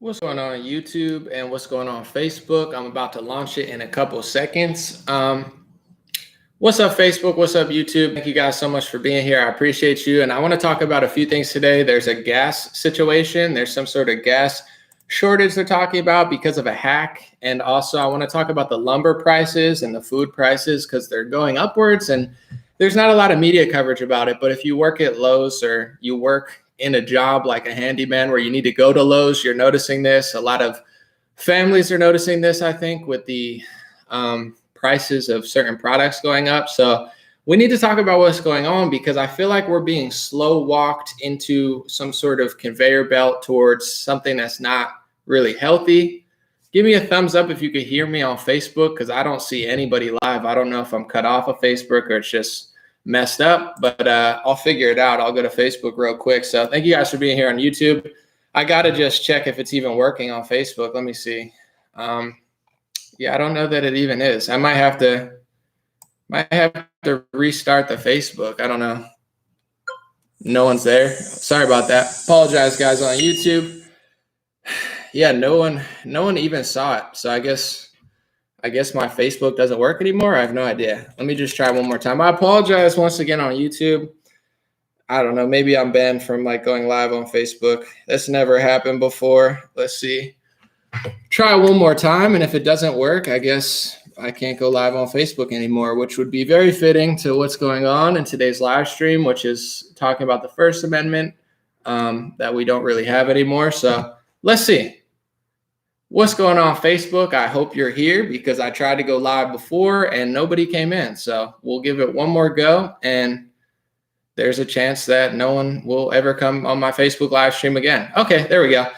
What's going on YouTube and what's going on Facebook? I'm about to launch it in a couple seconds. What's up Facebook? What's up YouTube? Thank you guys so much for being here. I appreciate you. And I want to talk about a few things today. There's a gas situation. There's some sort of gas shortage they're talking about because of a hack. And also I want to talk about the lumber prices and the food prices because they're going upwards and there's not a lot of media coverage about it. But if you work at Lowe's or you work in a job like a handyman where you need to go to Lowe's, you're noticing this. A lot of families are noticing this, I think, with the prices of certain products going up. So we need to talk about what's going on because I feel like we're being slow walked into some sort of conveyor belt towards something that's not really healthy. Give me a thumbs up if you could hear me on Facebook because I don't see anybody live. I don't know if I'm cut off of Facebook or it's just messed up, but I'll figure it out. I'll go to Facebook real quick. So thank you guys for being here on YouTube. I got to just check if it's even working on Facebook. Let me see. Yeah, I don't know that it even is. I might have to restart the Facebook. I don't know. No one's there. Sorry about that. Apologize guys on YouTube. Yeah, no one even saw it. So I guess my Facebook doesn't work anymore. I have no idea. Let me just try one more time. I apologize once again on YouTube. I don't know. Maybe I'm banned from like going live on Facebook. That's never happened before. Let's see. Try one more time. And if it doesn't work, I guess I can't go live on Facebook anymore, which would be very fitting to what's going on in today's live stream, which is talking about the First Amendment that we don't really have anymore. So let's see. What's going on Facebook? I hope you're here because I tried to go live before and nobody came in. So we'll give it one more go and there's a chance that no one will ever come on my Facebook live stream again. Okay, there we go.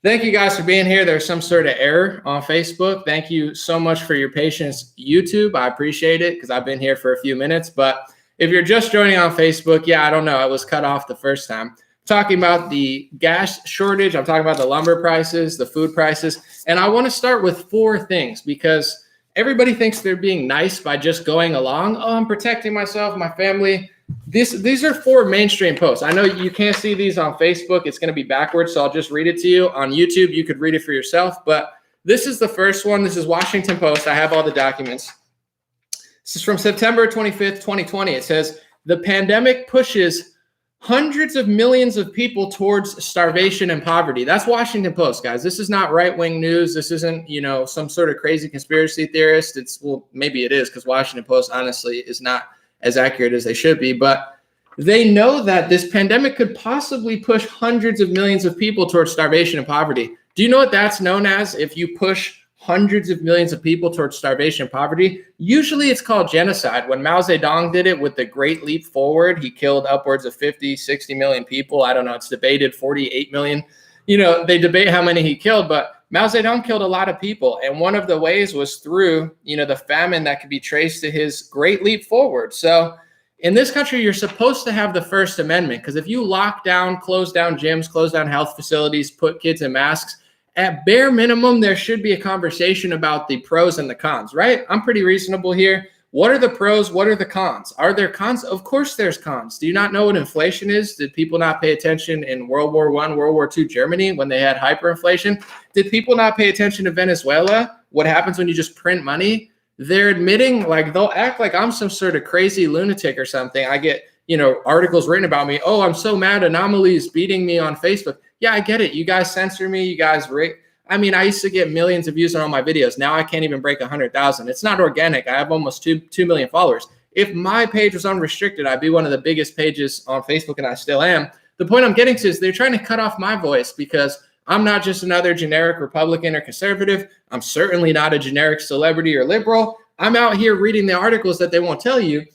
Thank you guys for being here. There's some sort of error on Facebook. Thank you so much for your patience, YouTube. I appreciate it because I've been here for a few minutes. But if you're just joining on Facebook, yeah, I don't know. I was cut off the first time. Talking about the gas shortage. I'm talking about the lumber prices, the food prices. And I want to start with four things because everybody thinks they're being nice by just going along. Oh, I'm protecting myself, my family. These are four mainstream posts. I know you can't see these on Facebook. It's going to be backwards, so I'll just read it to you. On YouTube, you could read it for yourself. But this is the first one. This is Washington Post. I have all the documents. This is from September 25th, 2020. It says, the pandemic pushes hundreds of millions of people towards starvation and poverty. That's Washington Post, guys. This is not right-wing news. This isn't, some sort of crazy conspiracy theorist. Well, maybe it is because Washington Post, honestly, is not as accurate as they should be. But they know that this pandemic could possibly push hundreds of millions of people towards starvation and poverty. Do you know what that's known as if you push hundreds of millions of people towards starvation and poverty? Usually it's called genocide. When Mao Zedong did it with the Great Leap Forward, he killed upwards of 50, 60 million people. I don't know. It's debated 48 million. They debate how many he killed, but Mao Zedong killed a lot of people. And one of the ways was through, the famine that could be traced to his Great Leap Forward. So in this country, you're supposed to have the First Amendment because if you lock down, close down gyms, close down health facilities, put kids in masks, at bare minimum, there should be a conversation about the pros and the cons, right? I'm pretty reasonable here. What are the pros? What are the cons? Are there cons? Of course there's cons. Do you not know what inflation is? Did people not pay attention in World War I, World War II Germany when they had hyperinflation? Did people not pay attention to Venezuela? What happens when you just print money? They're admitting, they'll act like I'm some sort of crazy lunatic or something. I get, articles written about me. Oh, I'm so mad Anomaly is beating me on Facebook. Yeah, I get it. You guys censor me. You guys I used to get millions of views on all my videos. Now I can't even break 100,000. It's not organic. I have almost 2 million followers. If my page was unrestricted, I'd be one of the biggest pages on Facebook, and I still am. The point I'm getting to is they're trying to cut off my voice because I'm not just another generic Republican or conservative. I'm certainly not a generic celebrity or liberal. I'm out here reading the articles that they won't tell you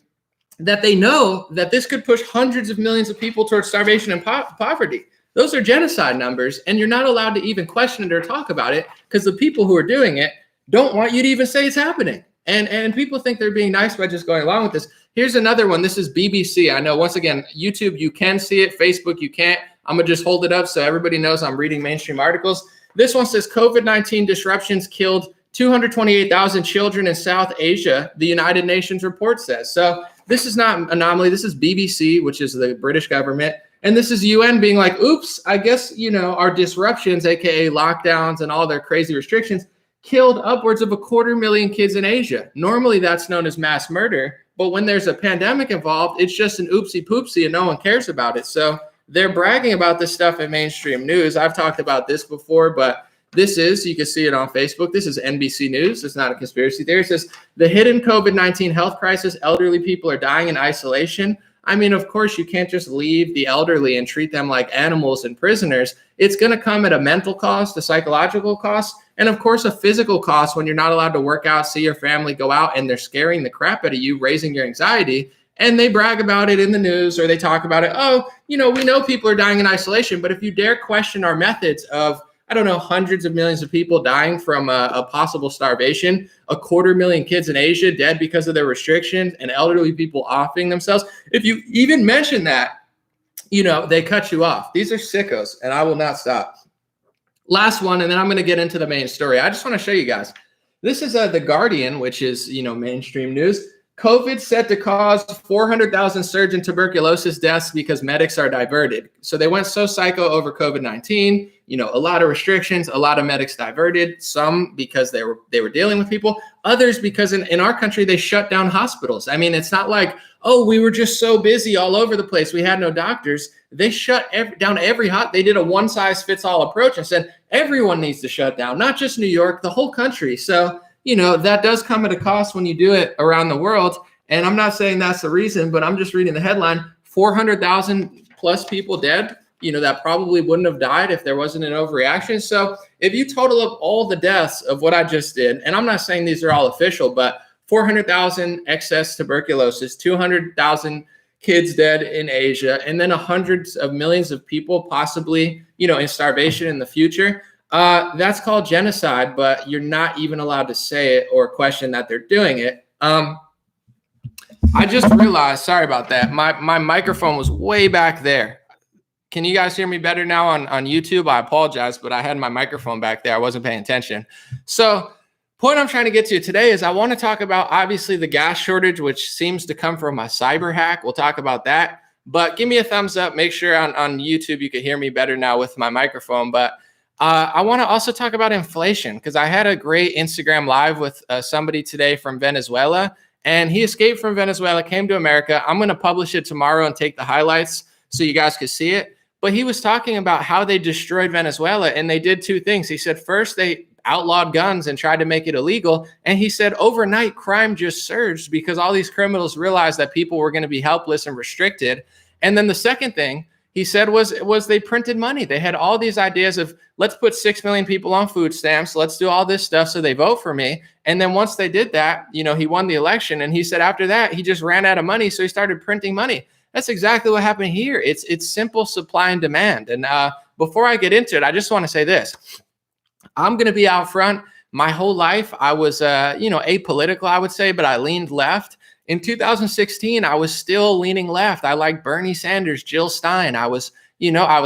that they know that this could push hundreds of millions of people towards starvation and poverty. Those are genocide numbers, and you're not allowed to even question it or talk about it because the people who are doing it don't want you to even say it's happening. And people think they're being nice by just going along with this. Here's another one. This is BBC. I know, once again, YouTube, you can see it. Facebook, you can't. I'm going to just hold it up so everybody knows I'm reading mainstream articles. This one says COVID-19 disruptions killed 228,000 children in South Asia, the United Nations report says. So this is not Anomaly. This is BBC, which is the British government. And this is UN being like, oops, I guess, our disruptions, aka lockdowns and all their crazy restrictions, killed upwards of 250,000 kids in Asia. Normally that's known as mass murder, but when there's a pandemic involved, it's just an oopsie poopsie and no one cares about it. So they're bragging about this stuff in mainstream news. I've talked about this before, but you can see it on Facebook. This is NBC News. It's not a conspiracy theory. It says the hidden COVID-19 health crisis, elderly people are dying in isolation. I mean, of course, you can't just leave the elderly and treat them like animals and prisoners. It's going to come at a mental cost, a psychological cost, and of course, a physical cost when you're not allowed to work out, see your family, go out, and they're scaring the crap out of you, raising your anxiety. And they brag about it in the news, or they talk about it. Oh, we know people are dying in isolation, but if you dare question our methods of, I don't know, hundreds of millions of people dying from a possible starvation, 250,000 kids in Asia dead because of their restrictions, and elderly people offing themselves. If you even mention that, they cut you off. These are sickos, and I will not stop. Last one, and then I'm going to get into the main story. I just want to show you guys. This is The Guardian, which is, mainstream news. COVID set to cause 400,000 surge in tuberculosis deaths because medics are diverted. So they went so psycho over COVID-19, a lot of restrictions, a lot of medics diverted, some because they were dealing with people, others because in our country, they shut down hospitals. I mean, it's not like, oh, we were just so busy all over the place, we had no doctors. They shut down every they did a one size fits all approach and said, everyone needs to shut down, not just New York, the whole country. So that does come at a cost when you do it around the world. And I'm not saying that's the reason, but I'm just reading the headline, 400,000 plus people dead, that probably wouldn't have died if there wasn't an overreaction. So if you total up all the deaths of what I just did, and I'm not saying these are all official, but 400,000 excess tuberculosis, 200,000 kids dead in Asia, and then hundreds of millions of people possibly, in starvation in the future. That's called genocide, but you're not even allowed to say it or question that they're doing it. I just realized, sorry about that. My microphone was way back there. Can you guys hear me better now on YouTube? I apologize, but I had my microphone back there. I wasn't paying attention. So point I'm trying to get to today is I want to talk about, obviously, the gas shortage, which seems to come from a cyber hack. We'll talk about that. But give me a thumbs up. Make sure on YouTube you can hear me better now with my microphone. But I want to also talk about inflation, because I had a great Instagram live with somebody today from Venezuela, and he escaped from Venezuela, came to America. I'm going to publish it tomorrow and take the highlights so you guys can see it. But he was talking about how they destroyed Venezuela, and they did two things. He said first they outlawed guns and tried to make it illegal. And he said overnight crime just surged because all these criminals realized that people were going to be helpless and restricted. And then the second thing he said was they printed money. They had all these ideas of, let's put 6 million people on food stamps. Let's do all this stuff so they vote for me. And then once they did that, he won the election. And he said after that, he just ran out of money. So he started printing money. That's exactly what happened here. It's simple supply and demand. And before I get into it, I just want to say this. I'm going to be out front. My whole life, I was, apolitical, I would say, but I leaned left. In 2016, I was still leaning left. I liked Bernie Sanders, Jill Stein. I was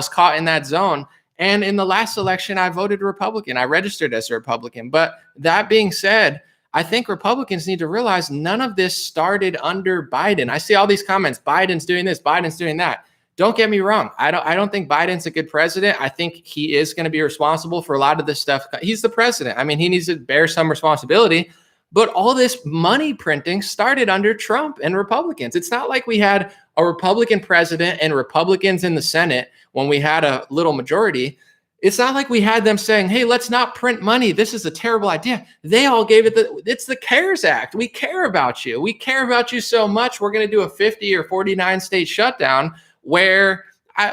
caught in that zone. And in the last election, I voted Republican. I registered as a Republican. But that being said, I think Republicans need to realize none of this started under Biden. I see all these comments, Biden's doing this, Biden's doing that. Don't get me wrong. I don't think Biden's a good president. I think he is going to be responsible for a lot of this stuff. He's the president. I mean, he needs to bear some responsibility. But all this money printing started under Trump and Republicans. It's not like we had a Republican president and Republicans in the Senate when we had a little majority. It's not like we had them saying, hey, let's not print money. This is a terrible idea. They all gave it it's the CARES Act. We care about you. We care about you so much. We're going to do a 50 or 49 state shutdown where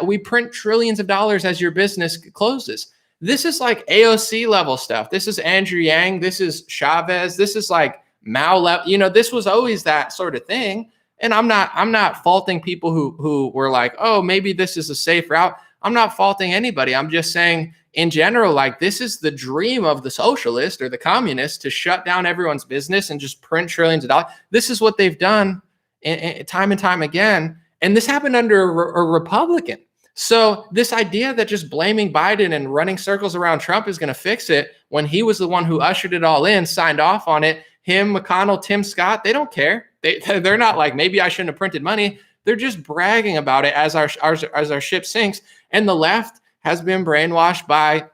we print trillions of dollars as your business closes. This is like AOC level stuff. This is Andrew Yang. This is Chavez. This is like Mao level. This was always that sort of thing. And I'm not faulting people who were like, oh, maybe this is a safe route. I'm not faulting anybody. I'm just saying in general, like this is the dream of the socialist or the communist to shut down everyone's business and just print trillions of dollars. This is what they've done time and time again. And this happened under a Republican. So this idea that just blaming Biden and running circles around Trump is going to fix it when he was the one who ushered it all in, signed off on it, him, McConnell, Tim Scott, they don't care. They're not like, maybe I shouldn't have printed money. They're just bragging about it as our ship sinks. And the left has been brainwashed by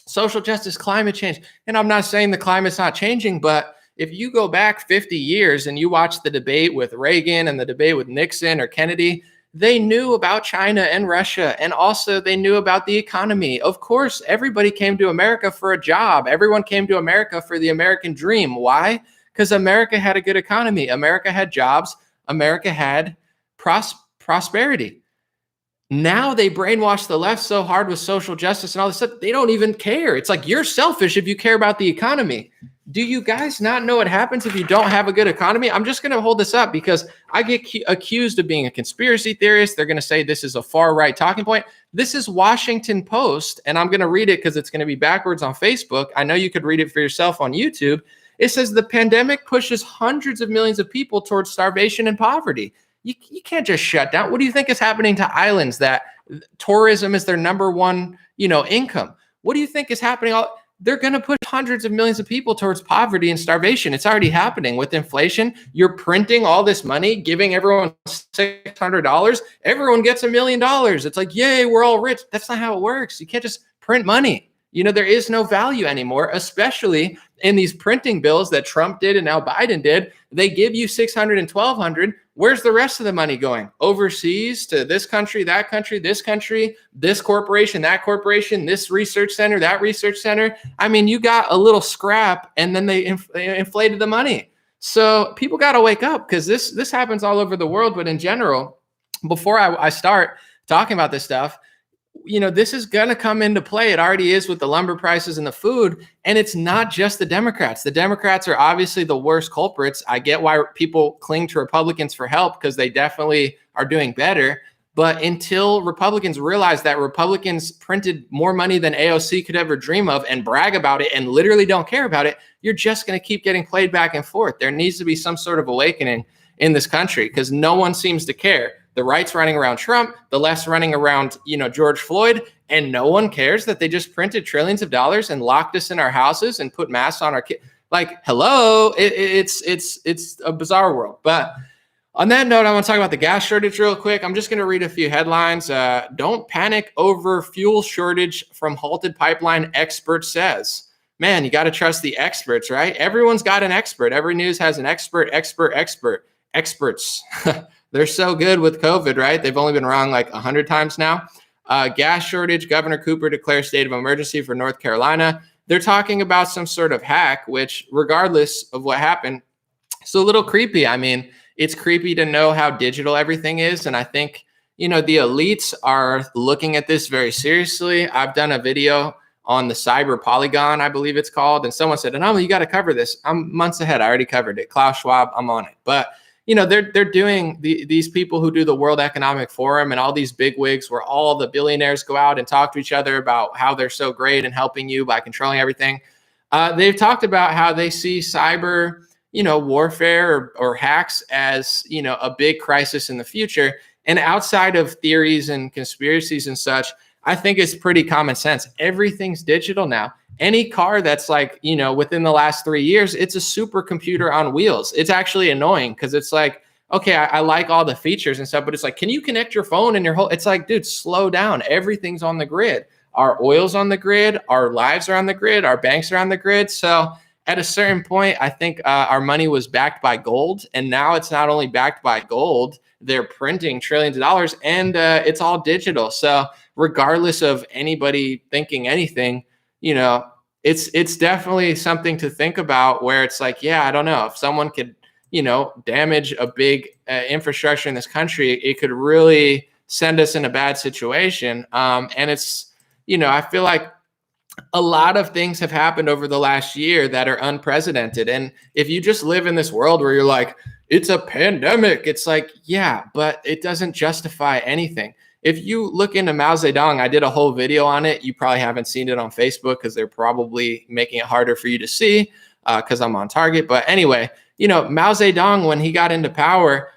social justice, climate change. And I'm not saying the climate's not changing, but if you go back 50 years and you watch the debate with Reagan and the debate with Nixon or Kennedy, they knew about China and Russia, and also they knew about the economy. Of course, everybody came to America for a job. Everyone came to America for the American dream. Why? Because America had a good economy. America had jobs. America had prosperity. Now they brainwash the left so hard with social justice and all this stuff, they don't even care. It's like, you're selfish if you care about the economy. Do you guys not know what happens if you don't have a good economy? I'm just going to hold this up because I get accused of being a conspiracy theorist. They're going to say this is a far right talking point. This is Washington Post, and I'm going to read it because it's going to be backwards on Facebook. I know you could read it for yourself on YouTube. It says the pandemic pushes hundreds of millions of people towards starvation and poverty. You can't just shut down. What do you think is happening to islands that tourism is their number one, income? What do you think is happening? They're going to push hundreds of millions of people towards poverty and starvation. It's already happening with inflation. You're printing all this money, giving everyone $600. Everyone gets $1 million. It's like, yay, we're all rich. That's not how it works. You can't just print money. There is no value anymore, especially in these printing bills that Trump did and now Biden did. They give you $600 and $1,200. Where's the rest of the money going? Overseas to this country, that country, this corporation, that corporation, this research center, that research center. I mean, you got a little scrap and then they inflated the money. So people got to wake up because this happens all over the world. But in general, before I start talking about this stuff, this is going to come into play. It already is with the lumber prices and the food. And it's not just the Democrats. The Democrats are obviously the worst culprits. I get why people cling to Republicans for help because they definitely are doing better. But until Republicans realize that Republicans printed more money than AOC could ever dream of and brag about it and literally don't care about it, you're just going to keep getting played back and forth. There needs to be some sort of awakening in this country because no one seems to care. The right's running around Trump, the left's running around, George Floyd, and no one cares that they just printed trillions of dollars and locked us in our houses and put masks on our kids. Like, hello, it's a bizarre world. But on that note, I want to talk about the gas shortage real quick. I'm just going to read a few headlines. Don't panic over fuel shortage from halted pipeline, expert says. Man, you got to trust the experts, right? Everyone's got an expert. Every news has an expert. Experts. They're so good with COVID, right? They've only been wrong like 100 times now. Gas shortage, Governor Cooper declares state of emergency for North Carolina. They're talking about some sort of hack, which regardless of what happened, it's a little creepy. I mean, it's creepy to know how digital everything is. And I think, the elites are looking at this very seriously. I've done a video on the cyber polygon, I believe it's called. And someone said, no, you got to cover this. I'm months ahead. I already covered it. Klaus Schwab, I'm on it. But they're doing these people who do the World Economic Forum and all these big wigs where all the billionaires go out and talk to each other about how they're so great and helping you by controlling everything. They've talked about how they see cyber, warfare or hacks as, a big crisis in the future. And outside of theories and conspiracies and such, I think it's pretty common sense. Everything's digital now. Any car that's like, within the last 3 years, it's a supercomputer on wheels. It's actually annoying because it's like, okay, I like all the features and stuff, but it's like, can you connect your phone and your whole, it's like, dude, slow down. Everything's on the grid. Our oil's on the grid. Our lives are on the grid. Our banks are on the grid. So at a certain point, I think our money was backed by gold. And now it's not only backed by gold, they're printing trillions of dollars and it's all digital. So regardless of anybody thinking anything, it's definitely something to think about where it's like, yeah, I don't know if someone could, damage a big infrastructure in this country, it could really send us in a bad situation. And it's, I feel like a lot of things have happened over the last year that are unprecedented. And if you just live in this world where you're like, it's a pandemic, it's like, yeah, but it doesn't justify anything. If you look into Mao Zedong, I did a whole video on it. You probably haven't seen it on Facebook because they're probably making it harder for you to see because I'm on target. But anyway, Mao Zedong, when he got into power,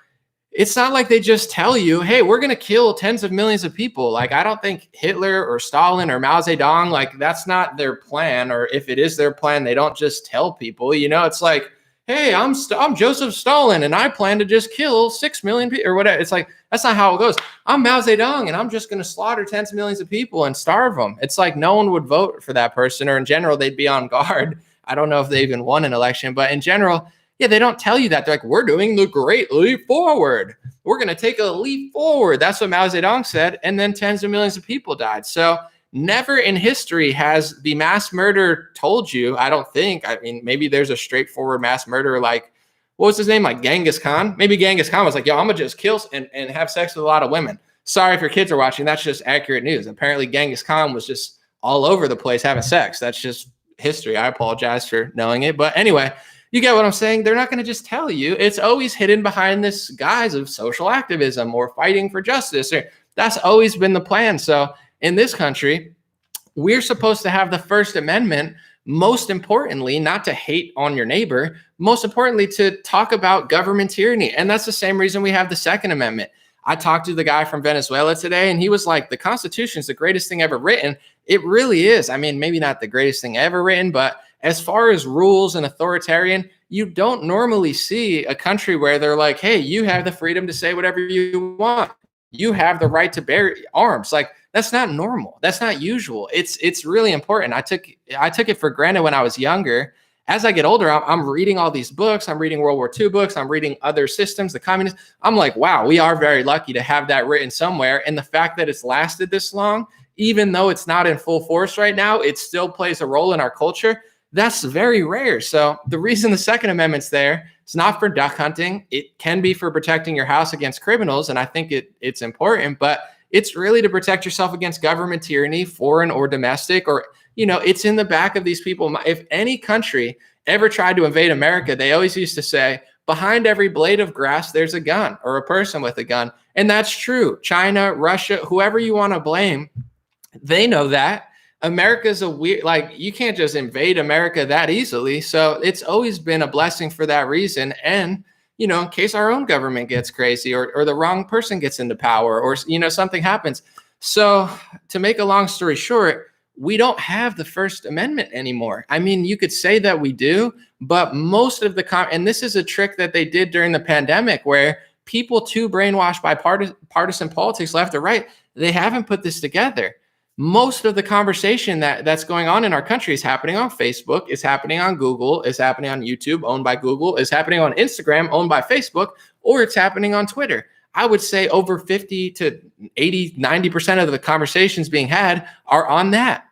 it's not like they just tell you, hey, we're going to kill tens of millions of people. Like, I don't think Hitler or Stalin or Mao Zedong, like, that's not their plan. Or if it is their plan, they don't just tell people, it's like, hey, I'm Joseph Stalin and I plan to just kill 6 million people or whatever. It's like, that's not how it goes. I'm Mao Zedong and I'm just going to slaughter tens of millions of people and starve them. It's like no one would vote for that person, or in general, they'd be on guard. I don't know if they even won an election, but in general, yeah, they don't tell you that. They're like, we're doing the great leap forward. We're going to take a leap forward. That's what Mao Zedong said. And then tens of millions of people died. So never in history has the mass murder told you, I don't think. I mean, maybe there's a straightforward mass murderer like, what was his name? Like Genghis Khan. Maybe Genghis Khan was like, yo, I'm going to just kill and have sex with a lot of women. Sorry if your kids are watching. That's just accurate news. Apparently, Genghis Khan was just all over the place having sex. That's just history. I apologize for knowing it. But anyway, you get what I'm saying? They're not going to just tell you. It's always hidden behind this guise of social activism or fighting for justice. That's always been the plan. So in this country, we're supposed to have the First Amendment, most importantly, not to hate on your neighbor, most importantly, to talk about government tyranny. And that's the same reason we have the Second Amendment. I talked to the guy from Venezuela today, and he was like, the Constitution is the greatest thing ever written. It really is. I mean, maybe not the greatest thing ever written, but as far as rules and authoritarian, you don't normally see a country where they're like, hey, you have the freedom to say whatever you want. You have the right to bear arms. Like, that's not normal. That's not usual. It's really important. I took it for granted when I was younger. As I get older, I'm reading all these books. I'm reading World War II books. I'm reading other systems, the communists. I'm like, wow, we are very lucky to have that written somewhere. And the fact that it's lasted this long, even though it's not in full force right now, it still plays a role in our culture. That's very rare. So the reason the Second Amendment's there, it's not for duck hunting. It can be for protecting your house against criminals. And I think it's important, but it's really to protect yourself against government tyranny, foreign or domestic, or, it's in the back of these people. If any country ever tried to invade America, they always used to say, behind every blade of grass, there's a gun or a person with a gun. And that's true. China, Russia, whoever you want to blame, they know that. America's a weird, like, you can't just invade America that easily. So it's always been a blessing for that reason. And, in case our own government gets crazy or the wrong person gets into power or, something happens. So to make a long story short, we don't have the First Amendment anymore. I mean, you could say that we do, but most of and this is a trick that they did during the pandemic where people too brainwashed by partisan politics, left or right, they haven't put this together. Most of the conversation that's going on in our country is happening on Facebook, is happening on Google, is happening on YouTube, owned by Google, is happening on Instagram, owned by Facebook, or it's happening on Twitter. I would say over 50 to 80, 90% of the conversations being had are on that.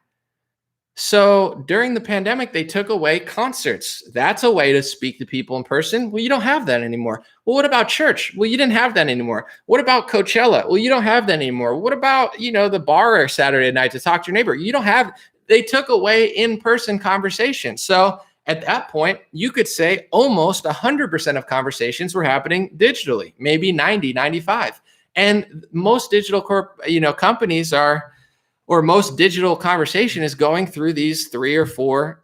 So during the pandemic, they took away concerts. That's a way to speak to people in person. Well, you don't have that anymore. Well, what about church? Well, you didn't have that anymore. What about Coachella? Well, you don't have that anymore. What about, the bar Saturday night to talk to your neighbor? You don't have, they took away in-person conversation. So at that point, you could say almost 100% of conversations were happening digitally, maybe 90, 95. And most digital companies or most digital conversation is going through these 3 or 4,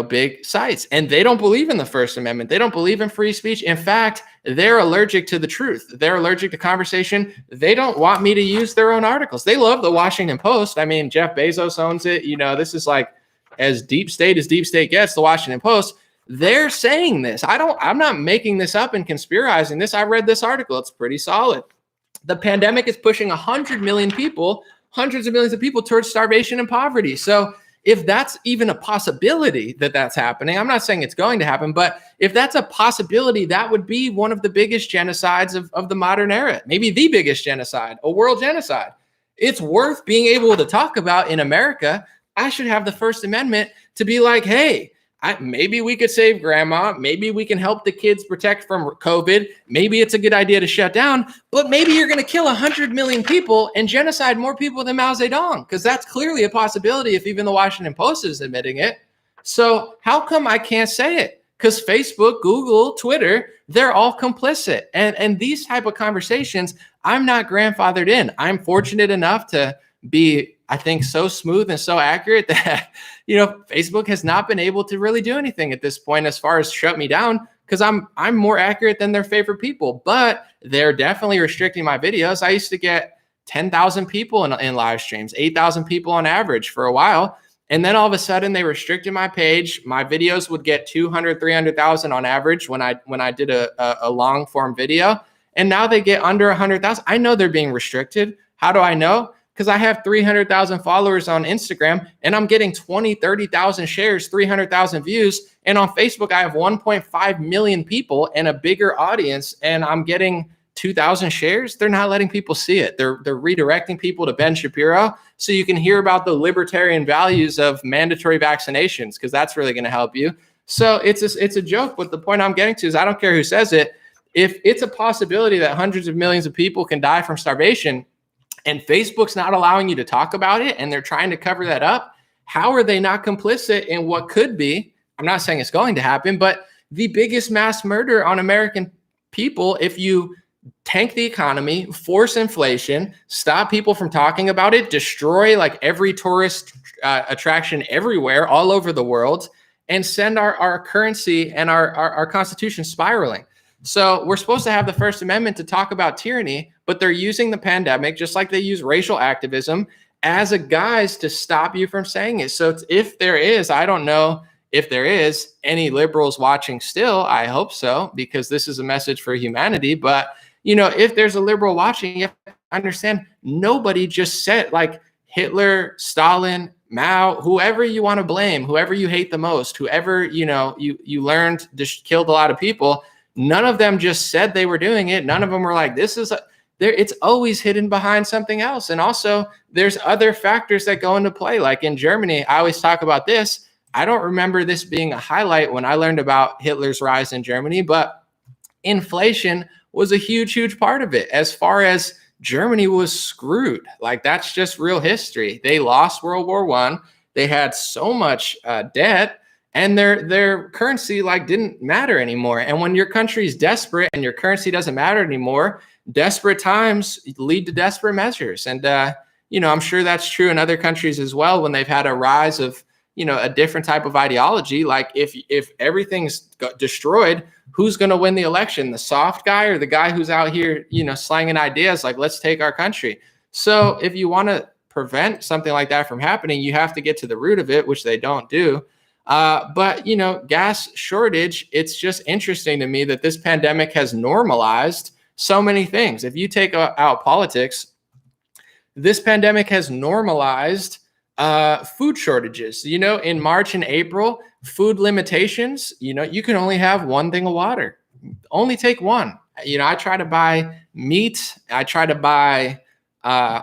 big sites. And they don't believe in the First Amendment. They don't believe in free speech. In fact, they're allergic to the truth. They're allergic to conversation. They don't want me to use their own articles. They love the Washington Post. I mean, Jeff Bezos owns it. This is like as deep state gets, the Washington Post. They're saying this. I'm not making this up and conspirizing this. I read this article. It's pretty solid. The pandemic is pushing 100 million people, hundreds of millions of people towards starvation and poverty. So if that's even a possibility that's happening, I'm not saying it's going to happen, but if that's a possibility, that would be one of the biggest genocides of the modern era, maybe the biggest genocide, a world genocide. It's worth being able to talk about in America. I should have the First Amendment to be like, hey, maybe we could save grandma. Maybe we can help the kids protect from COVID. Maybe it's a good idea to shut down, but maybe you're going to kill 100 million people and genocide more people than Mao Zedong, because that's clearly a possibility if even the Washington Post is admitting it. So how come I can't say it? Because Facebook, Google, Twitter, they're all complicit. And these type of conversations, I'm not grandfathered in. I'm fortunate enough to be, I think, so smooth and so accurate that, Facebook has not been able to really do anything at this point as far as shut me down, because I'm more accurate than their favorite people. But they're definitely restricting my videos. I used to get 10,000 people in live streams, 8,000 people on average for a while. And then all of a sudden they restricted my page. My videos would get 200, 300,000 on average when I did a long form video. And now they get under 100,000. I know they're being restricted. How do I know? Because I have 300,000 followers on Instagram and I'm getting 20, 30,000 shares, 300,000 views. And on Facebook, I have 1.5 million people and a bigger audience, and I'm getting 2,000 shares. They're not letting people see it. They're redirecting people to Ben Shapiro so you can hear about the libertarian values of mandatory vaccinations, because that's really going to help you. So it's a joke, but the point I'm getting to is I don't care who says it. If it's a possibility that hundreds of millions of people can die from starvation, and Facebook's not allowing you to talk about it, and they're trying to cover that up, how are they not complicit in what could be, I'm not saying it's going to happen, but the biggest mass murder on American people if you tank the economy, force inflation, stop people from talking about it, destroy like every tourist attraction everywhere, all over the world, and send our currency and our constitution spiraling. So we're supposed to have the First Amendment to talk about tyranny, but they're using the pandemic, just like they use racial activism, as a guise to stop you from saying it. So if there is, I don't know if there is any liberals watching still, I hope so, because this is a message for humanity. But, you know, if there's a liberal watching, you have to understand nobody just said, like Hitler, Stalin, Mao, whoever you want to blame, whoever you hate the most, whoever, you know, you learned just killed a lot of people. None of them just said they were doing it. None of them were like, this is there. It's always hidden behind something else. And also there's other factors that go into play. Like in Germany, I always talk about this. I don't remember this being a highlight when I learned about Hitler's rise in Germany, but inflation was a huge, huge part of it. As far as Germany was screwed, like that's just real history. They lost World War I. They had so much debt. And their currency like didn't matter anymore. And when your country is desperate and your currency doesn't matter anymore, desperate times lead to desperate measures. And you know, I'm sure that's true in other countries as well when they've had a rise of, you know, a different type of ideology. Like if everything's destroyed, who's going to win the election? The soft guy or the guy who's out here, you know, slanging ideas like let's take our country. So if you want to prevent something like that from happening, you have to get to the root of it, which they don't do. But, you know, gas shortage, it's just interesting to me that this pandemic has normalized so many things. If you take out politics, this pandemic has normalized food shortages. You know, in March and April, food limitations, you know, you can only have one thing of water. Only take one. You know, I try to buy meat. I try to buy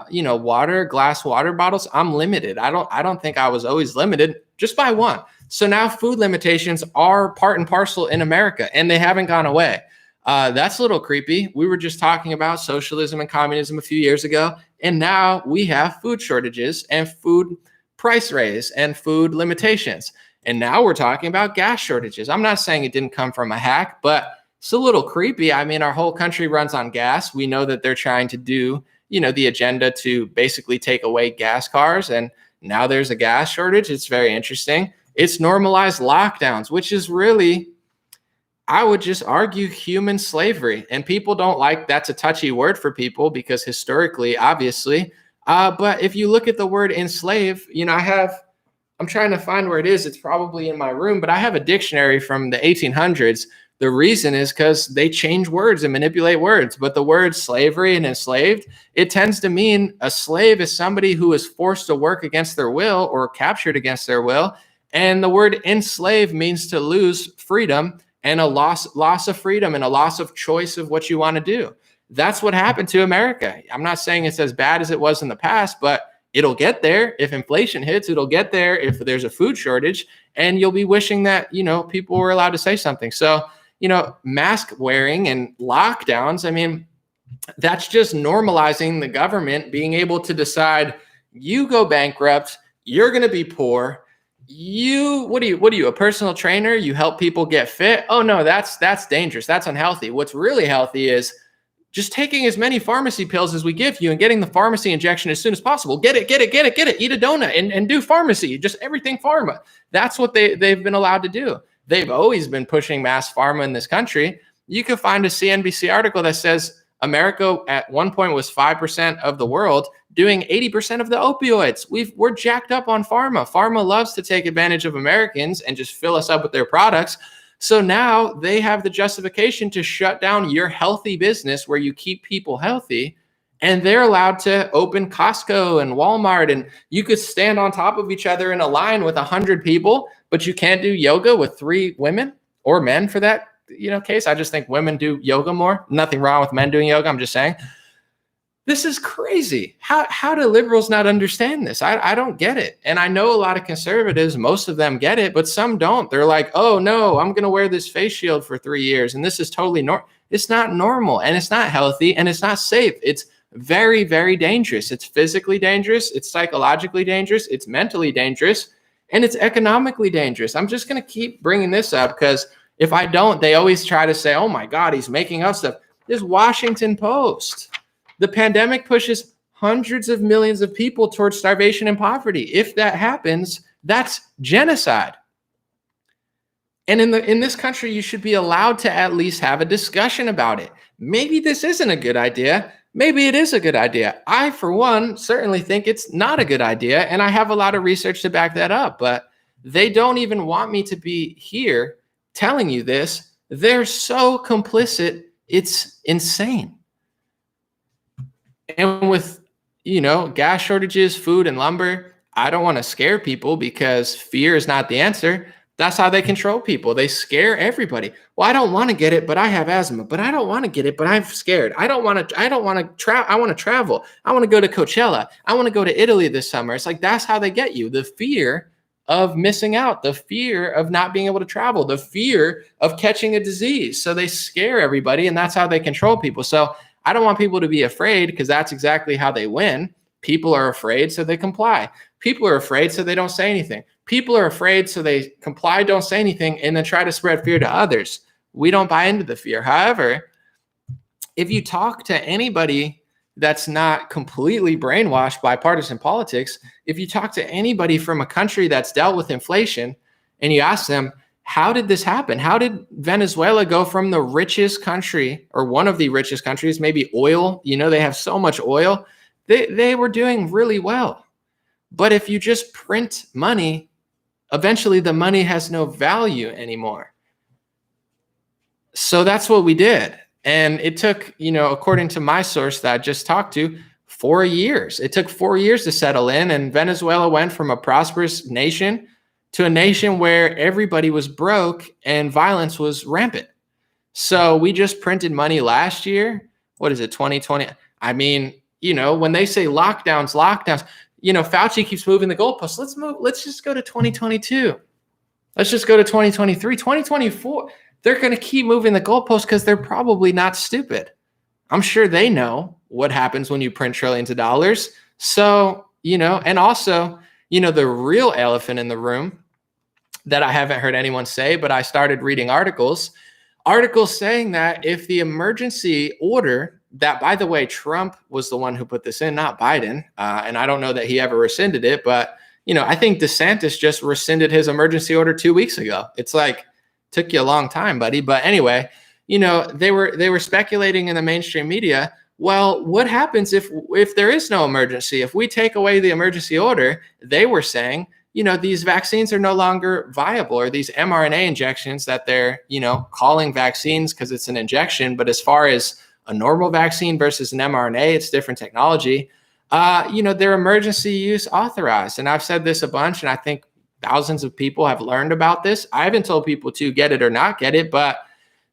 you know, water, glass water bottles. I'm limited. I don't think I was always limited. Just buy one. So now food limitations are part and parcel in America, and they haven't gone away. That's a little creepy. We were just talking about socialism and communism a few years ago, and now we have food shortages and food price raise and food limitations. And now we're talking about gas shortages. I'm not saying it didn't come from a hack, but it's a little creepy. I mean, our whole country runs on gas. We know that they're trying to do, you know, the agenda to basically take away gas cars, and now there's a gas shortage. It's very interesting. It's normalized lockdowns, which is really, I would just argue, human slavery. And people don't like, that's a touchy word for people because historically, obviously. But if you look at the word enslave, you know, I'm trying to find where it is. It's probably in my room, but I have a dictionary from the 1800s. The reason is because they change words and manipulate words. But the word slavery and enslaved, it tends to mean a slave is somebody who is forced to work against their will or captured against their will. And the word enslave means to lose freedom and a loss of freedom and a loss of choice of what you want to do. That's what happened to America. I'm not saying it's as bad as it was in the past, but it'll get there. If inflation hits, it'll get there. If there's a food shortage, and you'll be wishing that, you know, people were allowed to say something. So, you know, mask wearing and lockdowns, I mean, that's just normalizing the government being able to decide you go bankrupt, you're going to be poor. What are you, a personal trainer? You help people get fit? Oh no, that's dangerous. That's unhealthy. What's really healthy is just taking as many pharmacy pills as we give you and getting the pharmacy injection as soon as possible. Get it. Eat a donut and do pharmacy, just everything pharma. That's what they've been allowed to do. They've always been pushing mass pharma in this country. You can find a CNBC article that says America at one point was 5% of the world, doing 80% of the opioids. We're jacked up on pharma. Pharma loves to take advantage of Americans and just fill us up with their products. So now they have the justification to shut down your healthy business where you keep people healthy. And they're allowed to open Costco and Walmart, and you could stand on top of each other in a line with 100 people, but you can't do yoga with 3 women or men for that, case. I just think women do yoga more. Nothing wrong with men doing yoga. I'm just saying. This is crazy. How do liberals not understand this? I don't get it. And I know a lot of conservatives, most of them get it, but some don't. They're like, oh no, I'm going to wear this face shield for 3 years. And this is totally normal. It's not normal, and it's not healthy, and it's not safe. It's very, very dangerous. It's physically dangerous. It's psychologically dangerous. It's mentally dangerous, and it's economically dangerous. I'm just going to keep bringing this up because if I don't, they always try to say, oh my God, he's making up stuff. This Washington Post. The pandemic pushes hundreds of millions of people towards starvation and poverty. If that happens, that's genocide. And in this country, you should be allowed to at least have a discussion about it. Maybe this isn't a good idea. Maybe it is a good idea. I, for one, certainly think it's not a good idea, and I have a lot of research to back that up, but they don't even want me to be here telling you this. They're so complicit, it's insane. And with, gas shortages, food and lumber, I don't want to scare people because fear is not the answer. That's how they control people. They scare everybody. Well, I don't want to get it, but I have asthma. But I don't want to get it, but I'm scared. I want to travel. I want to go to Coachella. I want to go to Italy this summer. It's like, that's how they get you. The fear of missing out, the fear of not being able to travel, the fear of catching a disease. So they scare everybody, and that's how they control people. So I don't want people to be afraid because that's exactly how they win. People are afraid, so they comply. People are afraid, so they don't say anything. People are afraid, so they comply, don't say anything, and then try to spread fear to others. We don't buy into the fear. However, if you talk to anybody that's not completely brainwashed by partisan politics, if you talk to anybody from a country that's dealt with inflation and you ask them, how did this happen? How did Venezuela go from the richest country or one of the richest countries, maybe oil, they have so much oil, they were doing really well. But if you just print money, eventually the money has no value anymore. So that's what we did. And it took, according to my source that I just talked to, 4 years. It took 4 years to settle in. And Venezuela went from a prosperous nation to a nation where everybody was broke and violence was rampant. So we just printed money last year. What is it, 2020? I mean, when they say lockdowns, Fauci keeps moving the goalposts. Let's just go to 2022. Let's just go to 2023, 2024. They're going to keep moving the goalposts because they're probably not stupid. I'm sure they know what happens when you print trillions of dollars. So, and also, the real elephant in the room that I haven't heard anyone say, but I started reading articles saying that if the emergency order that, by the way, Trump was the one who put this in, not Biden. And I don't know that he ever rescinded it, but, I think DeSantis just rescinded his emergency order 2 weeks ago. It's like, took you a long time, buddy. But anyway, they were speculating in the mainstream media. Well, what happens if there is no emergency? If we take away the emergency order, they were saying, these vaccines are no longer viable, or these mRNA injections that they're, calling vaccines because it's an injection. But as far as a normal vaccine versus an mRNA, it's different technology. They're emergency use authorized. And I've said this a bunch, and I think thousands of people have learned about this. I haven't told people to get it or not get it, but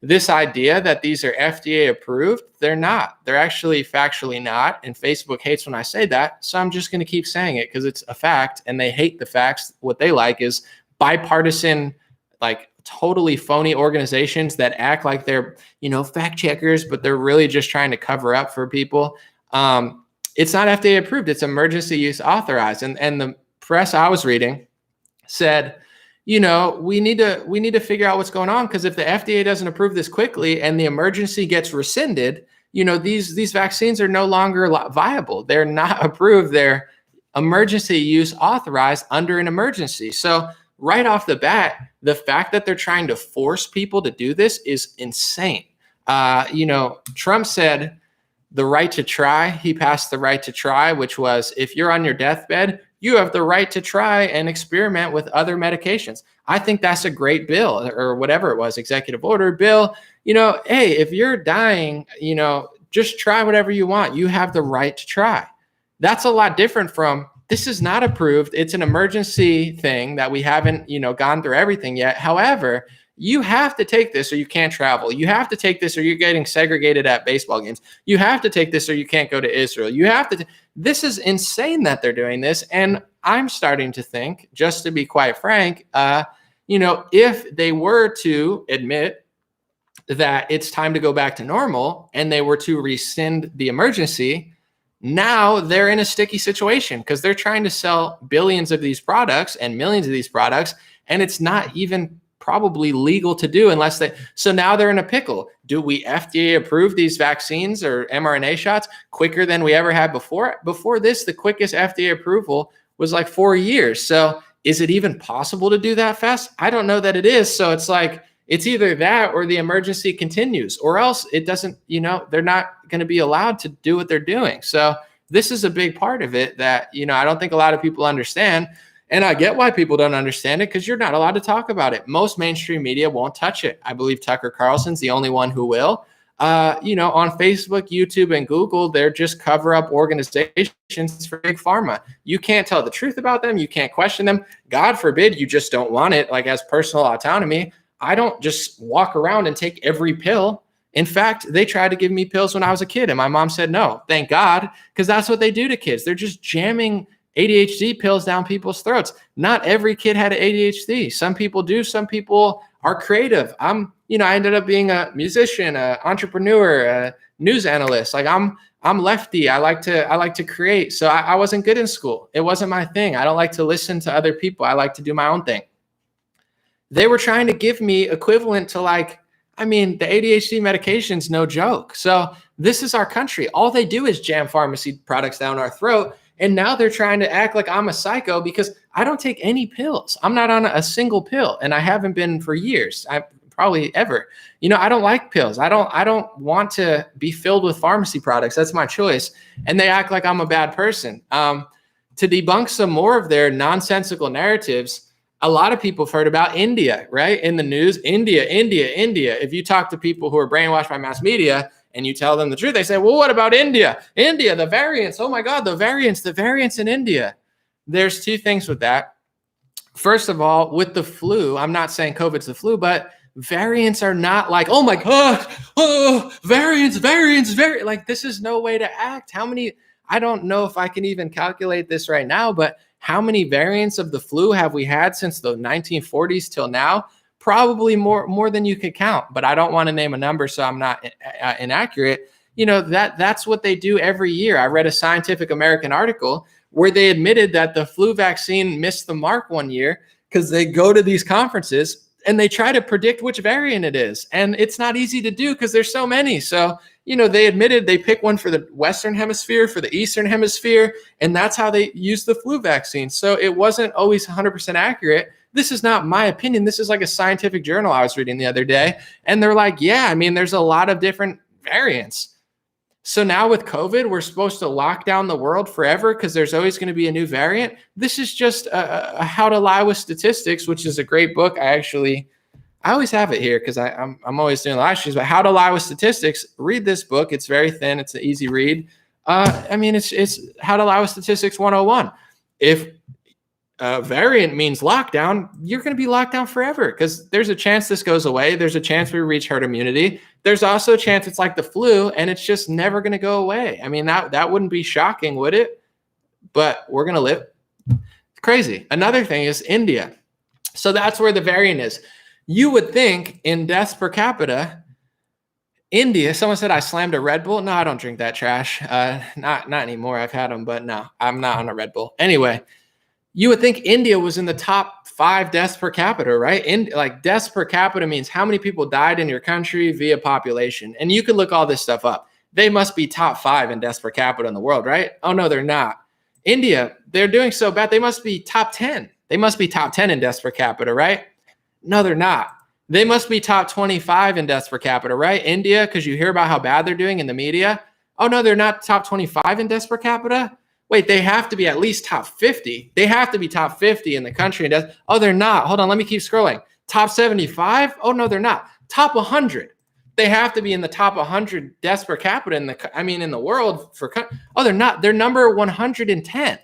this idea that these are FDA approved, they're not. They're actually factually not. And Facebook hates when I say that. So I'm just going to keep saying it because it's a fact, and they hate the facts. What they like is bipartisan, like totally phony organizations that act like they're, fact checkers, but they're really just trying to cover up for people. It's not FDA approved. It's emergency use authorized. And the press I was reading said, we need to figure out what's going on, because if the FDA doesn't approve this quickly and the emergency gets rescinded, these vaccines are no longer viable. They're not approved. They're emergency use authorized under an emergency. So right off the bat, the fact that they're trying to force people to do this is insane. Trump said, the right to try. He passed the right to try, which was if you're on your deathbed, you have the right to try and experiment with other medications. I think that's a great bill, or whatever it was, executive order bill. Hey, if you're dying, just try whatever you want. You have the right to try. That's a lot different from this is not approved. It's an emergency thing that we haven't, gone through everything yet. However, you have to take this or you can't travel. You have to take this or you're getting segregated at baseball games. You have to take this or you can't go to Israel. You have to. This is insane that they're doing this. And I'm starting to think, just to be quite frank, if they were to admit that it's time to go back to normal and they were to rescind the emergency, now they're in a sticky situation because they're trying to sell billions of these products and millions of these products, and it's not even probably legal to do unless so now they're in a pickle. Do we FDA approve these vaccines or mRNA shots quicker than we ever had before? Before this, the quickest FDA approval was like 4 years. So is it even possible to do that fast? I don't know that it is. So it's like, it's either that or the emergency continues, or else it doesn't, they're not going to be allowed to do what they're doing. So this is a big part of it that, I don't think a lot of people understand. And I get why people don't understand it, because you're not allowed to talk about it. Most mainstream media won't touch it. I believe Tucker Carlson's the only one who will. On Facebook, YouTube, and Google, they're just cover-up organizations for big pharma. You can't tell the truth about them. You can't question them. God forbid you just don't want it, like as personal autonomy. I don't just walk around and take every pill. In fact, they tried to give me pills when I was a kid, and my mom said no. Thank God, because that's what they do to kids. They're just jamming ADHD pills down people's throats. Not every kid had ADHD. Some people do. Some people are creative. I ended up being a musician, an entrepreneur, a news analyst. Like I'm lefty. I like to create. So I wasn't good in school. It wasn't my thing. I don't like to listen to other people. I like to do my own thing. They were trying to give me equivalent to the ADHD medication's no joke. So this is our country. All they do is jam pharmacy products down our throat. And now they're trying to act like I'm a psycho because I don't take any pills. I'm not on a single pill, and I haven't been for years. I probably ever. I don't like pills. I don't want to be filled with pharmacy products. That's my choice. And they act like I'm a bad person. To debunk some more of their nonsensical narratives, a lot of people have heard about India, right? In the news, India. If you talk to people who are brainwashed by mass media and you tell them the truth, they say, well, what about India? India, the variants. Oh my God, the variants in India. There's two things with that. First of all, with the flu, I'm not saying COVID's the flu, but variants are not like, oh my God, variants. Like, this is no way to act. I don't know if I can even calculate this right now, but how many variants of the flu have we had since the 1940s till now? Probably more than you could count, but I don't want to name a number so I'm not inaccurate. That's what they do every year. I read a Scientific American article where they admitted that the flu vaccine missed the mark one year because they go to these conferences and they try to predict which variant it is. And it's not easy to do because there's so many. So, they admitted they pick one for the Western hemisphere, for the Eastern hemisphere, and that's how they use the flu vaccine. So it wasn't always 100% accurate. This is not my opinion. This is like a scientific journal I was reading the other day. And they're like, yeah, there's a lot of different variants. So now with COVID, we're supposed to lock down the world forever because there's always going to be a new variant. This is just a How to Lie with Statistics, which is a great book. I always have it here because I'm always doing live streams, but How to Lie with Statistics. Read this book. It's very thin. It's an easy read. It's How to Lie with Statistics 101. If variant means lockdown, you're going to be locked down forever because there's a chance this goes away. There's a chance we reach herd immunity. There's also a chance it's like the flu and it's just never going to go away. That wouldn't be shocking, would it? But we're going to live. Crazy. Another thing is India. So that's where the variant is. You would think in deaths per capita, India, someone said I slammed a Red Bull. No, I don't drink that trash. Not anymore. I've had them, but no, I'm not on a Red Bull. Anyway, you would think India was in the top 5 deaths per capita, right? Deaths per capita means how many people died in your country via population. And you can look all this stuff up. They must be top 5 in deaths per capita in the world, right? Oh, no, they're not. India, they're doing so bad. They must be top 10. They must be top 10 in deaths per capita, right? No, they're not. They must be top 25 in deaths per capita, right? India, because you hear about how bad they're doing in the media. Oh, no, they're not top 25 in deaths per capita. Wait, they have to be at least top 50. They have to be top 50 in the country in deaths. Oh, they're not. Hold on, let me keep scrolling. Top 75? Oh, no, they're not. Top 100. They have to be in the top 100 deaths per capita in the world for. Oh, they're not. They're number 110.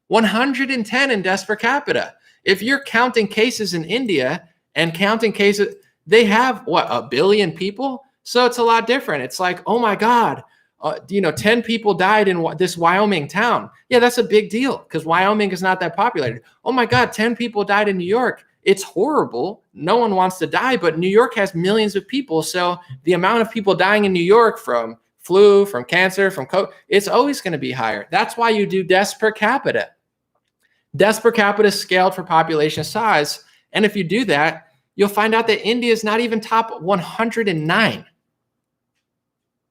110 in deaths per capita. If you're counting cases in India and counting cases, they have what, 1 billion people? So it's a lot different. It's like, oh my God, 10 people died in this Wyoming town. Yeah, that's a big deal because Wyoming is not that populated. Oh my God, 10 people died in New York. It's horrible. No one wants to die, but New York has millions of people. So the amount of people dying in New York from flu, from cancer, from COVID, it's always going to be higher. That's why you do deaths per capita. Deaths per capita scaled for population size. And if you do that, you'll find out that India is not even top 109.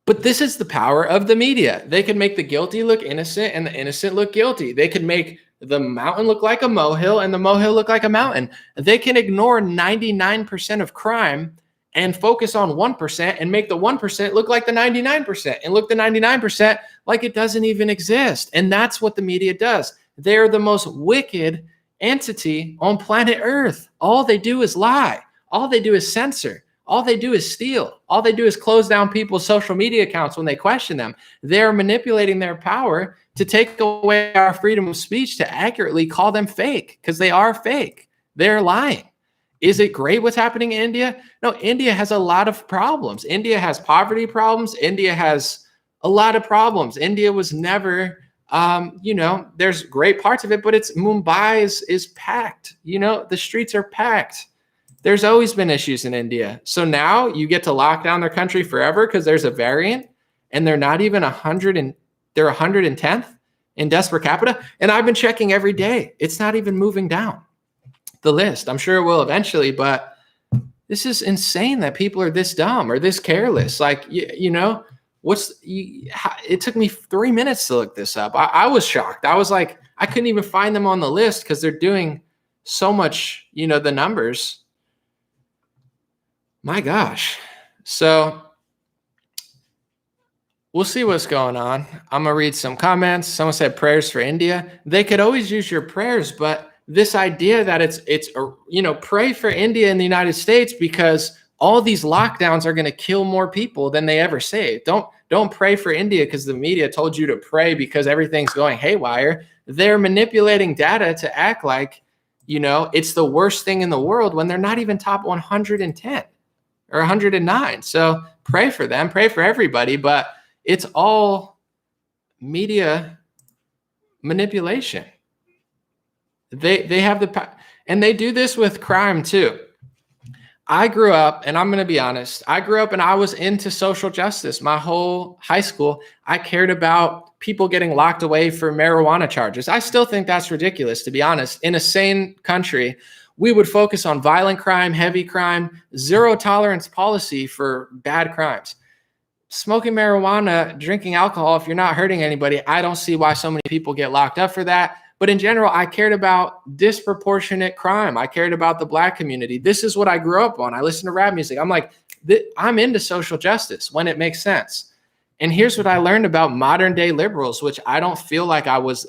But this is the power of the media. They can make the guilty look innocent and the innocent look guilty. They can make the mountain look like a molehill and the molehill look like a mountain. They can ignore 99% of crime and focus on 1% and make the 1% look like the 99% and look the 99% like it doesn't even exist. And that's what the media does. They're the most wicked entity on planet Earth. All they do is lie. All they do is censor. All they do is steal. All they do is close down people's social media accounts when they question them. They're manipulating their power to take away our freedom of speech to accurately call them fake because they are fake. They're lying. Is it great what's happening in India? No, India has a lot of problems. India has poverty problems. India has a lot of problems. India was never, there's great parts of it, but Mumbai is packed. The streets are packed. There's always been issues in India. So now you get to lock down their country forever because there's a variant and they're not even 100 and they're 110th in deaths per capita. And I've been checking every day. It's not even moving down the list. I'm sure it will eventually, but this is insane that people are this dumb or this careless. Like, it took me 3 minutes to look this up. I was shocked. I was like, I couldn't even find them on the list because they're doing so much, the numbers. My gosh. So we'll see what's going on. I'm going to read some comments. Someone said prayers for India. They could always use your prayers, but this idea that it's pray for India in the United States because all these lockdowns are going to kill more people than they ever say. Don't pray for India because the media told you to pray because everything's going haywire. They're manipulating data to act like, it's the worst thing in the world when they're not even top 110 or 109. So pray for them, pray for everybody, but it's all media manipulation. They have and they do this with crime too. I grew up, and I'm going to be honest, and I was into social justice. My whole high school, I cared about people getting locked away for marijuana charges. I still think that's ridiculous, to be honest. In a sane country, we would focus on violent crime, heavy crime, zero tolerance policy for bad crimes. Smoking marijuana, drinking alcohol, if you're not hurting anybody, I don't see why so many people get locked up for that. But in general, I cared about disproportionate crime. I cared about the Black community. This is what I grew up on. I listened to rap music. I'm like, I'm into social justice when it makes sense. And here's what I learned about modern day liberals, which I don't feel like I was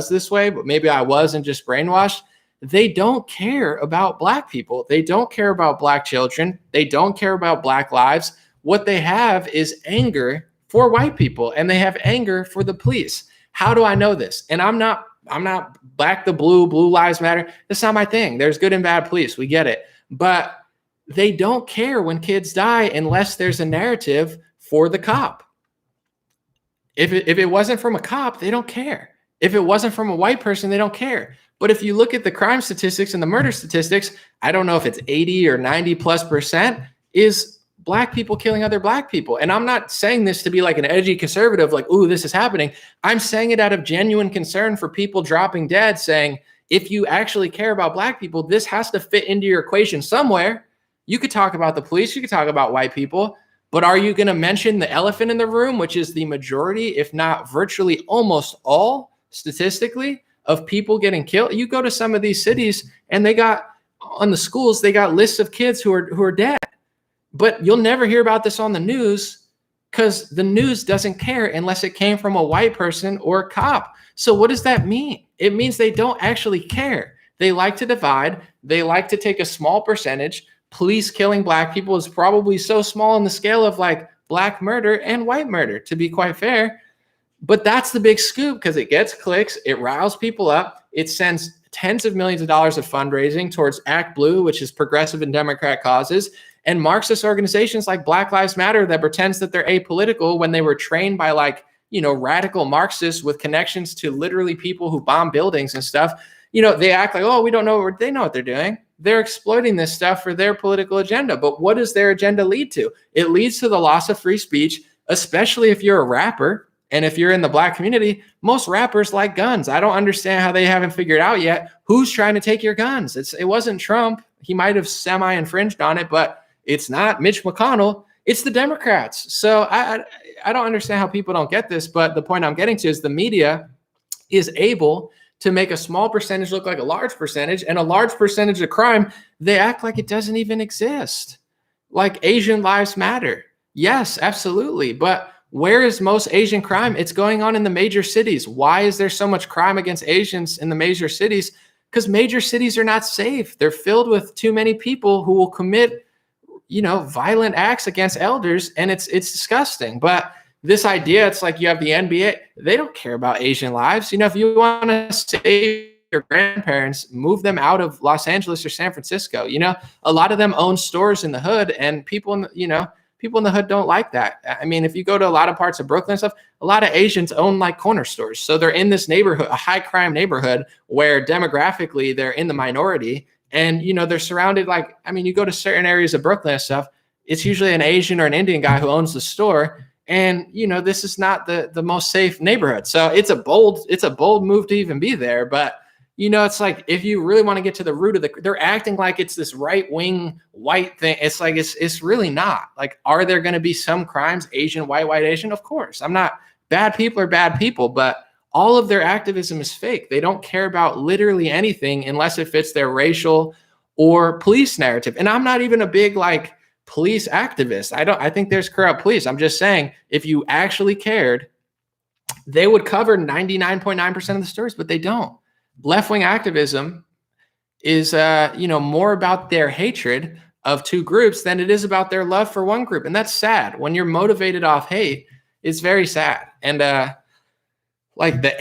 this way, but maybe I was and just brainwashed. They don't care about Black people. They don't care about Black children. They don't care about Black lives. What they have is anger for white people, and they have anger for the police. How do I know this? And I'm not Black the Blue Lives Matter. That's not my thing. There's good and bad police. We get it. But they don't care when kids die unless there's a narrative for the cop. If it wasn't from a cop, they don't care. If it wasn't from a white person, they don't care. But if you look at the crime statistics and the murder statistics, I don't know if it's 80 or 90+% is Black people killing other Black people. And I'm not saying this to be like an edgy conservative, like, ooh, this is happening. I'm saying it out of genuine concern for people dropping dead, saying, if you actually care about Black people, this has to fit into your equation somewhere. You could talk about the police, you could talk about white people, but are you going to mention the elephant in the room, which is the majority, if not virtually almost all statistically of people getting killed? You go to some of these cities and they got on the schools, they got lists of kids who are dead. But you'll never hear about this on the news because the news doesn't care unless it came from a white person or a cop. So what does that mean? It means they don't actually care. They like to divide. They like to take a small percentage. Police killing black people is probably so small on the scale of like black murder and white murder, to be quite fair. But that's the big scoop because it gets clicks, it riles people up, it sends tens of millions of dollars of fundraising towards Act Blue, which is progressive and Democrat causes, and Marxist organizations like Black Lives Matter that pretends that they're apolitical when they were trained by like, radical Marxists with connections to literally people who bomb buildings and stuff. They act like, oh, we don't know. They know what they're doing. They're exploiting this stuff for their political agenda. But what does their agenda lead to? It leads to the loss of free speech, especially if you're a rapper. And if you're in the black community, most rappers like guns. I don't understand how they haven't figured out yet who's trying to take your guns. It wasn't Trump. He might have semi-infringed on it, but it's not Mitch McConnell. It's the Democrats. So I don't understand how people don't get this. But the point I'm getting to is the media is able to make a small percentage look like a large percentage, and a large percentage of crime, they act like it doesn't even exist. Like Asian lives matter. Yes, absolutely. But where is most Asian crime? It's going on in the major cities. Why is there so much crime against Asians in the major cities? Because major cities are not safe. They're filled with too many people who will commit, violent acts against elders, and it's disgusting. But this idea, it's like you have the NBA, they don't care about Asian lives. If you want to save your grandparents, move them out of Los Angeles or San Francisco. A lot of them own stores in the hood, and people in the hood don't like that. I mean, if you go to a lot of parts of Brooklyn and stuff, a lot of Asians own like corner stores. So they're in this neighborhood, a high crime neighborhood where demographically they're in the minority. And, they're surrounded you go to certain areas of Brooklyn and stuff, it's usually an Asian or an Indian guy who owns the store. And, this is not the most safe neighborhood. So it's a bold move to even be there. But, it's like, if you really want to get to the root of they're acting like it's this right wing white thing. It's like, it's really not. Like, are there going to be some crimes, Asian, white, Asian? Of course. Bad people are bad people, but all of their activism is fake. They don't care about literally anything unless it fits their racial or police narrative. And I'm not even a big police activist. I think there's corrupt police. I'm just saying, if you actually cared, they would cover 99.9% of the stories, but they don't. Left-wing activism is, more about their hatred of two groups than it is about their love for one group. And that's sad. When you're motivated off hate, it's very sad. And the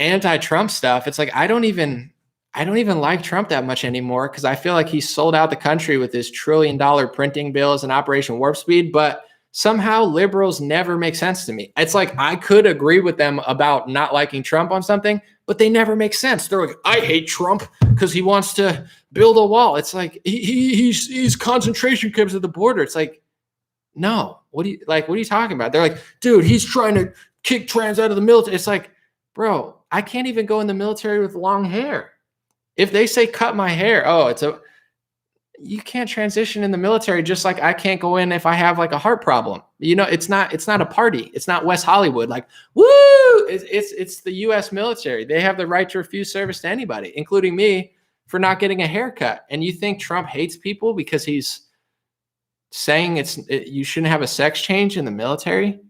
anti-Trump stuff, it's like, I don't even like Trump that much anymore because I feel like he sold out the country with his $1 trillion printing bills and Operation Warp Speed. But somehow liberals never make sense to me. It's like I could agree with them about not liking Trump on something, but they never make sense. They're like, I hate Trump because he wants to build a wall. It's like he's concentration camps at the border. It's like, no, what are you talking about? They're like, dude, he's trying to kick trans out of the military. It's like, bro, I can't even go in the military with long hair. If they say cut my hair, you can't transition in the military, just like I can't go in if I have a heart problem. It's not a party. It's not West Hollywood. Woo! It's the U.S. military. They have the right to refuse service to anybody, including me, for not getting a haircut. And you think Trump hates people because he's saying you shouldn't have a sex change in the military?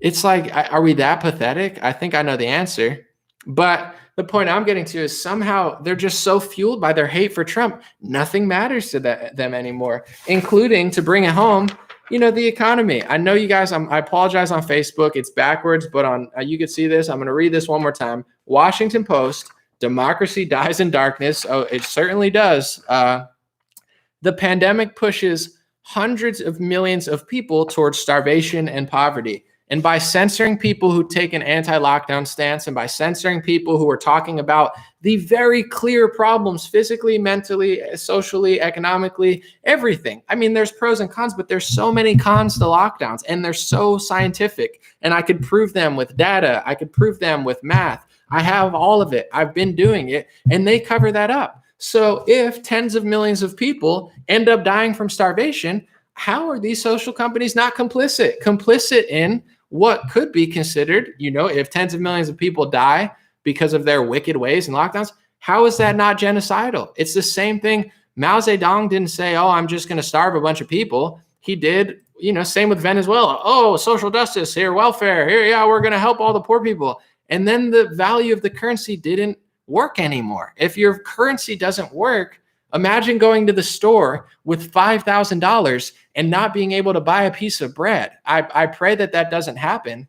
It's like, are we that pathetic? I think I know the answer. But the point I'm getting to is somehow they're just so fueled by their hate for Trump, nothing matters to them anymore, including, to bring it home, the economy. I know you guys, I apologize on Facebook. It's backwards, but you can see this. I'm going to read this one more time. Washington Post, democracy dies in darkness. Oh, it certainly does. The pandemic pushes hundreds of millions of people towards starvation and poverty. And by censoring people who take an anti-lockdown stance, and by censoring people who are talking about the very clear problems physically, mentally, socially, economically, everything. I mean, there's pros and cons, but there's so many cons to lockdowns, and they're so scientific. And I could prove them with data. I could prove them with math. I have all of it. I've been doing it, and they cover that up. So if tens of millions of people end up dying from starvation, how are these social companies not complicit? Complicit in what could be considered, if tens of millions of people die because of their wicked ways and lockdowns, how is that not genocidal? It's the same thing. Mao Zedong didn't say, I'm just going to starve a bunch of people. He did same with Venezuela. Oh, social justice here, welfare here. Yeah, we're going to help all the poor people. And then the value of the currency didn't work anymore. If your currency doesn't work, imagine going to the store with $5,000 and not being able to buy a piece of bread. I pray that doesn't happen.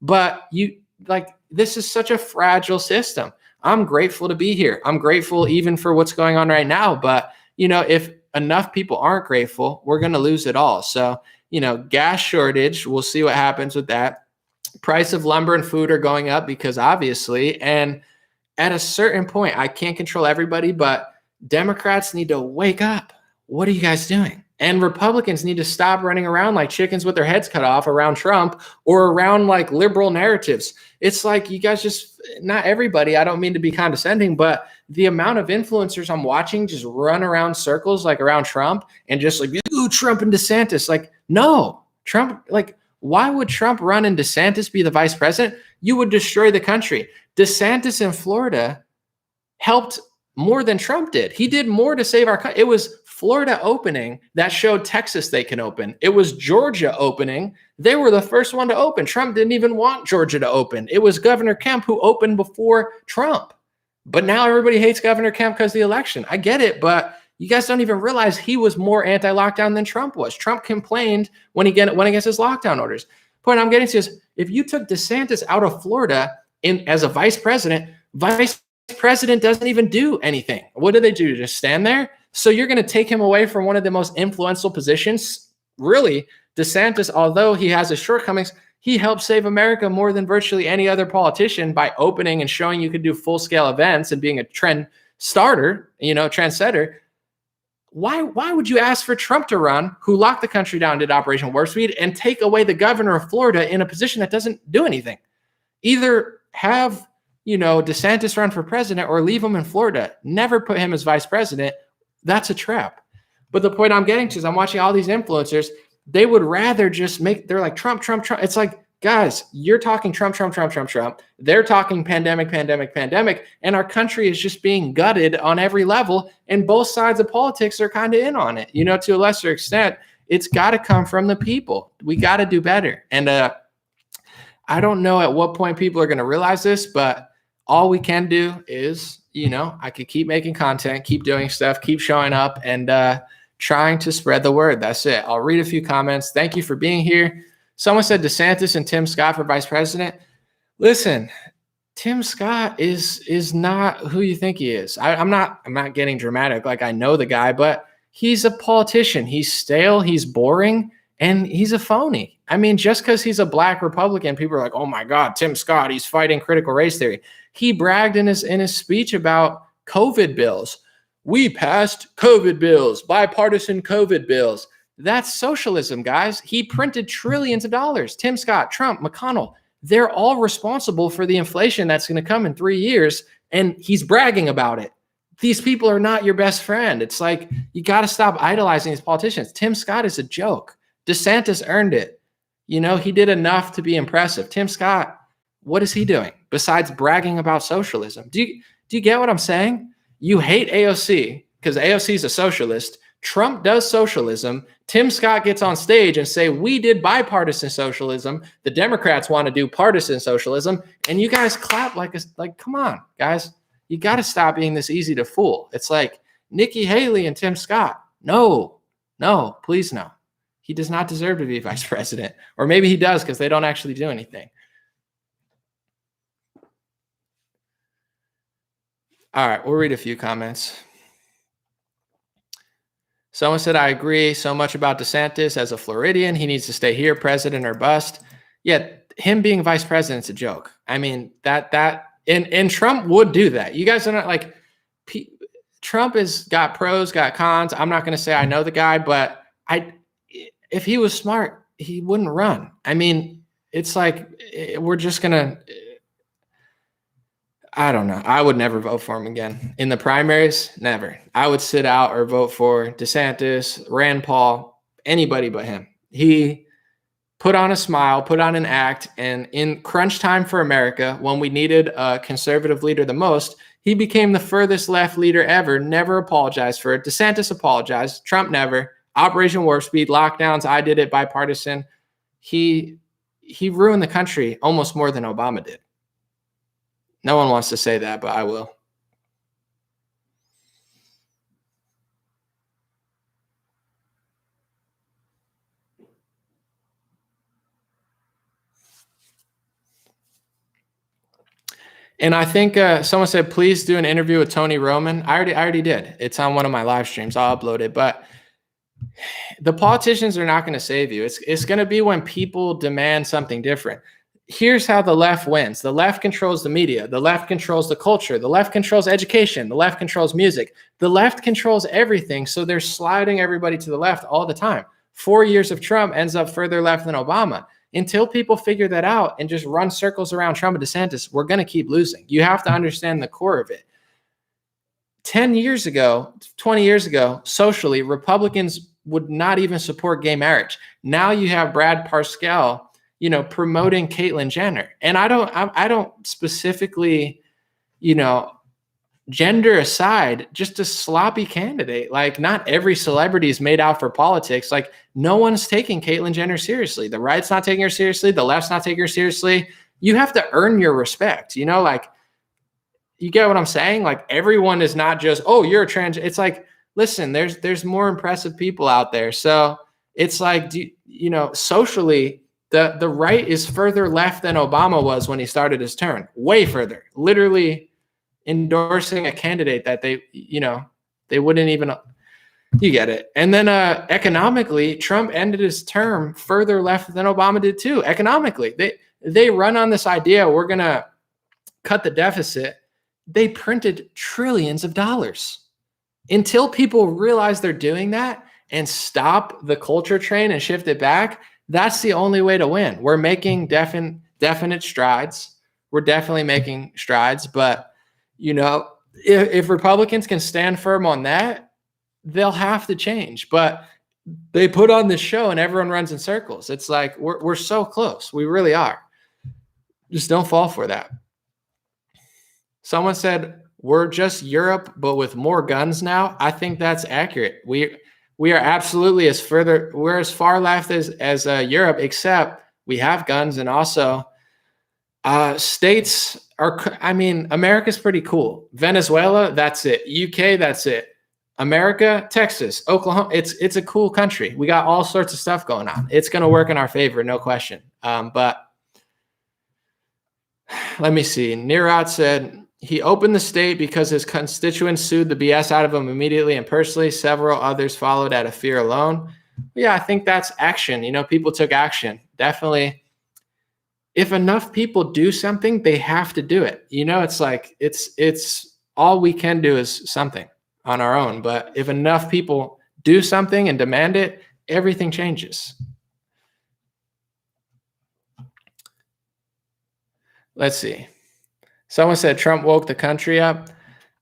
But this is such a fragile system. I'm grateful to be here. I'm grateful even for what's going on right now. But, if enough people aren't grateful, we're going to lose it all. So, gas shortage, we'll see what happens with that. Price of lumber and food are going up because obviously, and at a certain point, I can't control everybody, but Democrats need to wake up. What are you guys doing? And Republicans need to stop running around like chickens with their heads cut off around Trump or around like liberal narratives. It's like you guys just, not everybody, I don't mean to be condescending, but the amount of influencers I'm watching just run around circles like around Trump and just like, ooh, Trump and DeSantis. Like, no, Trump, like, why would Trump run and DeSantis be the vice president? You would destroy the country. DeSantis in Florida helped more than Trump did. He did more to save our country. It was Florida opening that showed Texas they can open. It was Georgia opening. They were the first one to open. Trump didn't even want Georgia to open. It was Governor Kemp who opened before Trump. But now everybody hates Governor Kemp because of the election. I get it, but you guys don't even realize he was more anti-lockdown than Trump was. Trump complained when he went against his lockdown orders. Point I'm getting to is if you took DeSantis out of Florida as a vice president doesn't even do anything. What do? Just stand there? So you're going to take him away from one of the most influential positions? Really, DeSantis, although he has his shortcomings, he helped save America more than virtually any other politician by opening and showing you could do full-scale events and being a trendsetter. Why would you ask for Trump to run, who locked the country down, did Operation Warp Speed, and take away the governor of Florida in a position that doesn't do anything? Either have DeSantis run for president or leave him in Florida. Never put him as vice president. That's a trap. But the point I'm getting to is I'm watching all these influencers. They would rather just they're like Trump, Trump, Trump. It's like, guys, you're talking Trump, Trump, Trump, Trump, Trump. They're talking pandemic, pandemic, pandemic. And our country is just being gutted on every level. And both sides of politics are kind of in on it. To a lesser extent, it's got to come from the people. We got to do better. And I don't know at what point people are going to realize this, but all we can do is, I could keep making content, keep doing stuff, keep showing up, and trying to spread the word. That's it. I'll read a few comments. Thank you for being here. Someone said DeSantis and Tim Scott for vice president. Listen, Tim Scott is not who you think he is. I'm not getting dramatic. Like, I know the guy, but he's a politician. He's stale. He's boring. And he's a phony. I mean, just because he's a black Republican, people are like, oh my God, Tim Scott, he's fighting critical race theory. He bragged in his speech about COVID bills. We passed COVID bills, bipartisan COVID bills. That's socialism, guys. He printed trillions of dollars. Tim Scott, Trump, McConnell, they're all responsible for the inflation that's going to come in 3 years. And he's bragging about it. These people are not your best friend. It's like, you got to stop idolizing these politicians. Tim Scott is a joke. DeSantis earned it. He did enough to be impressive. Tim Scott, what is he doing besides bragging about socialism? Do you get what I'm saying? You hate AOC because AOC is a socialist. Trump does socialism. Tim Scott gets on stage and say, we did bipartisan socialism. The Democrats want to do partisan socialism. And you guys clap like, come on, guys. You got to stop being this easy to fool. It's like Nikki Haley and Tim Scott. No, please no. He does not deserve to be vice president. Or maybe he does because they don't actually do anything. All right, we'll read a few comments. Someone said, I agree so much about DeSantis as a Floridian. He needs to stay here, president or bust. Yet him being vice president's a joke. I mean, and Trump would do that. You guys are not like, Trump has got pros, got cons. I'm not going to say I know the guy, but if he was smart, he wouldn't run. I mean, it's like, we're just going to, I don't know. I would never vote for him again. In the primaries, never. I would sit out or vote for DeSantis, Rand Paul, anybody but him. He put on a smile, put on an act, and in crunch time for America, when we needed a conservative leader the most, he became the furthest left leader ever, never apologized for it. DeSantis apologized. Trump never. Operation Warp Speed, lockdowns, I did it, bipartisan. He ruined the country almost more than Obama did. No one wants to say that, but I will. And I think someone said, please do an interview with Tony Roman. I already did. It's on one of my live streams. I'll upload it. But the politicians are not going to save you. It's going to be when people demand something different. Here's how the left wins. The left controls the media. The left controls the culture. The left controls education. The left controls music. The left controls everything. So they're sliding everybody to the left all the time. 4 years of Trump ends up further left than Obama. Until people figure that out and just run circles around Trump and DeSantis, we're going to keep losing. You have to understand the core of it. 10 years ago, 20 years ago, socially, Republicans would not even support gay marriage. Now you have Brad Parscale, promoting Caitlyn Jenner. And I don't specifically, gender aside, just a sloppy candidate. Like, not every celebrity is made out for politics. Like, no one's taking Caitlyn Jenner seriously. The right's not taking her seriously. The left's not taking her seriously. You have to earn your respect, like, you get what I'm saying? Like, everyone is not just, oh, you're a trans. It's like, listen, there's more impressive people out there. So it's like, socially, the right is further left than Obama was when he started his term, way further, literally endorsing a candidate that they wouldn't even, you get it. And then economically, Trump ended his term further left than Obama did too. Economically, they run on this idea, we're going to cut the deficit. They printed trillions of dollars. Until people realize they're doing that and stop the culture train and shift it back, that's the only way to win. We're making definite strides. We're definitely making strides. But, if Republicans can stand firm on that, they'll have to change. But they put on this show and everyone runs in circles. It's like, we're so close. We really are. Just don't fall for that. Someone said, we're just Europe, but with more guns now. I think that's accurate. We are absolutely we're as far left as Europe, except we have guns. And also states are, America's pretty cool. Venezuela, that's it. UK, that's it. America, Texas, Oklahoma, it's a cool country. We got all sorts of stuff going on. It's going to work in our favor, no question. But let me see. Nirad said, he opened the state because his constituents sued the BS out of him immediately and personally. Several others followed out of fear alone. Yeah, I think that's action. People took action. Definitely. If enough people do something, they have to do it. It's like, it's all we can do is something on our own. But if enough people do something and demand it, everything changes. Let's see. Someone said Trump woke the country up.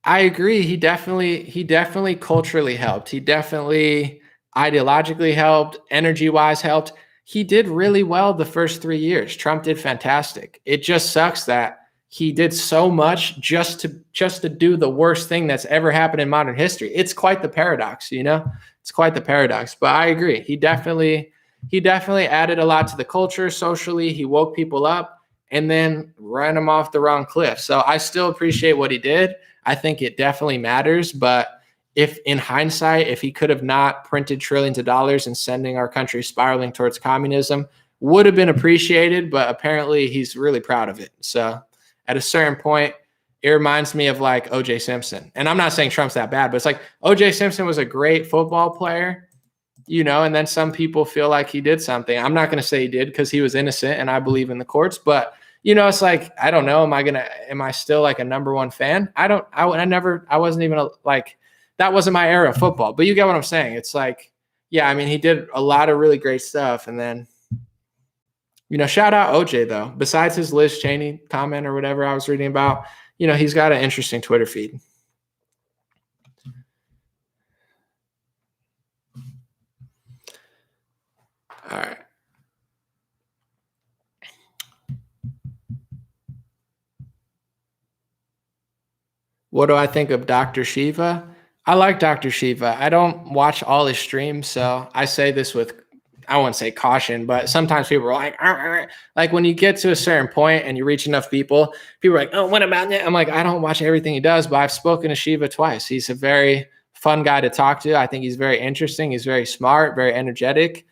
I agree. He definitely culturally helped. He definitely ideologically helped, energy-wise helped. He did really well the first 3 years. Trump did fantastic. It just sucks that he did so much just to do the worst thing that's ever happened in modern history. It's quite the paradox, It's quite the paradox. But I agree. He definitely added a lot to the culture socially. He woke people up and then ran him off the wrong cliff. So I still appreciate what he did. I think it definitely matters. But if in hindsight, if he could have not printed trillions of dollars and sending our country spiraling towards communism, would have been appreciated. But apparently he's really proud of it. So at a certain point, it reminds me of like O.J. Simpson. And I'm not saying Trump's that bad, but it's like O.J. Simpson was a great football player, and then some people feel like he did something. I'm not going to say he did because he was innocent and I believe in the courts, but it's like, I don't know. Am I still like a number one fan? I wasn't even that wasn't my era of football, but you get what I'm saying. It's like, yeah, he did a lot of really great stuff. And then, shout out OJ though, besides his Liz Cheney comment or whatever I was reading about, he's got an interesting Twitter feed. All right. What do I think of Dr. Shiva? I like Dr. Shiva. I don't watch all his streams, so I say this with, I wouldn't say caution, but sometimes people are like, "Arr, arr." Like when you get to a certain point and you reach enough people are like, oh, what about that? I'm like, I don't watch everything he does, but I've spoken to Shiva twice. He's a very fun guy to talk to. I think he's very interesting. He's very smart, very energetic.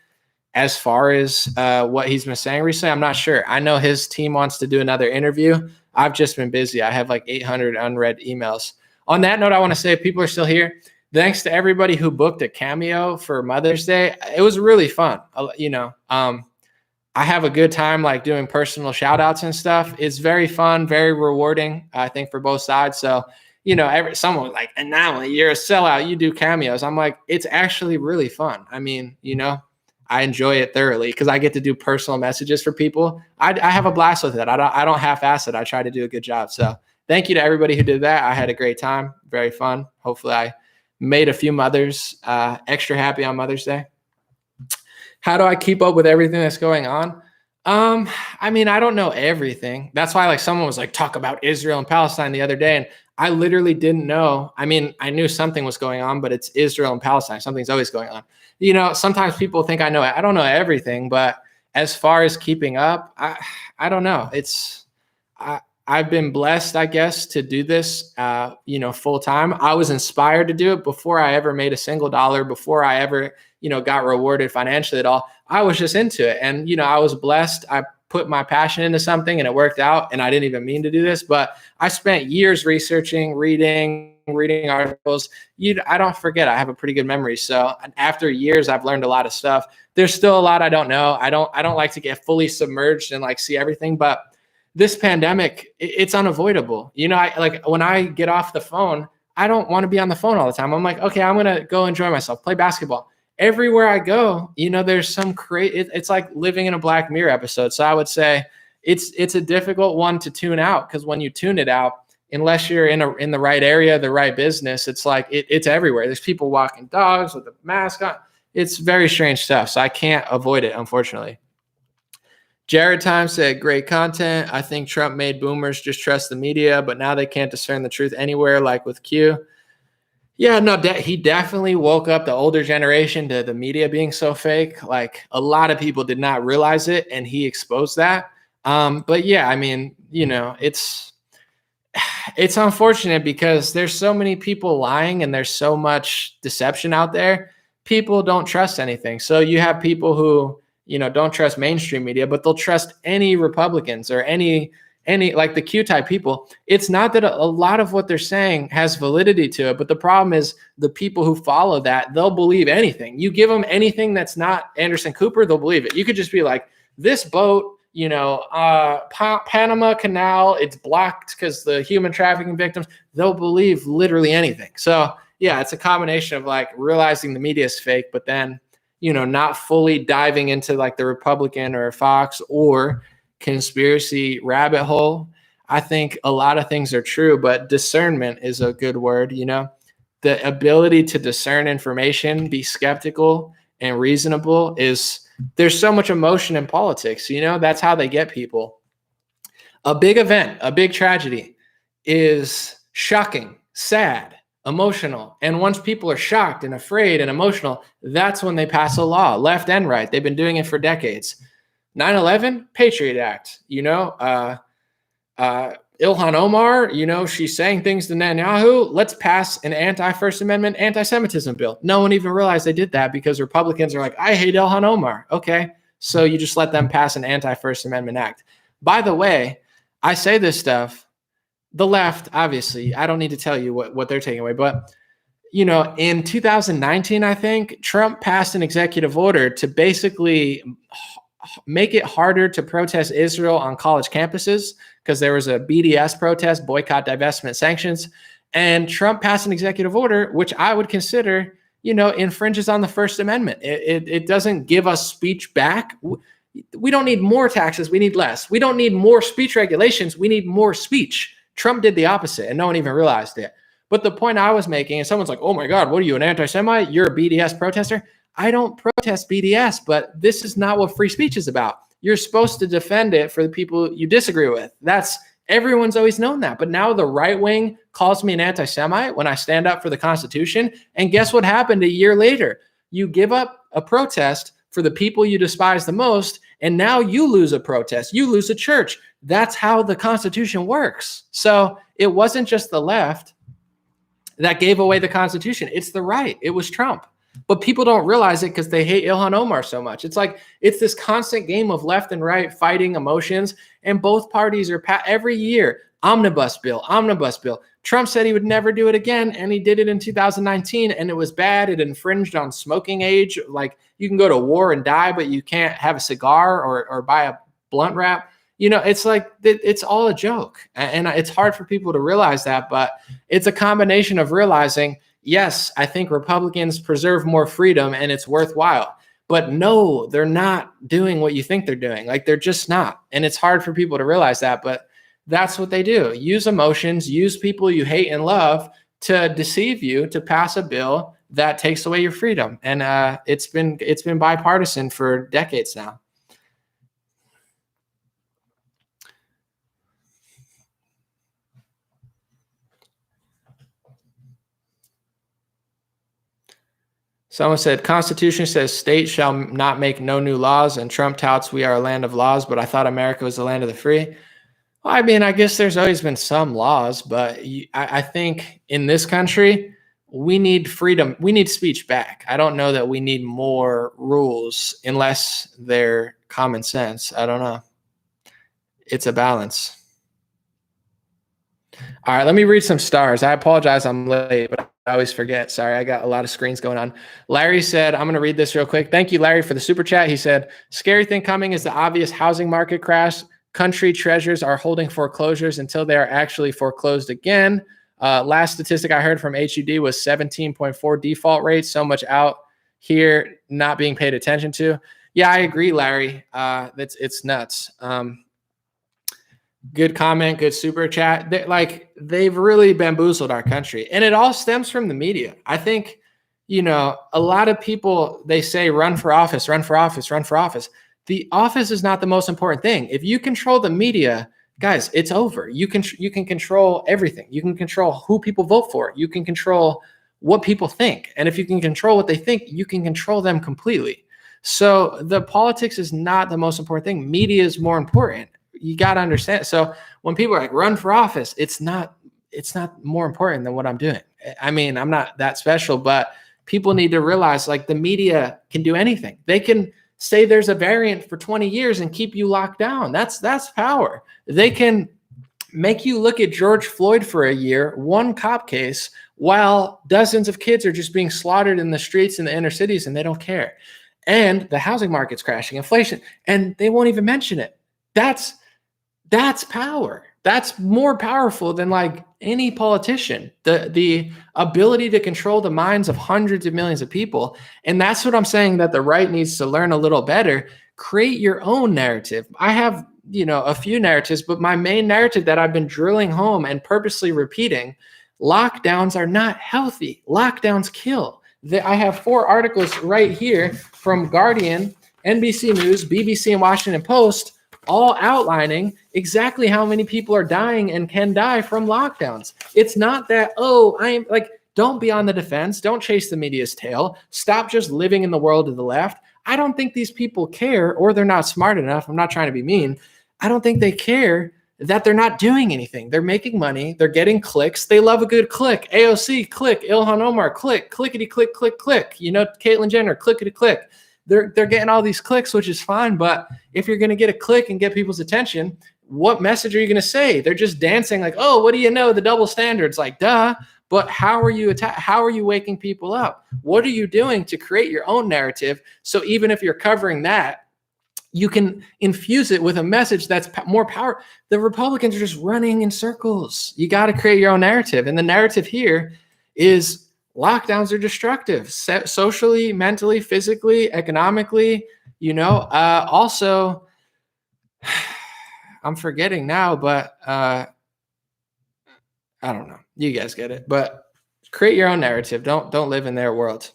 As far as what he's been saying recently, I'm not sure. I know his team wants to do another interview. I've just been busy. I have like 800 unread emails. On that note, I want to say if people are still here, thanks to everybody who booked a cameo for Mother's Day. It was really fun. I have a good time like doing personal shout outs and stuff. It's very fun, very rewarding, I think, for both sides. So, someone was like, and now you're a sellout, you do cameos. I'm like, it's actually really fun. I mean, I enjoy it thoroughly because I get to do personal messages for people. I have a blast with it. I don't half-ass it. I try to do a good job. So thank you to everybody who did that. I had a great time. Very fun. Hopefully I made a few mothers extra happy on Mother's Day. How do I keep up with everything that's going on? I mean, I don't know everything. That's why like someone was like, talk about Israel and Palestine the other day. And I literally didn't know. I mean, I knew something was going on, but it's Israel and Palestine. Something's always going on. Sometimes people think I know it. I don't know everything, but as far as keeping up, I don't know. I've been blessed, I guess, to do this, full time. I was inspired to do it before I ever made a single dollar, before I ever, got rewarded financially at all. I was just into it. And, I was blessed. I put my passion into something and it worked out. And I didn't even mean to do this, but I spent years researching, reading articles. I don't forget. I have a pretty good memory. So after years, I've learned a lot of stuff. There's still a lot I don't know. I don't like to get fully submerged and like see everything, but this pandemic, it's unavoidable. When I get off the phone, I don't want to be on the phone all the time. I'm like, okay, I'm going to go enjoy myself, play basketball. Everywhere I go, there's some it's like living in a Black Mirror episode. So I would say it's a difficult one to tune out because when you tune it out, unless you're in the right area, the right business, it's like it's everywhere. There's people walking dogs with a mask on. It's very strange stuff. So I can't avoid it, unfortunately. Jared Time said, great content. I think Trump made boomers just trust the media, but now they can't discern the truth anywhere, like with Q. Yeah, no, he definitely woke up the older generation to the media being so fake. Like a lot of people did not realize it, and he exposed that. But yeah, I mean, it's unfortunate because there's so many people lying and there's so much deception out there. People don't trust anything. So you have people who, don't trust mainstream media, but they'll trust any Republicans or any like the Q type people. It's not that a lot of what they're saying has validity to it, but the problem is the people who follow that, they'll believe anything. You give them anything that's not Anderson Cooper, they'll believe it. You could just be like, this boat, Panama Canal, it's blocked because the human trafficking victims, they'll believe literally anything. So yeah, it's a combination of like realizing the media is fake, but then, not fully diving into like the Republican or Fox or conspiracy rabbit hole. I think a lot of things are true, but discernment is a good word. The ability to discern information, be skeptical and reasonable there's so much emotion in politics. That's how they get people. A big event, a big tragedy is shocking, sad, emotional. And once people are shocked and afraid and emotional, that's when they pass a law, left and right. They've been doing it for decades. 9/11, Patriot Act, Ilhan Omar, she's saying things to Netanyahu. Let's pass an anti-First Amendment, anti-Semitism bill. No one even realized they did that because Republicans are like, I hate Ilhan Omar. Okay, so you just let them pass an anti-First Amendment act. By the way, I say this stuff, the left, obviously, I don't need to tell you what they're taking away, but in 2019, I think Trump passed an executive order to basically make it harder to protest Israel on college campuses because there was a BDS protest, boycott, divestment, sanctions. And Trump passed an executive order, which I would consider, infringes on the First Amendment. It doesn't give us speech back. We don't need more taxes. We need less. We don't need more speech regulations. We need more speech. Trump did the opposite and no one even realized it. But the point I was making, and someone's like, oh my God, what are you, an anti-Semite? You're a BDS protester? I don't protest BDS, but this is not what free speech is about. You're supposed to defend it for the people you disagree with. That's Everyone's always known that. But now the right wing calls me an anti-Semite when I stand up for the Constitution. And guess what happened a year later? You give up a protest for the people you despise the most, and now you lose a protest. You lose a church. That's how the Constitution works. So it wasn't just the left that gave away the Constitution. It's the right. It was Trump. But people don't realize it because they hate Ilhan Omar so much. It's like it's this constant game of left and right fighting emotions, and both parties are every year, omnibus bill, omnibus bill. Trump said he would never do it again, and he did it in 2019, and it was bad. It infringed on smoking age. Like, you can go to war and die, but you can't have a cigar or buy a blunt wrap. It's like it's all a joke, and it's hard for people to realize that, but it's a combination of realizing, yes, I think Republicans preserve more freedom and it's worthwhile. But no, they're not doing what you think they're doing. Like, they're just not. And it's hard for people to realize that, but that's what they do. Use emotions, use people you hate and love to deceive you to pass a bill that takes away your freedom. And it's been bipartisan for decades now. Someone said, Constitution says states shall not make no new laws, and Trump touts we are a land of laws, but I thought America was the land of the free. Well, I mean, I guess there's always been some laws, but I think in this country, we need freedom. We need speech back. I don't know that we need more rules unless they're common sense. I don't know. It's a balance. All right, let me read some stars. I apologize I'm late, but I always forget. Sorry, I got a lot of screens going on. Larry said, I'm going to read this real quick. Thank you, Larry, for the super chat. He said, scary thing coming is the obvious housing market crash. Country treasurers are holding foreclosures until they are actually foreclosed again. Last statistic I heard from HUD was 17.4 default rate. So much out here not being paid attention to. Yeah, I agree, Larry. It's nuts. Good comment, good super chat. They've really bamboozled our country, and it all stems from the media. I think, a lot of people, they say run for office, run for office, run for office. The office is not the most important thing. If you control the media, guys, it's over. You can control everything. You can control who people vote for. You can control what people think, and if you can control what they think, you can control them completely. So the politics is not the most important thing. Media is more important. You got to understand. So when people are like, run for office, it's not more important than what I'm doing. I mean, I'm not that special, but people need to realize, like, the media can do anything. They can say there's a variant for 20 years and keep you locked down. That's power. They can make you look at George Floyd for a year, one cop case, while dozens of kids are just being slaughtered in the streets in the inner cities, and they don't care. And the housing market's crashing, inflation, and they won't even mention it. That's power. That's more powerful than like any politician, the ability to control the minds of hundreds of millions of people. And that's what I'm saying that the right needs to learn a little better. Create your own narrative. I have, a few narratives, but my main narrative that I've been drilling home and purposely repeating, lockdowns are not healthy. Lockdowns kill. I have 4 articles right here from Guardian, NBC News, BBC, and Washington Post, all outlining exactly how many people are dying and can die from lockdowns. It's not that, don't be on the defense. Don't chase the media's tail. Stop just living in the world of the left. I don't think these people care, or they're not smart enough. I'm not trying to be mean. I don't think they care that they're not doing anything. They're making money. They're getting clicks. They love a good click. AOC, click. Ilhan Omar, click. Clickety, click, click, click. Caitlyn Jenner, clickety, click. They're getting all these clicks, which is fine. But if you're going to get a click and get people's attention, what message are you going to say? They're just dancing like, oh, what do you know? The double standards, like, duh. But how are you waking people up? What are you doing to create your own narrative? So even if you're covering that, you can infuse it with a message that's more power. The Republicans are just running in circles. You got to create your own narrative. And the narrative here is lockdowns are destructive, socially, mentally, physically, economically, also, I'm forgetting now, but I don't know. You guys get it. But create your own narrative. Don't live in their world.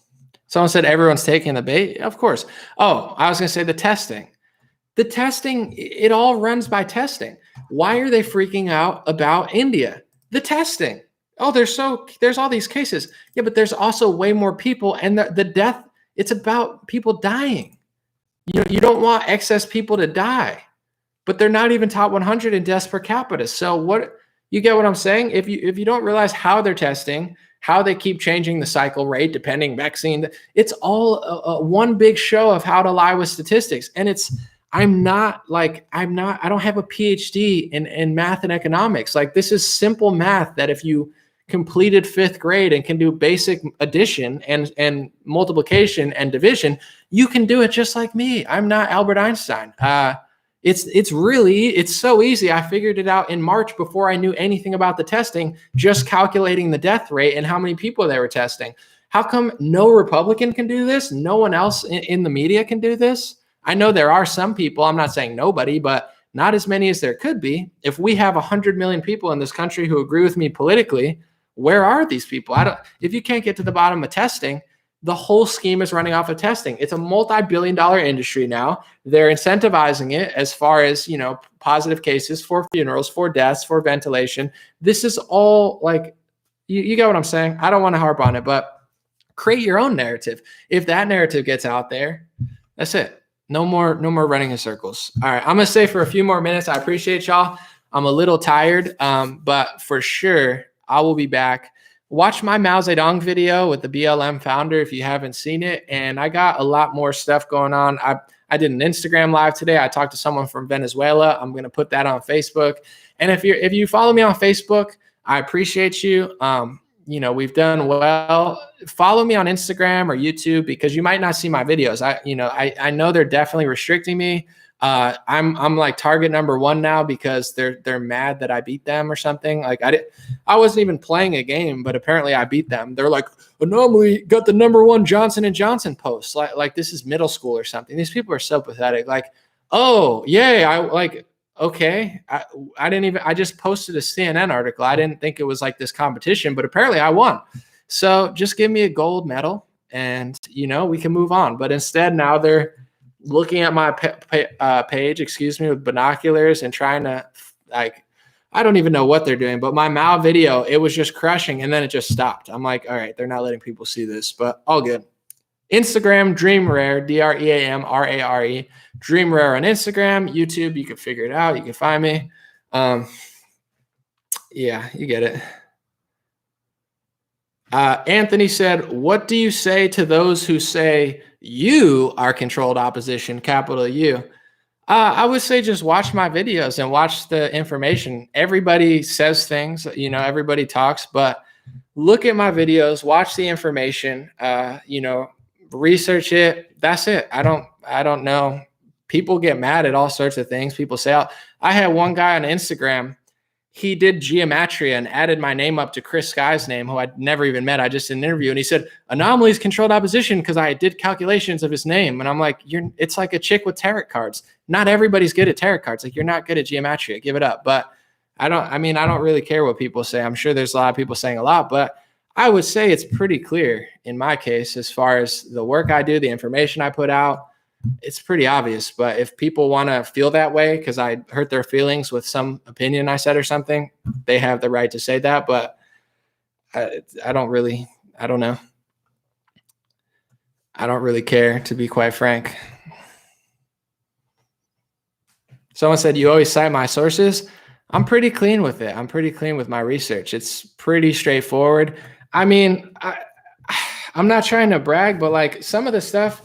Someone said everyone's taking the bait. Of course. Oh, I was going to say the testing. The testing, it all runs by testing. Why are they freaking out about India? The testing. Oh, there's all these cases. Yeah, but there's also way more people, and the death, it's about people dying. You don't want excess people to die, but they're not even top 100 in deaths per capita. So what, you get what I'm saying? If you don't realize how they're testing, how they keep changing the cycle rate depending vaccine, it's all one big show of how to lie with statistics. And I don't have a PhD in math and economics. Like, this is simple math that if you completed 5th grade and can do basic addition and multiplication and division, you can do it just like me. I'm not Albert Einstein. It's so easy. I figured it out in March before I knew anything about the testing, just calculating the death rate and how many people they were testing. How come no Republican can do this? No one else in the media can do this? I know there are some people, I'm not saying nobody, but not as many as there could be. If we have 100 million people in this country who agree with me politically, where are these people? If you can't get to the bottom of testing, the whole scheme is running off of testing. It's a multi-billion-dollar industry now. They're incentivizing it as far as, positive cases for funerals, for deaths, for ventilation. This is all like, you get what I'm saying? I don't want to harp on it, but create your own narrative. If that narrative gets out there, that's it. No more running in circles. All right, I'm going to stay for a few more minutes. I appreciate y'all. I'm a little tired, but for sure, I will be back. Watch my Mao Zedong video with the BLM founder if you haven't seen it. And I got a lot more stuff going on. I did an Instagram live today. I talked to someone from Venezuela. I'm going to put that on Facebook. And if you follow me on Facebook, I appreciate you. We've done well. Follow me on Instagram or YouTube because you might not see my videos. I know they're definitely restricting me. I'm like target number 1 now because they're mad that I beat them or something. Like I wasn't even playing a game, but apparently I beat them. They're like, Anomaly got the number 1 Johnson & Johnson post. Like this is middle school or something. These people are so pathetic. Like, oh yay, okay. I just posted a CNN article. I didn't think it was like this competition, but apparently I won. So just give me a gold medal and we can move on. But instead now they're looking at my page, with binoculars and trying to I don't even know what they're doing, but my Mao video, it was just crushing and then it just stopped. I'm like, all right, they're not letting people see this, but all good. Instagram, Dream Rare, DreamRare, Dream Rare on Instagram, YouTube, you can figure it out. You can find me. Yeah, you get it. Anthony said, what do you say to those who say you are controlled opposition, capital U? I would say just watch my videos and watch the information. Everybody says things, everybody talks, but look at my videos, watch the information, research it. That's it. I don't know. People get mad at all sorts of things. People say, I had one guy on Instagram. He did geometria and added my name up to Chris Sky's name, who I'd never even met. I just did an interview. And he said, Anomaly's controlled opposition because I did calculations of his name. And I'm like, it's like a chick with tarot cards. Not everybody's good at tarot cards. Like, you're not good at geometria. Give it up. But I don't really care what people say. I'm sure there's a lot of people saying a lot, but I would say it's pretty clear in my case, as far as the work I do, the information I put out, it's pretty obvious. But if people want to feel that way because I hurt their feelings with some opinion I said or something, they have the right to say that. But I don't know. I don't really care, to be quite frank. Someone said, you always cite my sources. I'm pretty clean with it. I'm pretty clean with my research. It's pretty straightforward. I mean, I'm not trying to brag, but like some of the stuff,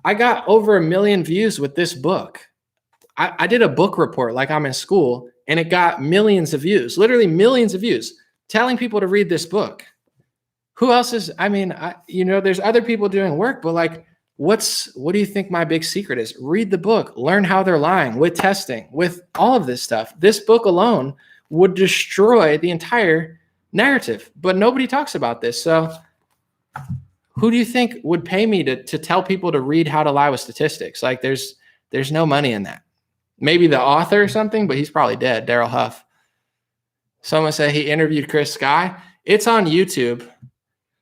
I got over 1 million views with this book. I did a book report like I'm in school, and it got millions of views, literally millions of views, telling people to read this book. Who else is, there's other people doing work, but like, what do you think my big secret is? Read the book, learn how they're lying with testing, with all of this stuff. This book alone would destroy the entire narrative, but nobody talks about this. So who do you think would pay me to tell people to read how to lie with statistics? Like there's no money in that. Maybe the author or something, but he's probably dead. Daryl Huff. Someone said he interviewed Chris Sky. It's on YouTube.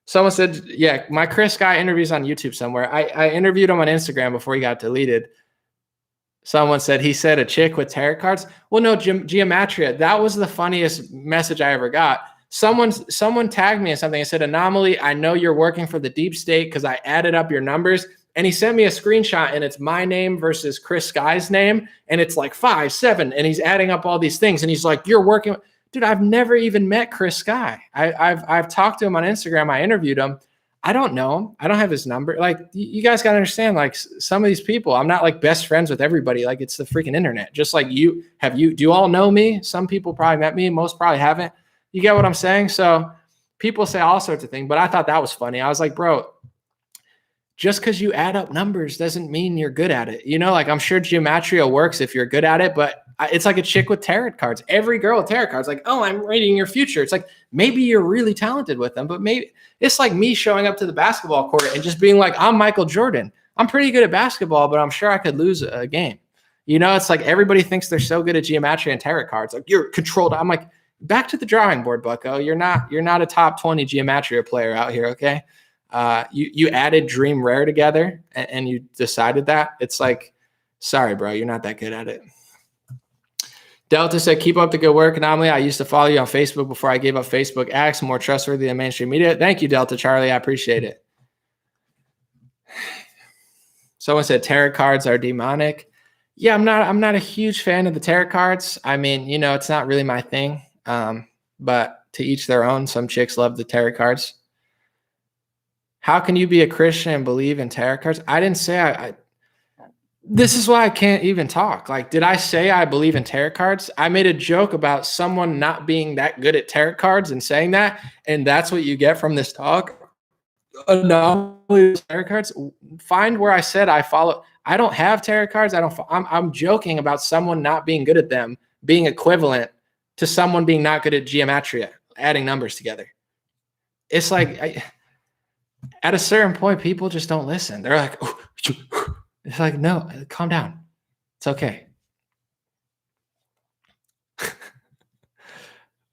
Someone said, yeah, my Chris Sky interview's on YouTube somewhere. I interviewed him on Instagram before he got deleted. Someone said he said a chick with tarot cards. Well, no, geometria. That was the funniest message I ever got. Someone tagged me in something and said, Anomaly, I know you're working for the deep state because I added up your numbers. And he sent me a screenshot and it's my name versus Chris Sky's name. And it's like 5, 7. And he's adding up all these things. And he's like, you're working. Dude, I've never even met Chris Sky. I've talked to him on Instagram. I interviewed him. I don't know him. I don't have his number. Like, you guys got to understand, like, some of these people, I'm not like best friends with everybody. Like, it's the freaking internet. Just like do you all know me? Some people probably met me. Most probably haven't. You get what I'm saying? So people say all sorts of things, but I thought that was funny. I was like, bro, just because you add up numbers doesn't mean you're good at it. You know, like, I'm sure geometria works if you're good at it, but it's like a chick with tarot cards. Every girl with tarot cards, like, oh, I'm reading your future. It's like, maybe you're really talented with them, but maybe it's like me showing up to the basketball court and just being like, I'm Michael Jordan. I'm pretty good at basketball, but I'm sure I could lose a game. You know, it's like everybody thinks they're so good at geometry and tarot cards. Like, you're controlled. I'm like, back to the drawing board, bucko. You're not a top 20 geometria player out here, okay? You added Dream Rare together and you decided that. It's like, sorry, bro, you're not that good at it. Delta said, keep up the good work, Anomaly. I used to follow you on Facebook before I gave up Facebook X, more trustworthy than mainstream media. Thank you, Delta Charlie. I appreciate it. Someone said tarot cards are demonic. Yeah, I'm not a huge fan of the tarot cards. I mean, you know, it's not really my thing. But to each their own. Some chicks love the tarot cards. How can you be a Christian and believe in tarot cards? I didn't say this is why I can't even talk. Like, did I say I believe in tarot cards? I made a joke about someone not being that good at tarot cards and saying that, and that's what you get from this talk. Anomaly tarot cards. Find where I said I follow. I don't have tarot cards. I'm joking about someone not being good at them being equivalent to someone being not good at geometria, adding numbers together. It's like at a certain point, people just don't listen. They're like, oh. It's like, no, calm down. It's okay.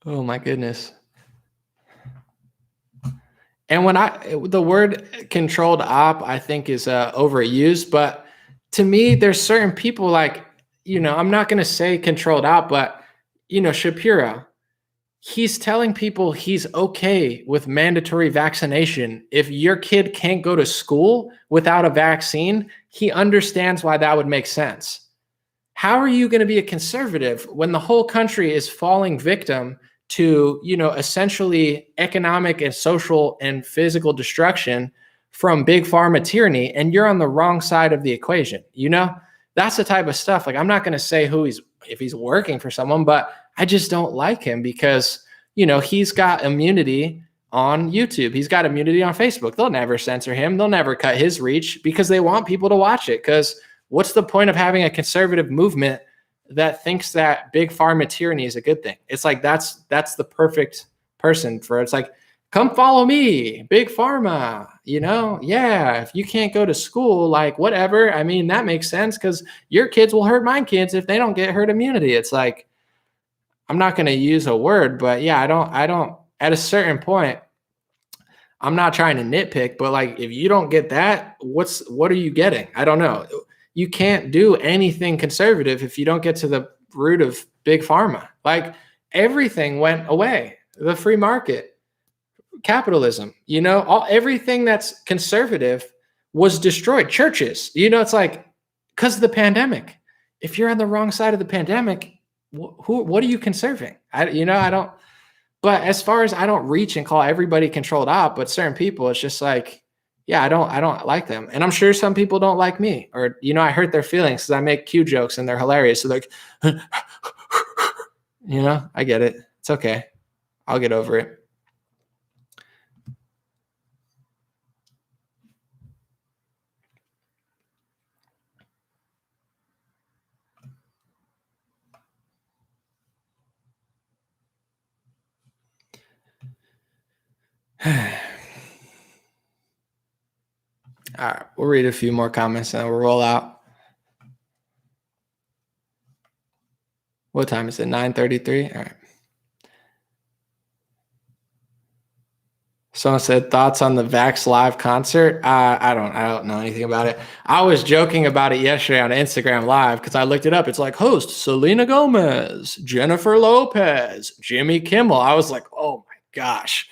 Oh my goodness. And when the word controlled op, I think is overused, but to me, there's certain people like, you know, I'm not going to say controlled op, but you know, Shapiro, he's telling people he's okay with mandatory vaccination. If your kid can't go to school without a vaccine, he understands why that would make sense. How are you going to be a conservative when the whole country is falling victim to, you know, essentially economic and social and physical destruction from big pharma tyranny, and you're on the wrong side of the equation? You know, that's the type of stuff. Like, I'm not going to say if he's working for someone, but I just don't like him because, you know, he's got immunity on YouTube. He's got immunity on Facebook. They'll never censor him. They'll never cut his reach because they want people to watch it. Because what's the point of having a conservative movement that thinks that big pharma tyranny is a good thing? It's like, that's the perfect person for it. It's like, come follow me, big pharma, you know? Yeah, if you can't go to school, like, whatever. I mean, that makes sense because your kids will hurt my kids if they don't get herd immunity. It's like, I'm not going to use a word, but yeah, I don't, at a certain point, I'm not trying to nitpick, but like, if you don't get that, what are you getting? I don't know. You can't do anything conservative if you don't get to the root of big pharma. Like, everything went away. The free market, capitalism, you know, everything that's conservative was destroyed. Churches, you know, it's like, because of the pandemic. If you're on the wrong side of the pandemic, what are you conserving? I don't. But as far as, I don't reach and call everybody controlled op, but certain people, it's just like, yeah, I don't like them. And I'm sure some people don't like me, or, you know, I hurt their feelings because I make Q jokes and they're hilarious. So like, you know, I get it. It's okay. I'll get over it. All right, we'll read a few more comments and then we'll roll out. What time is it? 9:33. All right. Someone said thoughts on the Vax Live concert. I don't know anything about it. I was joking about it yesterday on Instagram Live because I looked it up. It's like host Selena Gomez, Jennifer Lopez, Jimmy Kimmel. I was like, oh my gosh,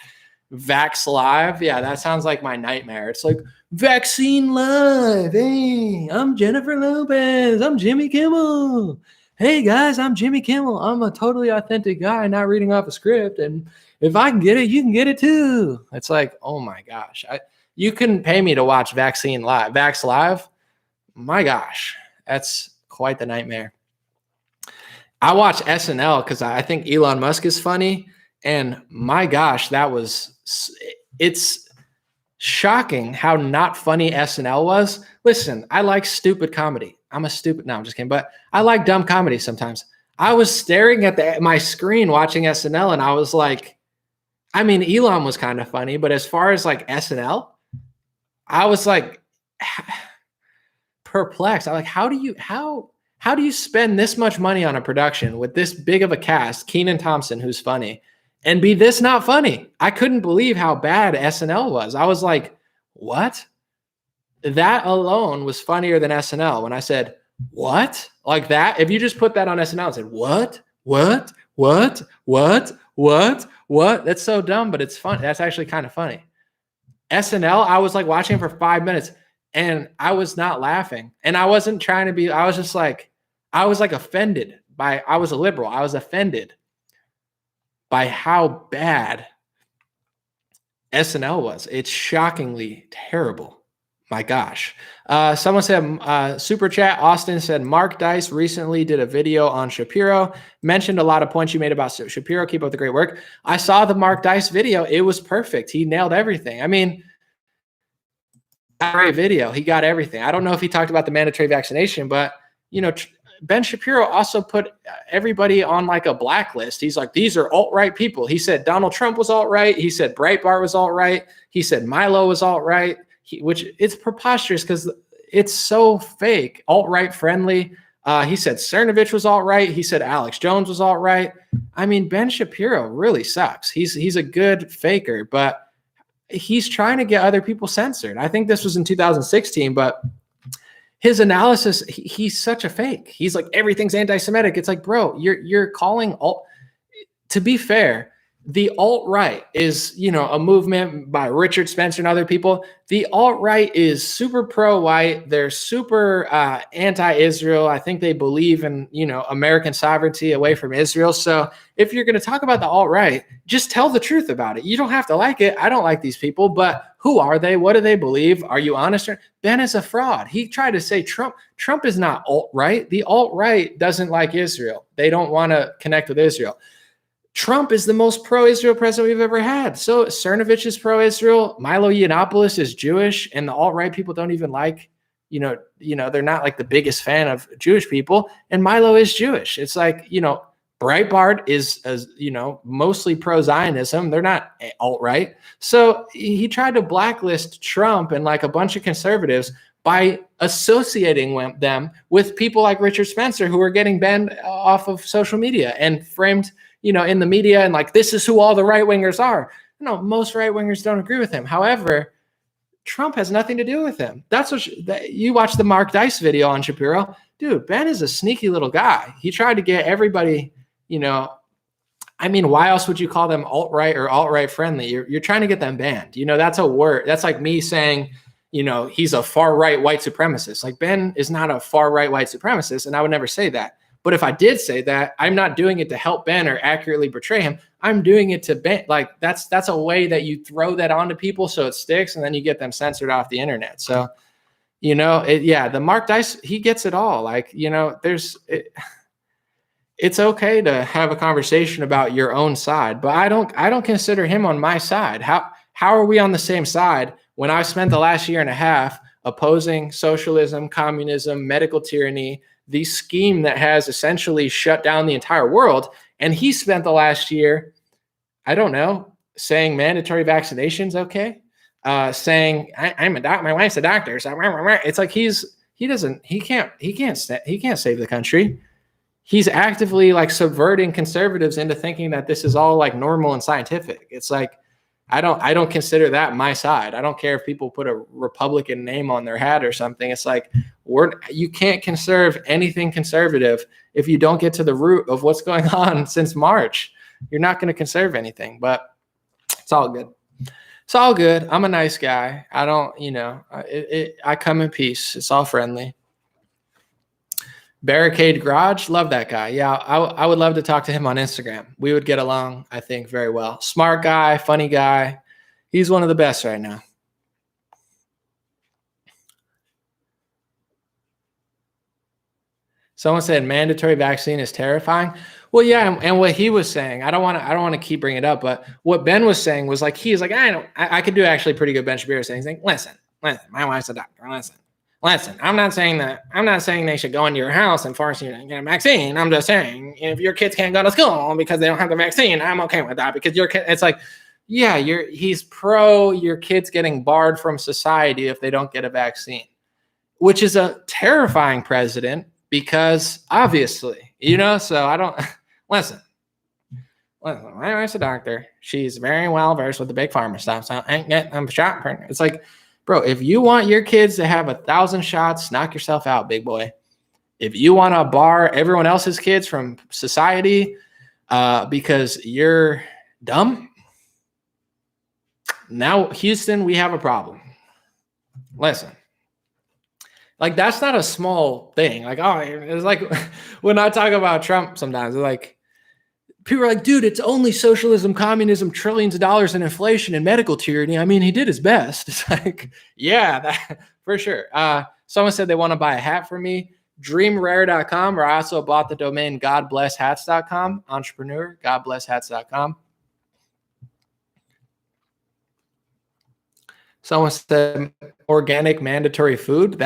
Vax Live. Yeah, that sounds like my nightmare. It's like Vaccine Live. Hey, I'm Jennifer Lopez. I'm Jimmy Kimmel. Hey guys, I'm Jimmy Kimmel. I'm a totally authentic guy, not reading off a script. And if I can get it, you can get it too. It's like, oh my gosh. You couldn't pay me to watch Vax Live. My gosh, that's quite the nightmare. I watch SNL because I think Elon Musk is funny. And my gosh, it's shocking how not funny SNL was. Listen, I like stupid comedy. I'm just kidding. But I like dumb comedy sometimes. I was staring at my screen watching SNL and I was like, I mean, Elon was kind of funny, but as far as like SNL, I was like perplexed. I'm like, how do you spend this much money on a production with this big of a cast, Kenan Thompson, who's funny, and be this not funny? I couldn't believe how bad SNL was. I was like, what? That alone was funnier than SNL. When I said, what? Like that, if you just put that on SNL and said, what? That's so dumb, but it's fun. That's actually kind of funny. SNL, I was like watching for 5 minutes and I was not laughing. And I wasn't trying to be, I was offended I was a liberal. I was offended by how bad SNL was. It's shockingly terrible. My gosh. Someone said, super chat, Austin said, Mark Dice recently did a video on Shapiro, mentioned a lot of points you made about Shapiro. Keep up the great work. I saw the Mark Dice video. It was perfect. He nailed everything. I mean, great video. He got everything. I don't know if he talked about the mandatory vaccination, but, Ben Shapiro also put everybody on like a blacklist. He's like, these are alt-right people. He said Donald Trump was alt-right. He said Breitbart was alt-right. He said Milo was alt-right. Which it's preposterous because it's so fake, alt-right friendly. He said Cernovich was alt-right. He said Alex Jones was alt-right. I mean, Ben Shapiro really sucks. He's a good faker, but he's trying to get other people censored. I think this was in 2016, but his analysis, he's such a fake. He's like, everything's anti-Semitic. It's like, bro, you're calling alt. To be fair, the alt-right is, a movement by Richard Spencer and other people. The alt-right is super pro-white. They're super anti-Israel. I think they believe in, American sovereignty away from Israel. So if you're going to talk about the alt-right, just tell the truth about it. You don't have to like it. I don't like these people, but who are they? What do they believe? Are you honest? Ben is a fraud. He tried to say Trump is not alt-right. The alt-right doesn't like Israel. They don't want to connect with Israel. Trump is the most pro-Israel president we've ever had. So Cernovich is pro-Israel. Milo Yiannopoulos is Jewish, and the alt-right people don't even like, they're not like the biggest fan of Jewish people. And Milo is Jewish. It's like, Breitbart is, mostly pro-Zionism. They're not alt-right. So he tried to blacklist Trump and like a bunch of conservatives by associating them with people like Richard Spencer, who are getting banned off of social media and framed in the media and like, this is who all the right-wingers are. No, most right-wingers don't agree with him. However, Trump has nothing to do with him. That's what you watch the Mark Dice video on Shapiro. Dude, Ben is a sneaky little guy. He tried to get everybody, why else would you call them alt-right or alt-right friendly? You're trying to get them banned. That's a word. That's like me saying, he's a far-right white supremacist. Like, Ben is not a far-right white supremacist, and I would never say that. But if I did say that, I'm not doing it to help Ben or accurately portray him. I'm doing it to Ben. Like, that's a way that you throw that onto people so it sticks, and then you get them censored off the internet. So, the Mark Dice, he gets it all. Like, it's okay to have a conversation about your own side, but I don't consider him on my side. How are we on the same side when I spent the last year and a half opposing socialism, communism, medical tyranny, the scheme that has essentially shut down the entire world? And he spent the last year, I don't know, saying mandatory vaccinations, okay? Saying I'm a doctor, my wife's a doctor. So it's like he can't save the country. He's actively like subverting conservatives into thinking that this is all like normal and scientific. It's like, I don't consider that my side. I don't care if people put a Republican name on their hat or something. It's like you can't conserve anything conservative if you don't get to the root of what's going on since March. You're not going to conserve anything, but it's all good. It's all good. I'm a nice guy. I don't, I come in peace. It's all friendly. Barricade Garage, love that guy. Yeah, I would love to talk to him on Instagram. We would get along, I think, very well. Smart guy, funny guy. He's one of the best right now. Someone said mandatory vaccine is terrifying. Well, yeah, and what he was saying, I don't want to keep bringing it up, but what Ben was saying was like he's like I could do actually pretty good Ben Shapiro saying. He's like, listen, my wife's a doctor. Listen, I'm not saying they should go into your house and force you to get a vaccine. I'm just saying if your kids can't go to school because they don't have the vaccine, I'm okay with that because your kid. It's like, yeah, he's pro your kids getting barred from society if they don't get a vaccine, which is a terrifying precedent because obviously, so I don't listen. My wife's a doctor. She's very well versed with the big pharma stuff. So I ain't getting them shot. It's like, bro, if you want your kids to have 1,000 shots, knock yourself out, big boy. If you want to bar everyone else's kids from society because you're dumb, now Houston, we have a problem. Listen, like that's not a small thing. Like, oh, it's like when I talk about Trump sometimes, they're like, people are like, dude, it's only socialism, communism, trillions of dollars in inflation and medical tyranny. I mean, he did his best. It's like, yeah, that, for sure. Someone said they want to buy a hat for me. Dreamrare.com, or I also bought the domain godblesshats.com. Entrepreneur, godblesshats.com. Someone said organic mandatory food.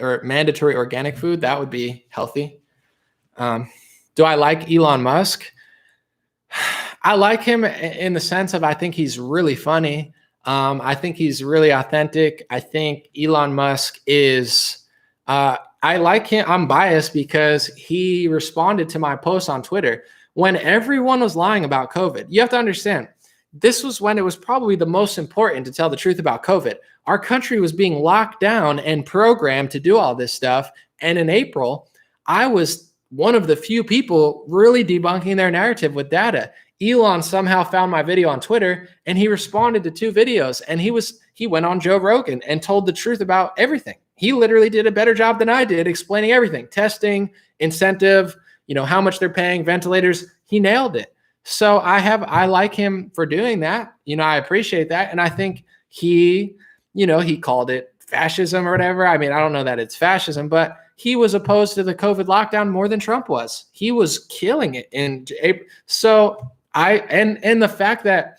Mandatory organic food. That would be healthy. Do I like Elon Musk? I like him in the sense of I think he's really funny. I think he's really authentic. I think Elon Musk is I like him. I'm biased because he responded to my post on Twitter when everyone was lying about COVID. You have to understand, this was when it was probably the most important to tell the truth about COVID. Our country was being locked down and programmed to do all this stuff. And in April, I was one of the few people really debunking their narrative with data. Elon somehow found my video on Twitter and he responded to 2 videos, and he went on Joe Rogan and told the truth about everything. He literally did a better job than I did explaining everything, testing, incentive, how much they're paying, ventilators. He nailed it. So I like him for doing that. I appreciate that. And I think he called it fascism or whatever. I mean, I don't know that it's fascism, but he was opposed to the COVID lockdown more than Trump was. He was killing it in April. So and the fact that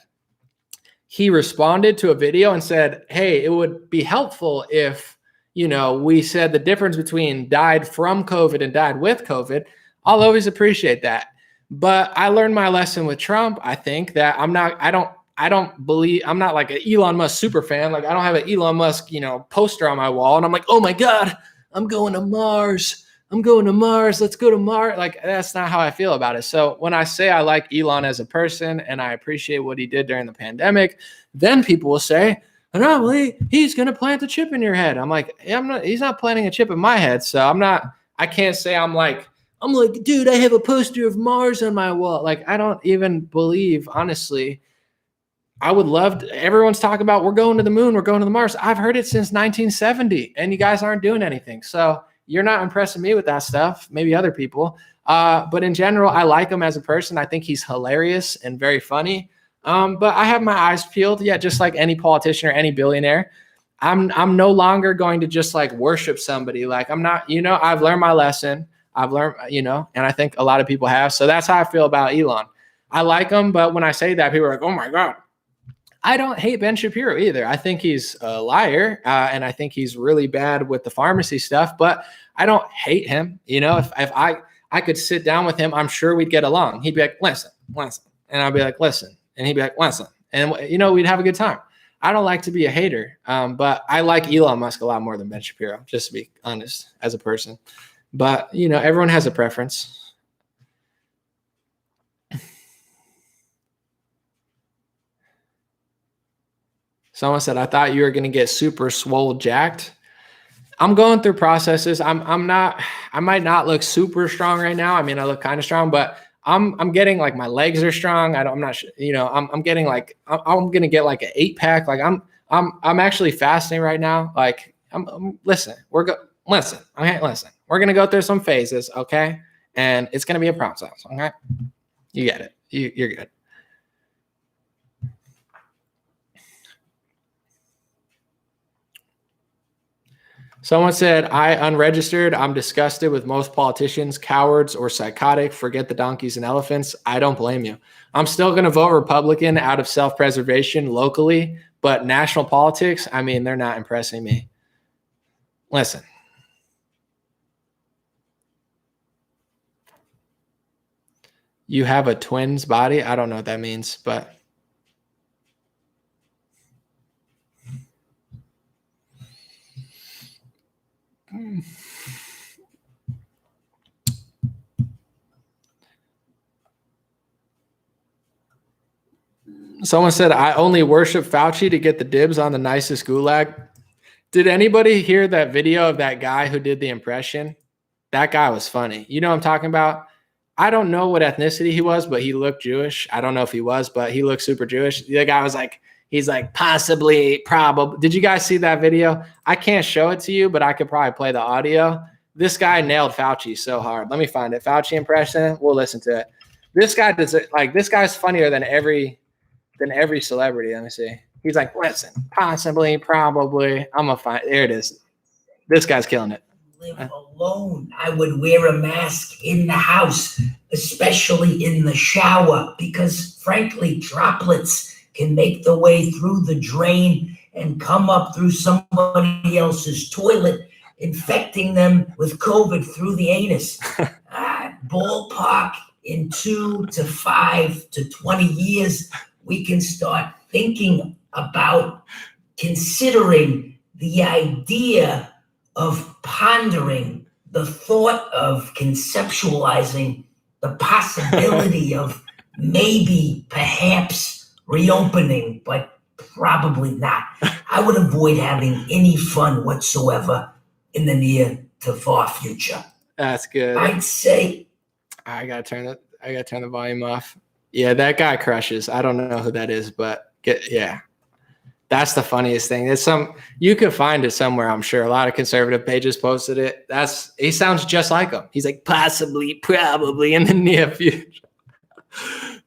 he responded to a video and said, hey, it would be helpful if, we said the difference between died from COVID and died with COVID. I'll always appreciate that. But I learned my lesson with Trump. I think that I'm not like an Elon Musk super fan. Like I don't have an Elon Musk, poster on my wall. And I'm like, oh my God, I'm going to Mars. Let's go to Mars. Like that's not how I feel about it. So when I say I like Elon as a person and I appreciate what he did during the pandemic, then people will say, no, he's going to plant a chip in your head. I'm like, he's not planting a chip in my head. So I can't say I'm like, dude, I have a poster of Mars on my wall. Like, I don't even believe, honestly. I would love to, everyone's talking about we're going to the moon, we're going to the Mars. I've heard it since 1970, and you guys aren't doing anything. So you're not impressing me with that stuff. Maybe other people. But in general, I like him as a person. I think he's hilarious and very funny. But I have my eyes peeled. Yeah, just like any politician or any billionaire. I'm no longer going to just like worship somebody. Like I'm not, I've learned my lesson. I've learned, and I think a lot of people have. So that's how I feel about Elon. I like him, but when I say that, people are like, oh my God. I don't hate Ben Shapiro either. I think he's a liar, and I think he's really bad with the pharmacy stuff, but I don't hate him. If I could sit down with him, I'm sure we'd get along. He'd be like, listen. And I'd be like, listen. And he'd be like, listen. And, we'd have a good time. I don't like to be a hater, but I like Elon Musk a lot more than Ben Shapiro, just to be honest, as a person. But, everyone has a preference. Someone said, I thought you were going to get super swole jacked. I'm going through processes. I'm not, I might not look super strong right now. I mean, I look kind of strong, but I'm getting like my legs are strong. I'm not, I'm getting like, I'm going to get like an 8-pack. Like I'm actually fasting right now. Like listen, listen, okay. Listen, we're going to go through some phases. Okay. And it's going to be a process. Okay. You get it. You're good. Someone said, I unregistered. I'm disgusted with most politicians, cowards, or psychotic. Forget the donkeys and elephants. I don't blame you. I'm still going to vote Republican out of self-preservation locally, but national politics, I mean, they're not impressing me. Listen. You have a twin's body? I don't know what that means, but... Someone said, I only worship Fauci to get the dibs on the nicest gulag. Did anybody hear that video of that guy who did the impression? That guy was funny. You know what I'm talking about? I don't know what ethnicity he was, but he looked Jewish. I don't know if he was, but he looked super Jewish. The guy was like, he's like, possibly, probably. Did you guys see that video? I can't show it to you, but I could probably play the audio. This guy nailed Fauci so hard. Let me find it. Fauci impression. We'll listen to it. This guy does it. Like, this guy's funnier than every celebrity. Let me see. He's like, listen, possibly, probably. I'm gonna find. There it is. This guy's killing it. Live alone. I would wear a mask in the house, especially in the shower, because frankly, droplets can make their way through the drain and come up through somebody else's toilet, infecting them with COVID through the anus. Ballpark, in 2 to 5 to 20 years, we can start thinking about considering the idea of pondering the thought of conceptualizing the possibility of maybe, perhaps reopening, but probably not. I would avoid having any fun whatsoever in the near to far future. That's good. I'd say I gotta turn the volume off. Yeah, that guy crushes. I don't know who that is, but yeah. That's the funniest thing. You could find it somewhere, I'm sure. A lot of conservative pages posted it. He sounds just like him. He's like, possibly, probably in the near future.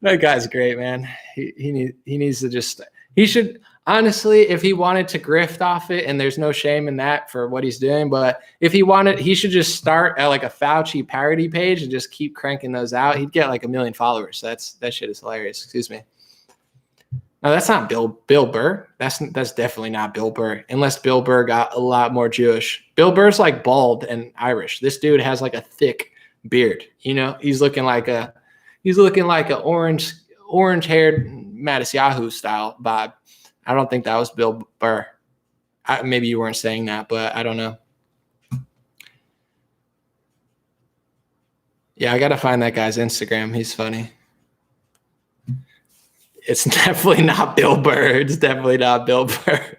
That guy's great, man. He needs to he should, honestly, if he wanted to grift off it, and there's no shame in that for what he's doing, but if he wanted, he should just start at like a Fauci parody page and just keep cranking those out. He'd get like 1 million followers. That shit is hilarious. Excuse me. No, that's not Bill Burr. That's definitely not Bill Burr, unless Bill Burr got a lot more Jewish. Bill Burr's like bald and Irish. This dude has like a thick beard. You know, he's looking like a orange haired Matisyahu style vibe. I don't think that was Bill Burr. Maybe you weren't saying that, but I don't know. Yeah, I gotta find that guy's Instagram. He's funny. It's definitely not Bill Burr. It's definitely not Bill Burr.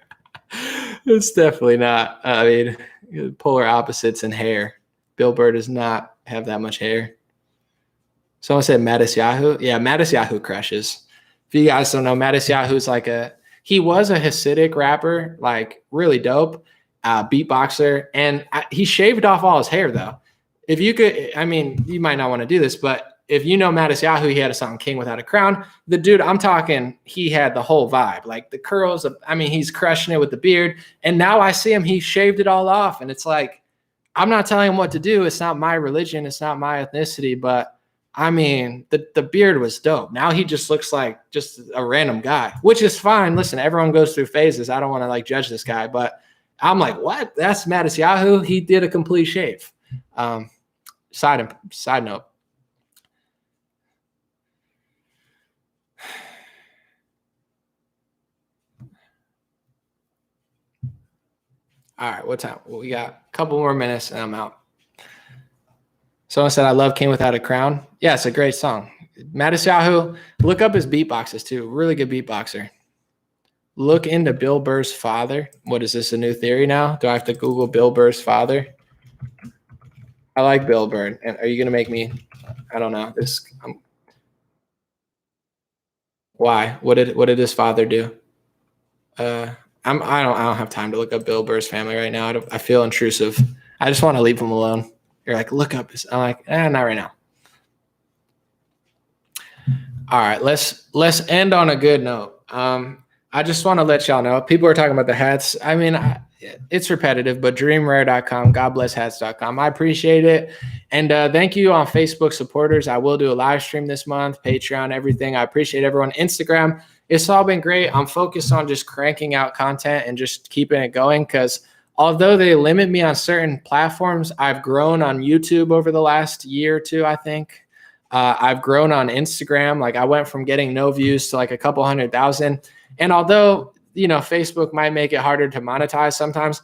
It's definitely not. I mean, polar opposites in hair. Bill Burr does not have that much hair. Someone said Matisyahu. Yeah, Matisyahu crushes. If you guys don't know, Matisyahu's he was a Hasidic rapper, like really dope, beatboxer, and he shaved off all his hair though. If you could, I mean, you might not want to do this, but if you know Matisyahu, he had a song King Without a Crown. The dude, I'm talking, he had the whole vibe, like the curls. He's crushing it with the beard. And now I see him, he shaved it all off. And it's like, I'm not telling him what to do. It's not my religion. It's not my ethnicity. But I mean, the beard was dope. Now he just looks like just a random guy, which is fine. Listen, everyone goes through phases. I don't want to judge this guy, but I'm like, what? That's Matisyahu. He did a complete shave. Side note. All right, what time? Well, we got a couple more minutes and I'm out. Someone said, I love King Without a Crown. Yeah, it's a great song. Matisyahu, look up his beatboxes too. Really good beatboxer. Look into Bill Burr's father. What is this, a new theory now? Do I have to Google Bill Burr's father? I like Bill Burr. And are you going to make me, I don't know, this, why? What did his father do? I don't have time to look up Bill Burr's family right now. I feel intrusive. I just want to leave him alone. You're like, look up his, I'm like, not right now. All right, let's end on a good note. I just want to let y'all know, people are talking about the hats. I mean, it's repetitive, but dreamrare.com, godblesshats.com. I appreciate it. And thank you on Facebook supporters. I will do a live stream this month, Patreon, everything. I appreciate everyone. Instagram, it's all been great. I'm focused on just cranking out content and just keeping it going, because although they limit me on certain platforms, I've grown on YouTube over the last year or two, I think. I've grown on Instagram. Like, I went from getting no views to like a couple 100,000. And although, Facebook might make it harder to monetize sometimes,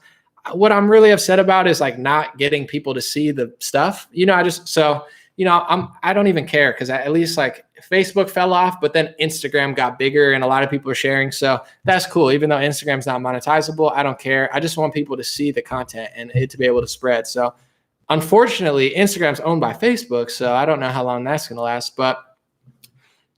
what I'm really upset about is like not getting people to see the stuff. I don't even care, because at least like Facebook fell off, but then Instagram got bigger and a lot of people are sharing. So that's cool. Even though Instagram's not monetizable, I don't care. I just want people to see the content and it to be able to spread. So unfortunately, Instagram's owned by Facebook, so I don't know how long that's going to last. But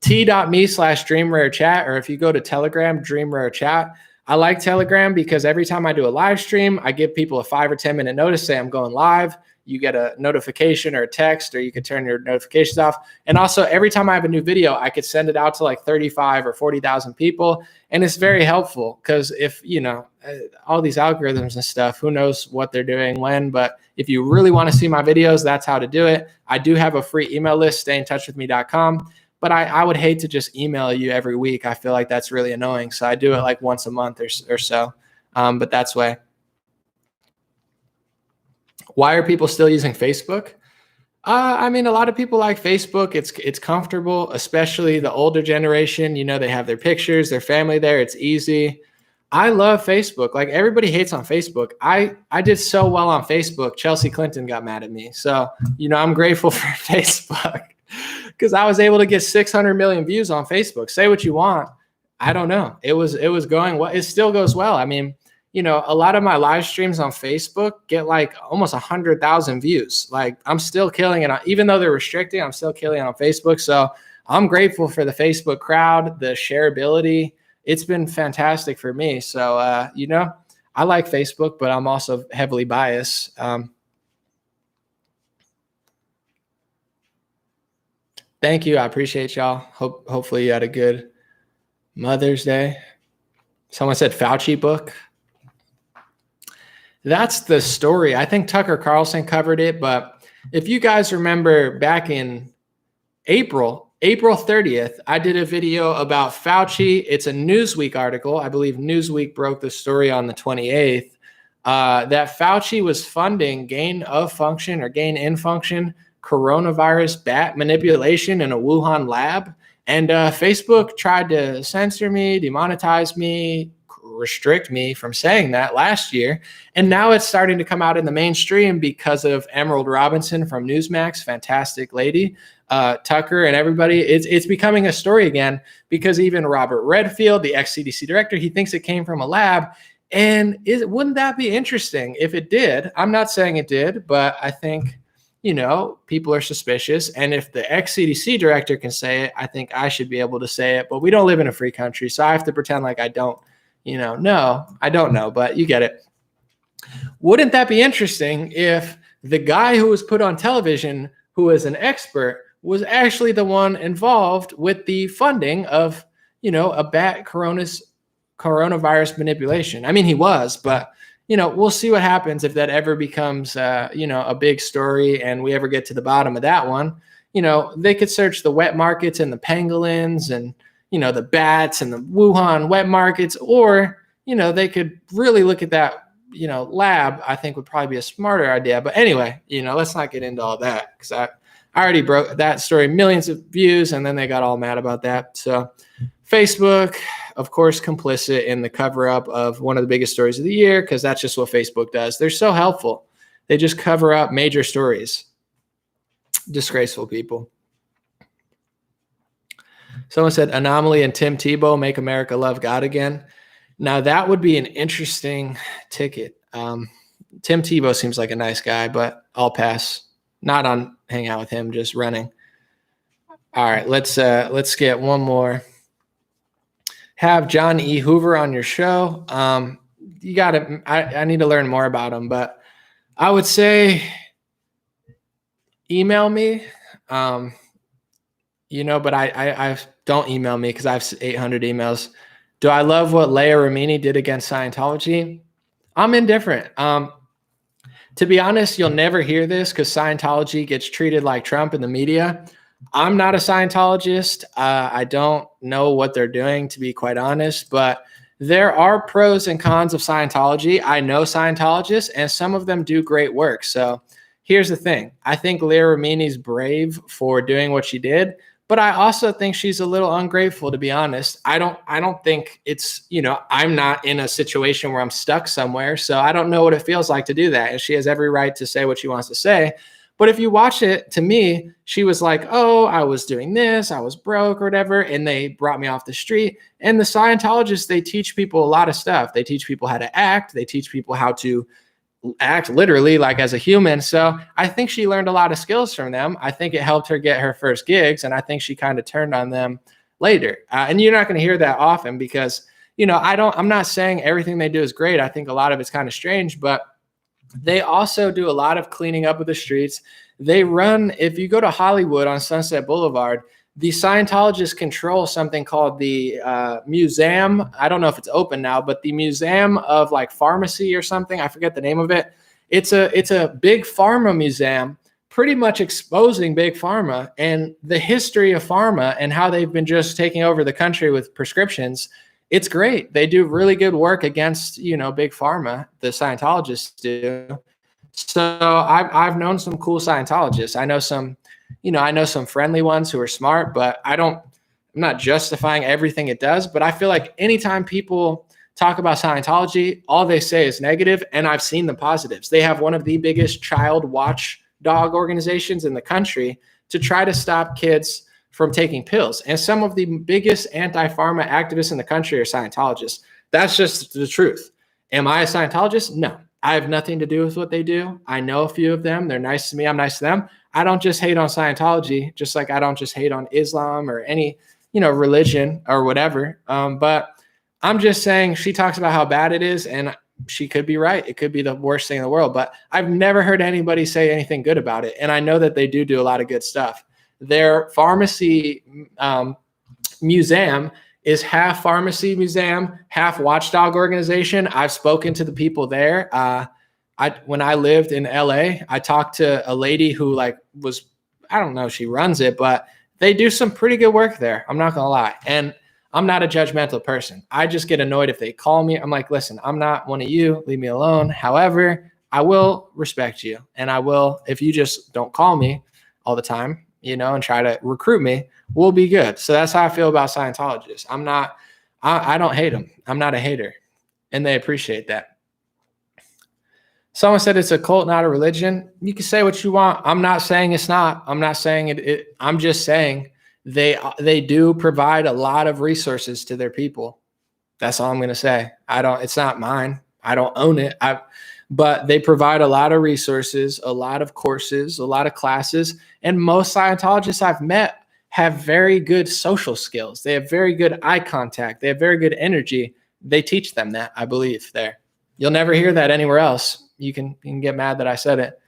t.me/DreamRareChat, or if you go to Telegram, DreamRareChat. I like Telegram because every time I do a live stream, I give people a 5 or 10 minute notice, say I'm going live. You get a notification or a text, or you could turn your notifications off. And also, every time I have a new video, I could send it out to like 35 or 40,000 people. And it's very helpful, because if, all these algorithms and stuff, who knows what they're doing when, but if you really want to see my videos, that's how to do it. I do have a free email list, stayintouchwithme.com. But I would hate to just email you every week. I feel like that's really annoying. So I do it like once a month or so. But that's why. Why are people still using Facebook? I mean, a lot of people like Facebook. It's comfortable, especially the older generation. They have their pictures, their family there. It's easy. I love Facebook. Like, everybody hates on Facebook. I did so well on Facebook. Chelsea Clinton got mad at me. So, I'm grateful for Facebook, because I was able to get 600 million views on Facebook. Say what you want. I don't know. It was going well. It still goes well. I mean, a lot of my live streams on Facebook get like almost 100,000 views. Like, I'm still killing it. Even though they're restricting, I'm still killing it on Facebook. So I'm grateful for the Facebook crowd, the shareability. It's been fantastic for me. So, I like Facebook, but I'm also heavily biased. Thank you. I appreciate y'all. Hopefully you had a good Mother's Day. Someone said Fauci book. That's the story. I think Tucker Carlson covered it, but if you guys remember back in April 30th, I did a video about Fauci. It's a Newsweek article. I believe Newsweek broke the story on the 28th, that Fauci was funding gain of function or gain in function coronavirus bat manipulation in a Wuhan lab. And Facebook tried to censor me, demonetize me, restrict me from saying that last year. And now it's starting to come out in the mainstream because of Emerald Robinson from Newsmax, fantastic lady, Tucker and everybody. It's becoming a story again, because even Robert Redfield, the ex-CDC director, he thinks it came from a lab. And wouldn't that be interesting if it did? I'm not saying it did, but I think, people are suspicious. And if the ex-CDC director can say it, I think I should be able to say it. But we don't live in a free country, so I have to pretend like I don't. No, I don't know, but you get it. Wouldn't that be interesting if the guy who was put on television, who is an expert, was actually the one involved with the funding of, a bat coronavirus manipulation? I mean, he was, but, we'll see what happens if that ever becomes, a big story and we ever get to the bottom of that one. They could search the wet markets and the pangolins and, the bats and the Wuhan wet markets, or, they could really look at that, lab. I think would probably be a smarter idea. But anyway, let's not get into all that, because I already broke that story, millions of views, and then they got all mad about that. So Facebook, of course, complicit in the cover up of one of the biggest stories of the year, because that's just what Facebook does. They're so helpful. They just cover up major stories. Disgraceful people. Someone said Anomaly and Tim Tebow make America love God again. Now that would be an interesting ticket. Tim Tebow seems like a nice guy, but I'll pass. Not on hang out with him, just running. All right, let's get one more. Have John E. Hoover on your show. You got to. I need to learn more about him, but I would say email me. But I don't email me because I have 800 emails. Do I love what Leah Remini did against Scientology? I'm indifferent. To be honest, you'll never hear this because Scientology gets treated like Trump in the media. I'm not a Scientologist. I don't know what they're doing, to be quite honest, but there are pros and cons of Scientology. I know Scientologists, and some of them do great work. So here's the thing. I think Leah Remini's brave for doing what she did, but I also think she's a little ungrateful, to be honest. I don't think it's, I'm not in a situation where I'm stuck somewhere, so I don't know what it feels like to do that. And she has every right to say what she wants to say. But if you watch it, to me, she was like, oh, I was doing this, I was broke or whatever, and they brought me off the street. And the Scientologists, they teach people a lot of stuff. They teach people how to act. They teach people how to act literally like as a human. So I think she learned a lot of skills from them. I think it helped her get her first gigs, and I think she kind of turned on them later. And you're not going to hear that often because, I'm not saying everything they do is great. I think a lot of it's kind of strange, but they also do a lot of cleaning up of the streets. They run, if you go to Hollywood on Sunset Boulevard, the Scientologists control something called the museum. I don't know if it's open now, but the Museum of like Pharmacy or something. I forget the name of it. It's a big pharma museum, pretty much exposing big pharma and the history of pharma and how they've been just taking over the country with prescriptions. It's great. They do really good work against, big pharma. The Scientologists do. So I've known some cool Scientologists. I know some friendly ones who are smart, but I'm not justifying everything it does. But I feel like anytime people talk about Scientology, all they say is negative, and I've seen the positives. They have one of the biggest child watchdog organizations in the country to try to stop kids from taking pills. And some of the biggest anti-pharma activists in the country are Scientologists. That's just the truth. Am I a Scientologist? No. I have nothing to do with what they do. I know a few of them. They're nice to me. I'm nice to them. I don't just hate on Scientology, just like I don't just hate on Islam or any, religion or whatever. But I'm just saying she talks about how bad it is, and she could be right. It could be the worst thing in the world, but I've never heard anybody say anything good about it. And I know that they do a lot of good stuff. Their pharmacy museum is half pharmacy museum, half watchdog organization. I've spoken to the people there. When I lived in LA, I talked to a lady who I don't know if she runs it, but they do some pretty good work there. I'm not going to lie. And I'm not a judgmental person. I just get annoyed if they call me. I'm like, listen, I'm not one of you. Leave me alone. However, I will respect you. And I will, if you just don't call me all the time, and try to recruit me, we'll be good. So that's how I feel about Scientologists. I don't hate them. I'm not a hater. And they appreciate that. Someone said it's a cult, not a religion. You can say what you want. I'm not saying it's not. I'm not saying it. I'm just saying they do provide a lot of resources to their people. That's all I'm going to say. It's not mine. I don't own it. But they provide a lot of resources, a lot of courses, a lot of classes. And most Scientologists I've met have very good social skills. They have very good eye contact. They have very good energy. They teach them that, I believe, there. You'll never hear that anywhere else. You can get mad that I said it.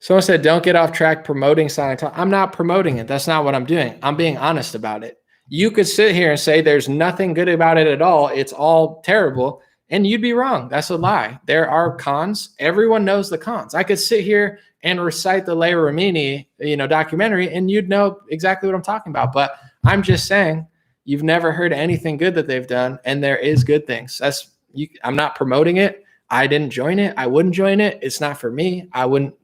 Someone said, don't get off track promoting Scientology. I'm not promoting it. That's not what I'm doing. I'm being honest about it. You could sit here and say there's nothing good about it at all. It's all terrible. And you'd be wrong. That's a lie. There are cons. Everyone knows the cons. I could sit here and recite the Leah Remini, documentary, and you'd know exactly what I'm talking about. But I'm just saying, you've never heard anything good that they've done, and there is good things. I'm not promoting it. I didn't join it. I wouldn't join it. It's not for me. I wouldn't,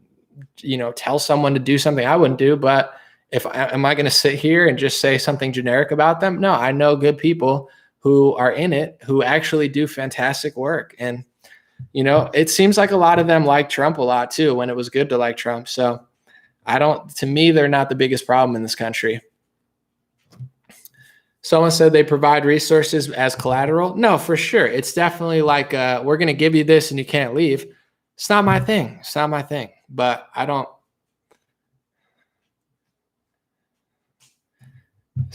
tell someone to do something I wouldn't do. But am I going to sit here and just say something generic about them? No, I know good people who are in it, who actually do fantastic work. And, it seems like a lot of them like Trump a lot too, when it was good to like Trump. So to me, they're not the biggest problem in this country. Someone said they provide resources as collateral. No, for sure. It's definitely like, we're going to give you this and you can't leave. It's not my thing. It's not my thing. But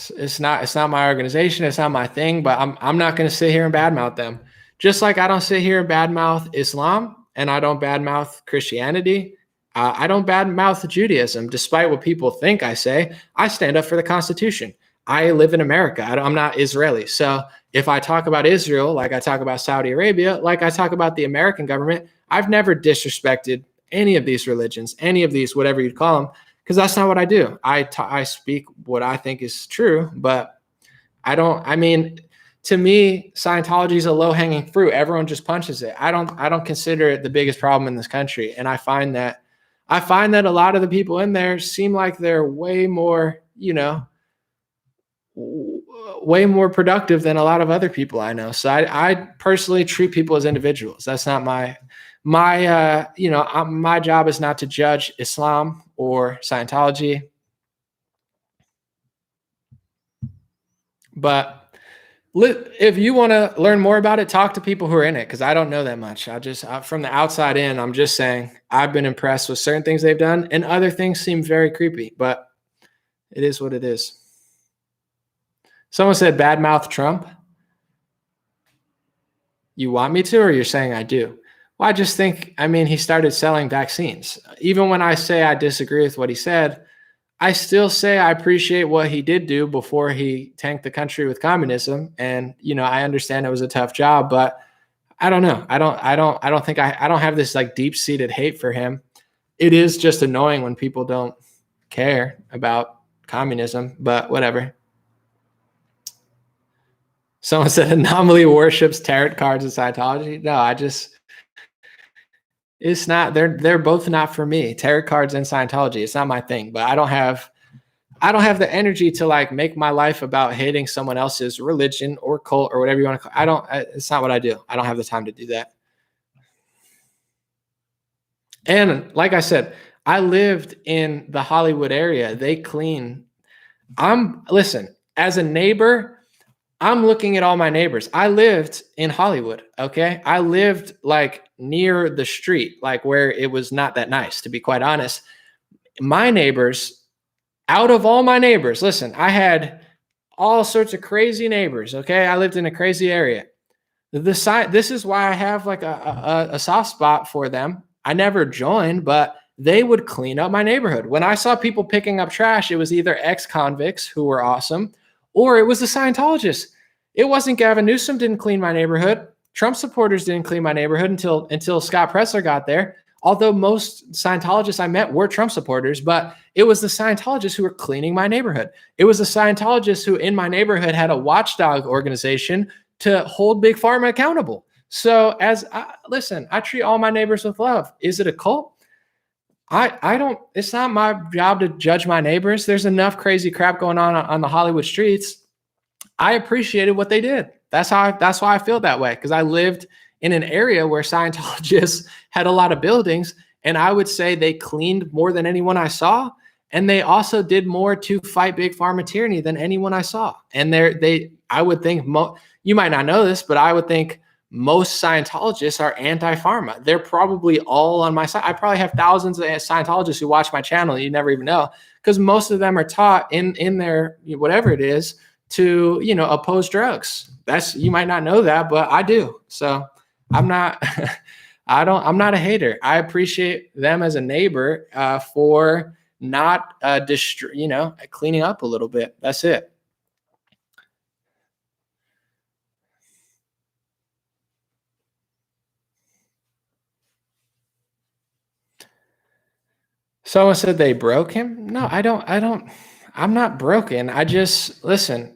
it's not my organization. It's not my thing, but I'm not going to sit here and badmouth them. Just like I don't sit here and badmouth Islam and I don't badmouth Christianity. I don't badmouth Judaism, despite what people think I say. I stand up for the Constitution. I live in America. I'm not Israeli. So if I talk about Israel, like I talk about Saudi Arabia, like I talk about the American government, I've never disrespected any of these religions, any of these, whatever you'd call them, because that's not what I do. I speak what I think is true, but I mean, to me, Scientology is a low-hanging fruit. Everyone just punches it. I don't consider it the biggest problem in this country. And I find that a lot of the people in there seem like they're way more, way more productive than a lot of other people I know. So I personally treat people as individuals. That's not my job is not to judge Islam or Scientology. But if you want to learn more about it, talk to people who are in it, because I don't know that much. From the outside in, I'm just saying I've been impressed with certain things they've done, and other things seem very creepy, but it is what it is. Someone said badmouth Trump. You want me to, or you're saying I do? Well, I just think, he started selling vaccines. Even when I say I disagree with what he said, I still say I appreciate what he did do before he tanked the country with communism. And, I understand it was a tough job, but I don't know. I don't have this like deep-seated hate for him. It is just annoying when people don't care about communism, but whatever. Someone said Anomaly worships tarot cards in Scientology. No, it's not. They're both not for me. Tarot cards and Scientology. It's not my thing. But I don't have the energy to like make my life about hating someone else's religion or cult or whatever you want to call it. It's not what I do. I don't have the time to do that. And like I said, I lived in the Hollywood area. They clean. Listen, as a neighbor, I'm looking at all my neighbors. I lived in Hollywood, okay? I lived like near the street, like where it was not that nice, to be quite honest. My neighbors, out of all my neighbors, listen, I had all sorts of crazy neighbors, okay? I lived in a crazy area. This is why I have like a soft spot for them. I never joined, but they would clean up my neighborhood. When I saw people picking up trash, it was either ex-convicts who were awesome, or it was the Scientologists. It wasn't Gavin Newsom didn't clean my neighborhood. Trump supporters didn't clean my neighborhood until Scott Presler got there. Although most Scientologists I met were Trump supporters, but it was the Scientologists who were cleaning my neighborhood. It was the Scientologists who in my neighborhood had a watchdog organization to hold Big Pharma accountable. So listen, I treat all my neighbors with love. Is it a cult? It's not my job to judge my neighbors. There's enough crazy crap going on the Hollywood streets. I appreciated what they did. That's why I feel that way, because I lived in an area where Scientologists had a lot of buildings, and I would say they cleaned more than anyone I saw, and they also did more to fight Big Pharma tyranny than anyone I saw. And I would think you might not know this, but I would think most Scientologists are anti-pharma. They're probably all on my side. I probably have thousands of Scientologists who watch my channel. You never even know, because most of them are taught in their whatever it is to oppose drugs. You might not know that, but I do. So I'm not I'm not a hater. I appreciate them as a neighbor for not cleaning up a little bit. That's it. Someone said they broke him. No, I'm not broken. I just feel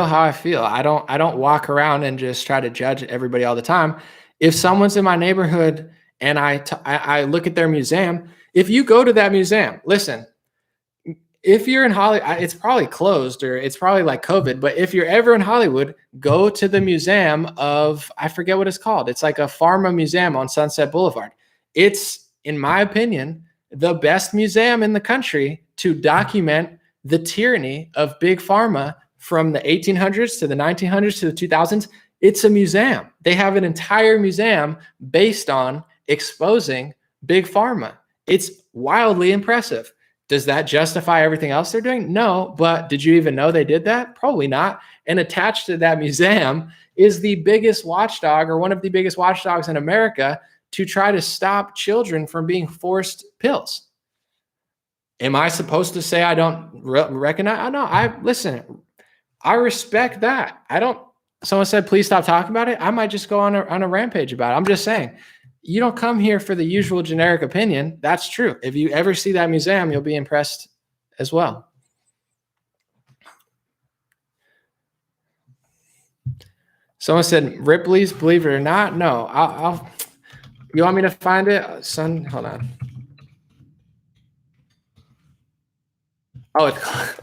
how I feel. I don't walk around and just try to judge everybody all the time. If someone's in my neighborhood and I look at their museum, if you go to that museum, listen, if you're in Hollywood, it's probably closed or it's probably like COVID, but if you're ever in Hollywood, go to the museum of, I forget what it's called. It's like a pharma museum on Sunset Boulevard. It's, in my opinion, the best museum in the country to document the tyranny of big pharma from the 1800s to the 1900s to the 2000s. It's a museum. They have an entire museum based on exposing big pharma. It's wildly impressive. Does that justify everything else they're doing? No, but did you even know they did that? Probably not. And attached to that museum is the biggest watchdog, or one of the biggest watchdogs in America, to try to stop children from being forced pills. Am I supposed to say I don't recognize? I know. Listen, I respect that. Someone said, please stop talking about it. I might just go on a rampage about it. I'm just saying, you don't come here for the usual generic opinion. That's true. If you ever see that museum, you'll be impressed as well. Someone said, Ripley's, believe it or not. No, you want me to find it? Son, hold on. Oh,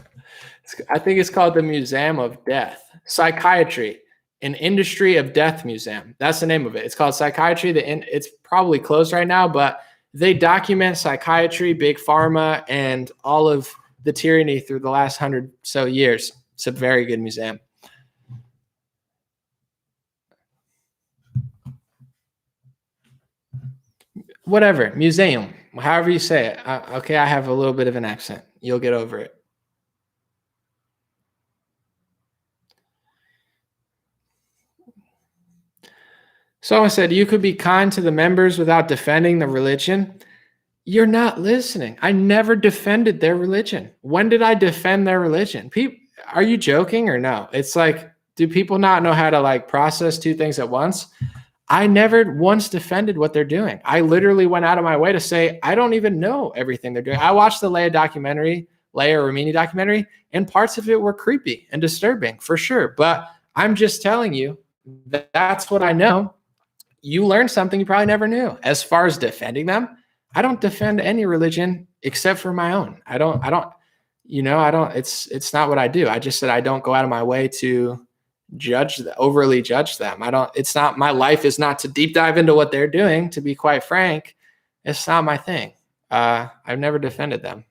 I think it's called the Museum of Death. Psychiatry, an Industry of Death Museum. That's the name of it. It's called Psychiatry. It's probably closed right now, but they document psychiatry, big pharma, and all of the tyranny through the last 100 so years. It's a very good museum. Whatever, museum, however you say it. Okay, I have a little bit of an accent. You'll get over it. Someone said, you could be kind to the members without defending the religion. You're not listening. I never defended their religion. When did I defend their religion? Are you joking or no? It's like, do people not know how to like process two things at once? I never once defended what they're doing. I literally went out of my way to say, I don't even know everything they're doing. I watched the Leia Remini documentary, and parts of it were creepy and disturbing for sure. But I'm just telling you, that's what I know. You learned something you probably never knew. As far as defending them, I don't defend any religion except for my own. It's not what I do. I just said I don't go out of my way to overly judge them. My life is not to deep dive into what they're doing, to be quite frank. It's not my thing. I've never defended them.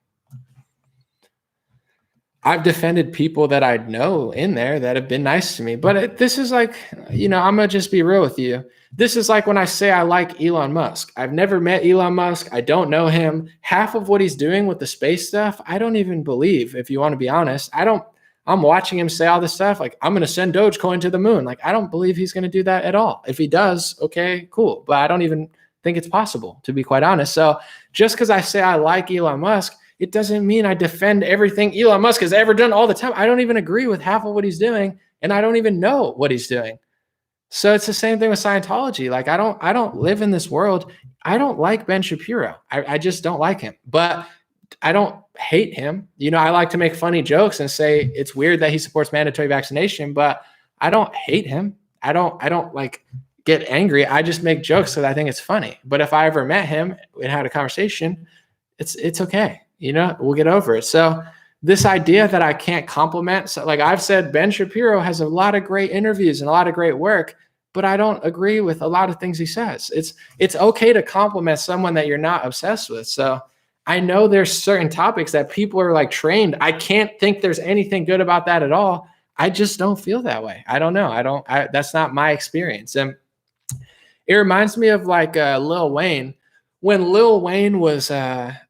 I've defended people that I know in there that have been nice to me. But this is like, I'm going to just be real with you. This is like when I say I like Elon Musk. I've never met Elon Musk. I don't know him. Half of what he's doing with the space stuff, I don't even believe, if you want to be honest. I'm watching him say all this stuff. Like, I'm going to send Dogecoin to the moon. Like, I don't believe he's going to do that at all. If he does, okay, cool. But I don't even think it's possible, to be quite honest. So just because I say I like Elon Musk, it doesn't mean I defend everything Elon Musk has ever done all the time. I don't even agree with half of what he's doing, and I don't even know what he's doing. So it's the same thing with Scientology. Like, I don't live in this world. I don't like Ben Shapiro. I just don't like him. But I don't hate him. I like to make funny jokes and say it's weird that he supports mandatory vaccination, but I don't hate him. I don't like get angry. I just make jokes because I think it's funny. But if I ever met him and had a conversation, it's okay. We'll get over it. So this idea that I can't compliment, so like I've said, Ben Shapiro has a lot of great interviews and a lot of great work, but I don't agree with a lot of things he says. It's okay to compliment someone that you're not obsessed with. So I know there's certain topics that people are like trained. I can't think there's anything good about that at all. I just don't feel that way. I don't know. That's not my experience. And it reminds me of like Lil Wayne. When Lil Wayne was,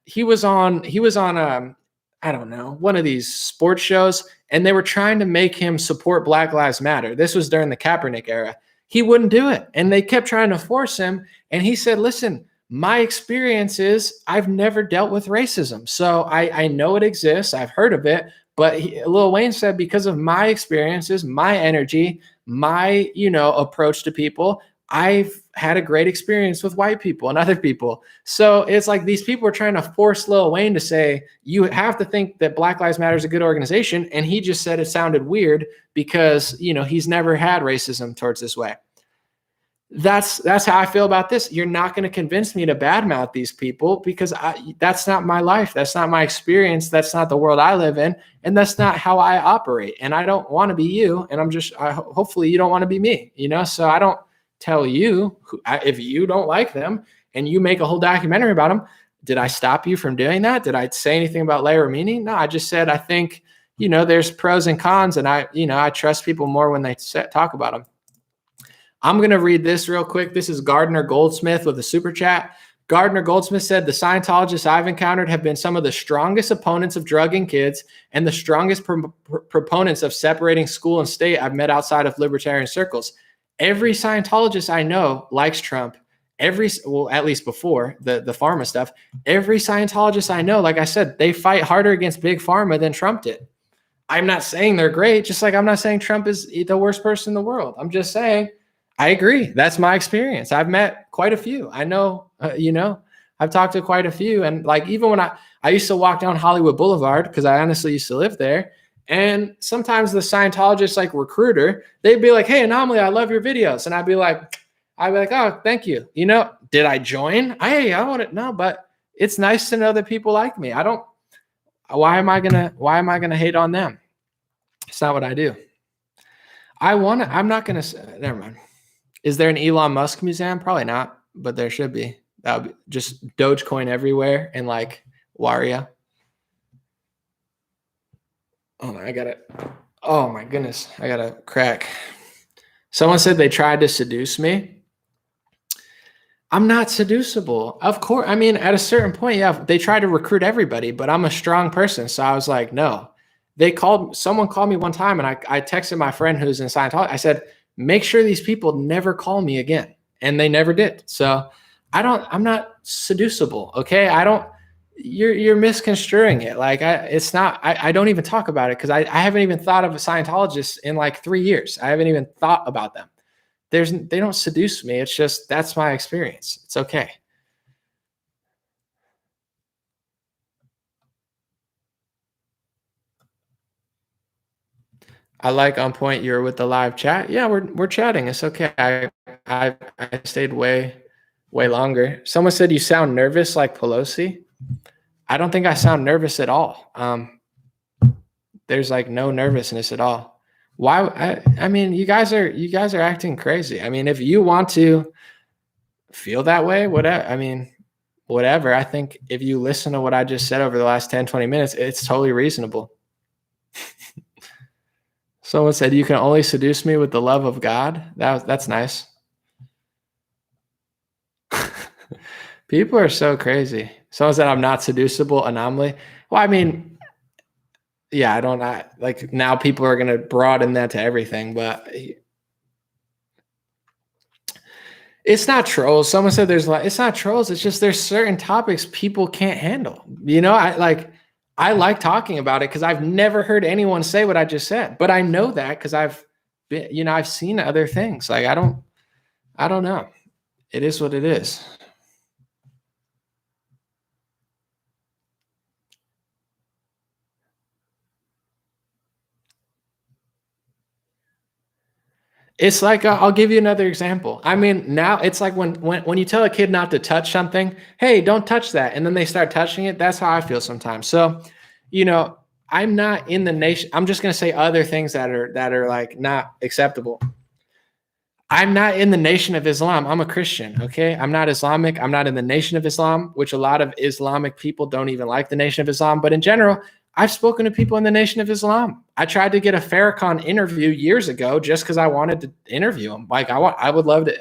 he was on I don't know, one of these sports shows, and they were trying to make him support Black Lives Matter. This was during the Kaepernick era. He wouldn't do it. And they kept trying to force him. And he said, listen, my experience is I've never dealt with racism. So I know it exists. I've heard of it. But Lil Wayne said, because of my experiences, my energy, my, approach to people, I've had a great experience with white people and other people. So it's like these people are trying to force Lil Wayne to say, you have to think that Black Lives Matter is a good organization. And he just said it sounded weird because, he's never had racism towards this way. That's how I feel about this. You're not going to convince me to badmouth these people because that's not my life. That's not my experience. That's not the world I live in. And that's not how I operate. And I don't want to be you. And hopefully you don't want to be me, so I don't tell you if you don't like them and you make a whole documentary about them, Did I stop you from doing that? Did I say anything about layer meaning? No, I just said, I think, there's pros and cons, and I trust people more when they talk about them. I'm going to read this real quick. This is Gardner Goldsmith with a super chat. Gardner Goldsmith said, the Scientologists I've encountered have been some of the strongest opponents of drugging kids and the strongest proponents of separating school and state I've met outside of libertarian circles. Every Scientologist I know likes Trump. At least before the pharma stuff, every Scientologist I know, like I said, they fight harder against big pharma than Trump did. I'm not saying they're great, just like I'm not saying Trump is the worst person in the world. I'm just saying I agree. That's my experience. I've met quite a few. I know, I've talked to quite a few. And like, even when I used to walk down Hollywood Boulevard, because I honestly used to live there. And sometimes the Scientologist like recruiter, they'd be like, hey, Anomaly, I love your videos. And I'd be like, oh, thank you. Did I join? I want to know, but it's nice to know that people like me. Why am I gonna hate on them? It's not what I do. Never mind. Is there an Elon Musk museum? Probably not, but there should be. That would be just Dogecoin everywhere and like Waria. Oh my goodness. I got a crack. Someone said they tried to seduce me. I'm not seducible. Of course. I mean, at a certain point, yeah, they try to recruit everybody, but I'm a strong person. So I was like, no. Someone called me one time, and I texted my friend who's in Scientology. I said, make sure these people never call me again. And they never did. So I'm not seducible. Okay. You're misconstruing it. Like I don't even talk about it because I haven't even thought of a Scientologist in like 3 years. I haven't even thought about them. They don't seduce me. It's just, that's my experience. It's okay. I like on point. You're with the live chat. Yeah, we're chatting. It's okay. I stayed way longer. Someone said you sound nervous like Pelosi. I don't think I sound nervous at all. There's like no nervousness at all. Why? I mean, you guys are acting crazy. I mean, if you want to feel that way, whatever. I think if you listen to what I just said over the last 10, 20 minutes, it's totally reasonable. Someone said, you can only seduce me with the love of God. That's nice. People are so crazy. Someone said I'm not seducible, Anomaly. Well, I mean, yeah, like now people are going to broaden that to everything, but it's not trolls. Someone said it's not trolls. It's just there's certain topics people can't handle. I like talking about it because I've never heard anyone say what I just said, but I know that because I've seen other things. Like, I don't know. It is what it is. It's like, I'll give you another example. I mean, now it's like when you tell a kid not to touch something, hey, don't touch that. And then they start touching it. That's how I feel sometimes. So, I'm not in the nation. I'm just going to say other things that are like not acceptable. I'm not in the Nation of Islam. I'm a Christian. Okay. I'm not Islamic. I'm not in the Nation of Islam, which a lot of Islamic people don't even like the Nation of Islam. But in general, I've spoken to people in the Nation of Islam. I tried to get a Farrakhan interview years ago just because I wanted to interview him. Like I would love to,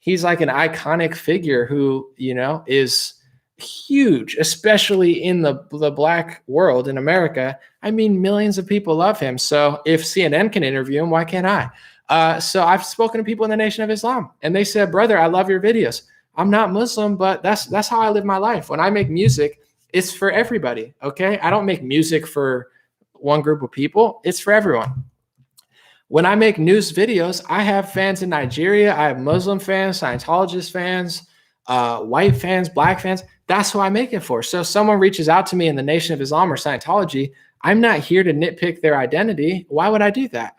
he's like an iconic figure who, is huge, especially in the Black world in America. I mean, millions of people love him. So if CNN can interview him, why can't I? So I've spoken to people in the Nation of Islam, and they said, brother, I love your videos. I'm not Muslim, but that's how I live my life. When I make music, it's for everybody. Okay. I don't make music for one group of people. It's for everyone. When I make news videos, I have fans in Nigeria. I have Muslim fans, Scientologist fans, white fans, Black fans. That's who I make it for. So if someone reaches out to me in the Nation of Islam or Scientology, I'm not here to nitpick their identity. Why would I do that?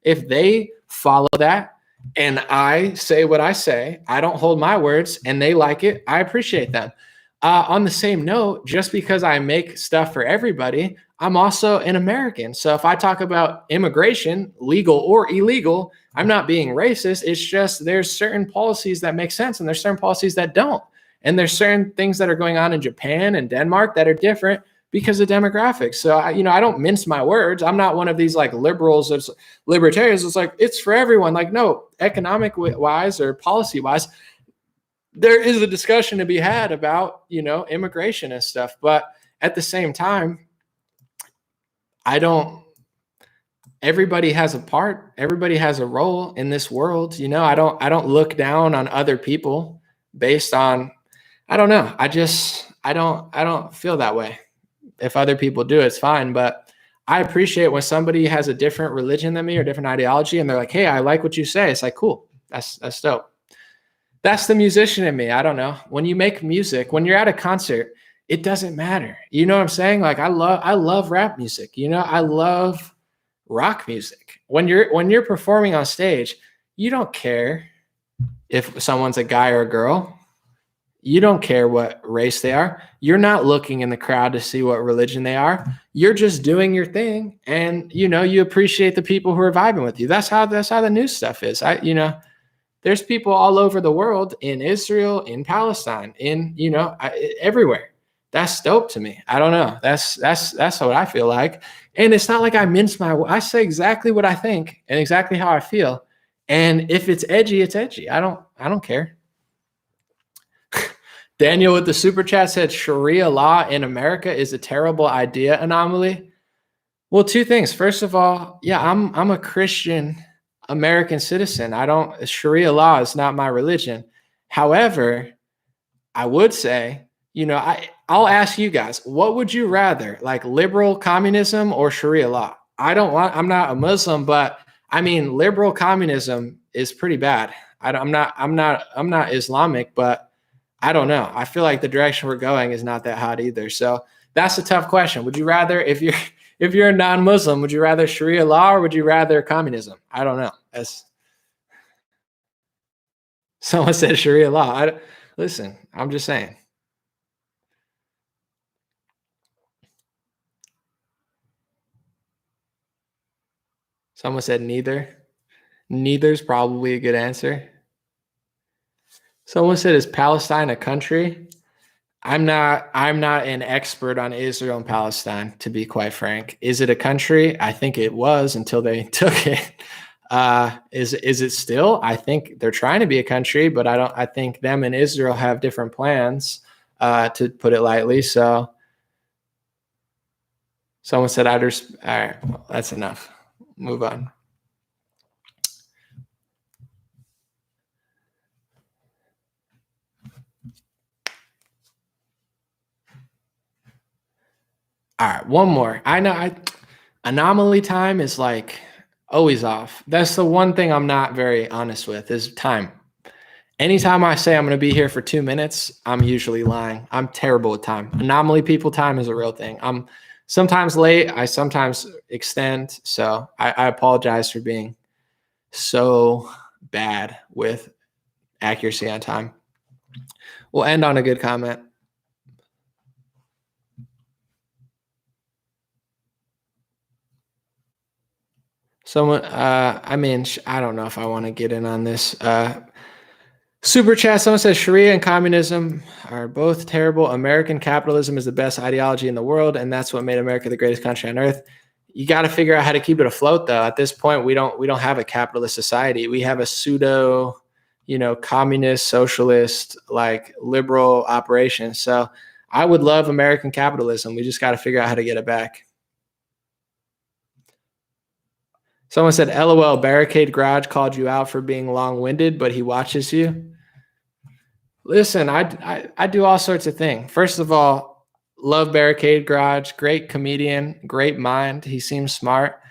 If they follow that and I say what I say, I don't hold my words, and they like it, I appreciate them. On the same note, just because I make stuff for everybody, I'm also an American. So if I talk about immigration, legal or illegal, I'm not being racist. It's just there's certain policies that make sense and there's certain policies that don't. And there's certain things that are going on in Japan and Denmark that are different because of demographics. So, I don't mince my words. I'm not one of these like liberals or libertarians. It's like, it's for everyone. Like, no, economic wise or policy wise, there is a discussion to be had about, immigration and stuff. But at the same time, everybody has a part, everybody has a role in this world. I don't look down on other people based on, I don't know. I don't feel that way. If other people do, it's fine. But I appreciate when somebody has a different religion than me or different ideology, and they're like, hey, I like what you say. It's like, cool. That's dope. That's the musician in me. I don't know. When you make music, when you're at a concert, it doesn't matter. You know what I'm saying? Like I love rap music. I love rock music. When you're performing on stage, you don't care if someone's a guy or a girl. You don't care what race they are. You're not looking in the crowd to see what religion they are. You're just doing your thing, and you appreciate the people who are vibing with you. That's how the new stuff is. There's people all over the world, in Israel, in Palestine, everywhere. That's dope to me. I don't know. That's what I feel like. And it's not like I say exactly what I think and exactly how I feel. And if it's edgy, it's edgy. I don't care. Daniel with the super chat said Sharia law in America is a terrible idea anomaly. Well, two things. First of all, yeah, I'm a Christian American citizen. Sharia law is not my religion. However, I would say, I'll ask you guys, what would you rather, like liberal communism or Sharia law? I'm not a Muslim, but I mean, liberal communism is pretty bad. I'm not Islamic, but I don't know. I feel like the direction we're going is not that hot either. So that's a tough question. Would you rather, if you're a non-Muslim, would you rather Sharia law or would you rather communism? I don't know. Someone said Sharia law. Listen, I'm just saying. Someone said neither. Neither's probably a good answer. Someone said, is Palestine a country? I'm not an expert on Israel and Palestine, to be quite frank. Is it a country? I think it was until they took it. Is it still? I think they're trying to be a country, but I think them and Israel have different plans, to put it lightly. So someone said, all right, well, that's enough. Move on. All right, one more. I know anomaly time is like always off. That's the one thing I'm not very honest with is time. Anytime I say I'm going to be here for 2 minutes, I'm usually lying. I'm terrible with time. Anomaly people time is a real thing. I'm sometimes late. I sometimes extend. So I apologize for being so bad with accuracy on time. We'll end on a good comment. Someone, I don't know if I want to get in on this. Super chat, someone says Sharia and communism are both terrible. American capitalism is the best ideology in the world, and that's what made America the greatest country on earth. You got to figure out how to keep it afloat, though. At this point, we don't have a capitalist society. We have a pseudo, communist, socialist, like liberal operation. So I would love American capitalism. We just got to figure out how to get it back. Someone said, LOL, Barricade Garage called you out for being long-winded, but he watches you. Listen, I do all sorts of things. First of all, love Barricade Garage. Great comedian, great mind. He seems smart.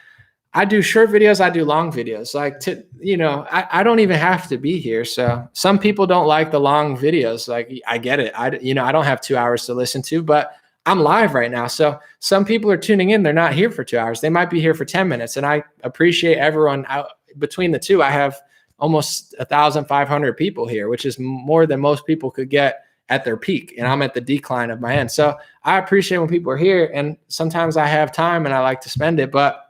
I do short videos. I do long videos. Like, I don't even have to be here. So some people don't like the long videos. Like, I get it. I don't have 2 hours to listen to, but I'm live right now. So some people are tuning in. They're not here for 2 hours. They might be here for 10 minutes. And I appreciate everyone out between the two. I have almost 1,500 people here, which is more than most people could get at their peak. And I'm at the decline of my end. So I appreciate when people are here. And sometimes I have time and I like to spend it. But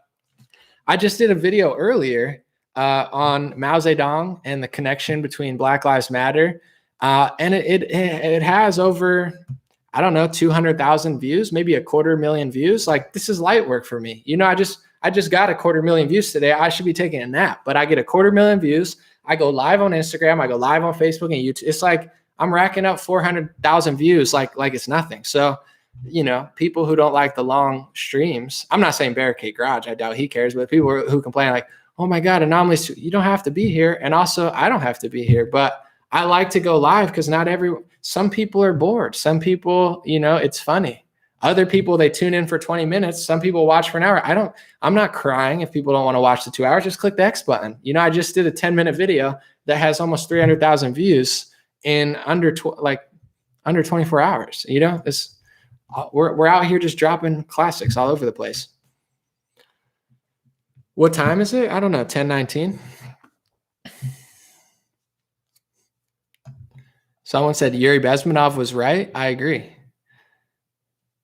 I just did a video earlier on Mao Zedong and the connection between Black Lives Matter And it has over, I don't know, 200,000 views, maybe 250,000 views. Like, this is light work for me. You know, I just got 250,000 views today. I should be taking a nap, but I get 250,000 views. I go live on Instagram. I go live on Facebook and YouTube. It's like I'm racking up 400,000 views like it's nothing. So, you know, people who don't like the long streams, I'm not saying Barricade Garage, I doubt he cares, but people who complain like, oh my God, anomalies, you don't have to be here. And also, I don't have to be here, but I like to go live because some people are bored. Some people, you know, it's funny. Other people, they tune in for 20 minutes. Some people watch for an hour. I'm not crying if people don't want to watch the 2 hours. Just click the X button. You know, I just did a 10-minute video that has almost 300,000 views in under 24 hours. You know, we're out here just dropping classics all over the place. What time is it? I don't know, 10:19. Someone said Yuri Bezmenov was right. I agree.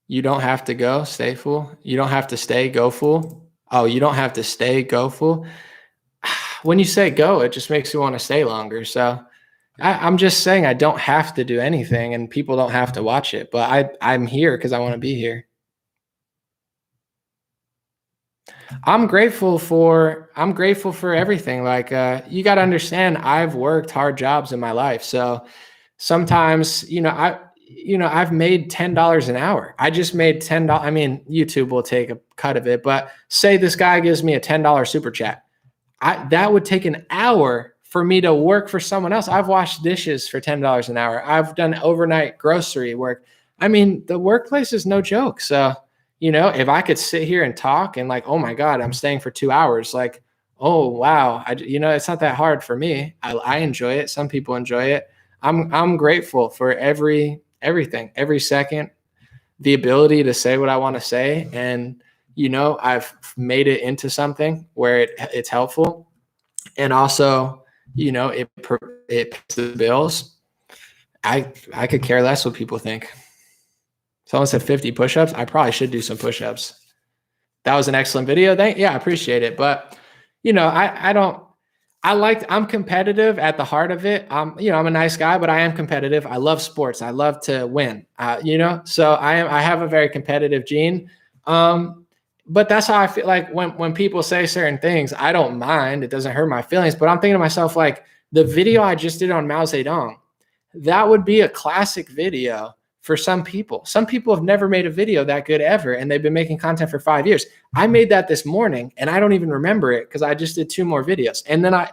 You don't have to go, stay full. You don't have to stay, go full. Oh, you don't have to stay, go full. When you say go, it just makes you want to stay longer. So I'm just saying I don't have to do anything and people don't have to watch it. But I'm here because I want to be here. I'm grateful for everything. Like, you got to understand, I've worked hard jobs in my life. So sometimes, I've made $10 an hour. I just made $10. I mean, YouTube will take a cut of it, but say this guy gives me a $10 super chat. That would take an hour for me to work for someone else. I've washed dishes for $10 an hour. I've done overnight grocery work. I mean, the workplace is no joke. So, you know, if I could sit here and talk and like, oh my God, I'm staying for 2 hours. Like, oh, wow. It's not that hard for me. I enjoy it. Some people enjoy it. I'm grateful for everything, every second, the ability to say what I want to say. And, you know, I've made it into something where it's helpful. And also, you know, it pays the bills. I could care less what people think. Someone said 50 push-ups. I probably should do some push-ups. That was an excellent video. I appreciate it. But, you know, I'm competitive at the heart of it. I'm a nice guy, but I am competitive. I love sports. I love to win, so I have a very competitive gene. But that's how I feel like when people say certain things, I don't mind. It doesn't hurt my feelings, but I'm thinking to myself, like, the video I just did on Mao Zedong, that would be a classic video for some people. Some people have never made a video that good ever, and they've been making content for 5 years. I made that this morning, and I don't even remember it because I just did 2 more videos. And then I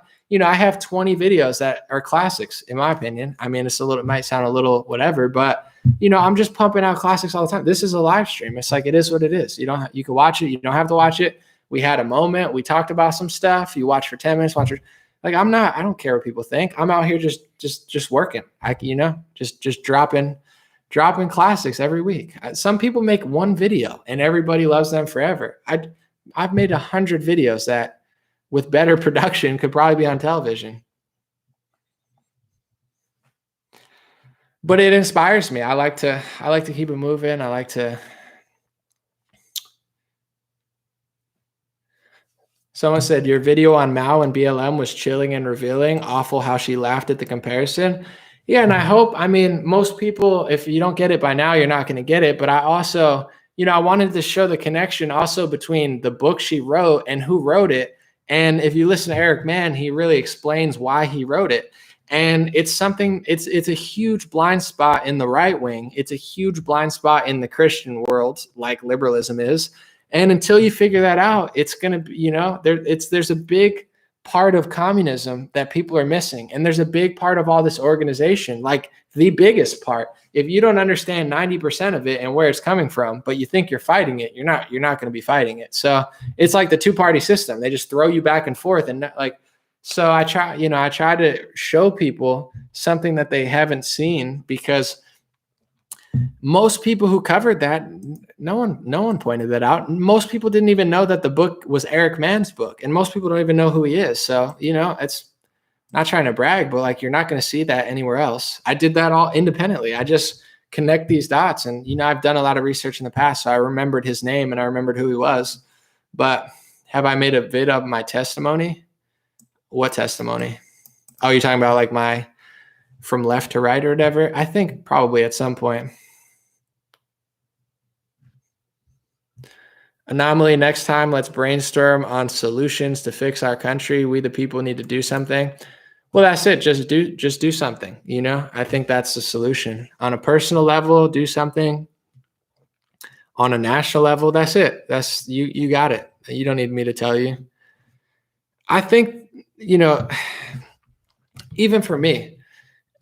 have 20 videos that are classics, in my opinion. I mean, it might sound a little whatever, but, you know, I'm just pumping out classics all the time. This is a live stream. It's like, it is what it is. You can watch it. You don't have to watch it. We had a moment. We talked about some stuff. You watch for 10 minutes, I don't care what people think. I'm out here just working. Just dropping classics every week. Some people make one video and everybody loves them forever. I've made 100 videos that with better production could probably be on television. But it inspires me. I like to keep it moving. Someone said your video on Mao and BLM was chilling and revealing. Awful how she laughed at the comparison. Yeah, and I mean, most people, if you don't get it by now, you're not going to get it. But I also, I wanted to show the connection also between the book she wrote and who wrote it. And if you listen to Eric Mann, he really explains why he wrote it. And it's a huge blind spot in the right wing. It's a huge blind spot in the Christian world, like liberalism is. And until you figure that out, it's going to be, there's a big part of communism that people are missing. And there's a big part of all this organization, like the biggest part. If you don't understand 90% of it and where it's coming from, but you think you're fighting it, you're not going to be fighting it. So it's like the 2-party system. They just throw you back and forth. And so I try to show people something that they haven't seen, because most people who covered that, no one pointed that out. Most people didn't even know that the book was Eric Mann's book, and most people don't even know who he is. So, it's not trying to brag, but you're not going to see that anywhere else. I did that all independently. I just connect these dots, and I've done a lot of research in the past, so I remembered his name and I remembered who he was. But have I made a vid of my testimony? What testimony? Oh, you're talking about my from left to right or whatever. I think probably at some point. Anomaly, next time, let's brainstorm on solutions to fix our country. We, the people, need to do something. Well, that's it. Just do something. I think that's the solution. On a personal level, do something. On a national level, that's it. That's you got it. You don't need me to tell you. I think, even for me,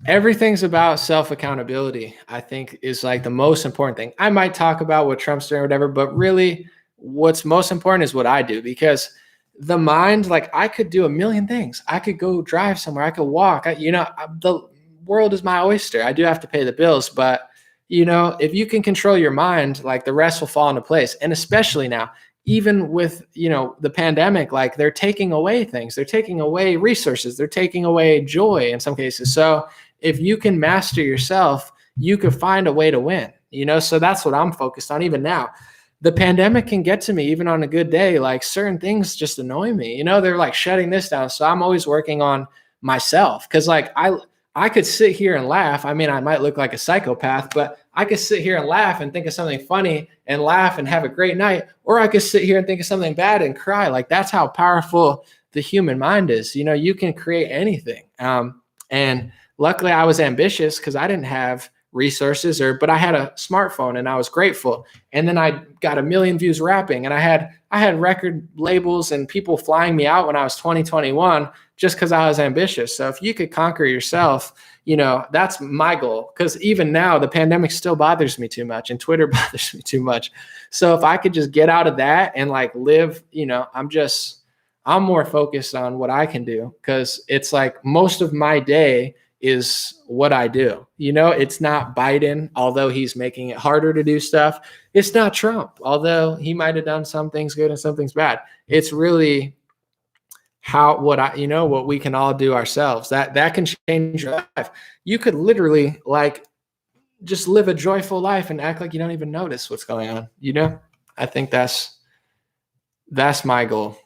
everything's about self-accountability, I think, is like the most important thing. I might talk about what Trump's doing or whatever, but really what's most important is what I do, because the mind, like I could do a million things. I could go drive somewhere. I could walk. The world is my oyster. I do have to pay the bills, but if you can control your mind, like the rest will fall into place. And especially now, even with, the pandemic, like they're taking away things, they're taking away resources, they're taking away joy in some cases. So if you can master yourself, you could find a way to win, so that's what I'm focused on. Even now, the pandemic can get to me even on a good day. Like certain things just annoy me, they're like shutting this down. So I'm always working on myself. Cause like I could sit here and laugh. I mean, I might look like a psychopath, but I could sit here and laugh and think of something funny and laugh and have a great night. Or I could sit here and think of something bad and cry. Like that's how powerful the human mind is. You can create anything. And luckily I was ambitious because I didn't have resources but I had a smartphone and I was grateful. And then I got 1 million views rapping, and I had record labels and people flying me out when I was 21 just because I was ambitious. So if you could conquer yourself, that's my goal. Because even now the pandemic still bothers me too much and Twitter bothers me too much. So if I could just get out of that and like live, I'm more focused on what I can do, because it's like most of my day is what I do. It's not Biden, although he's making it harder to do stuff. It's not Trump, although he might have done some things good and some things bad. It's really what we can all do ourselves. That can change your life. You could literally like just live a joyful life and act like you don't even notice what's going on. I think that's my goal.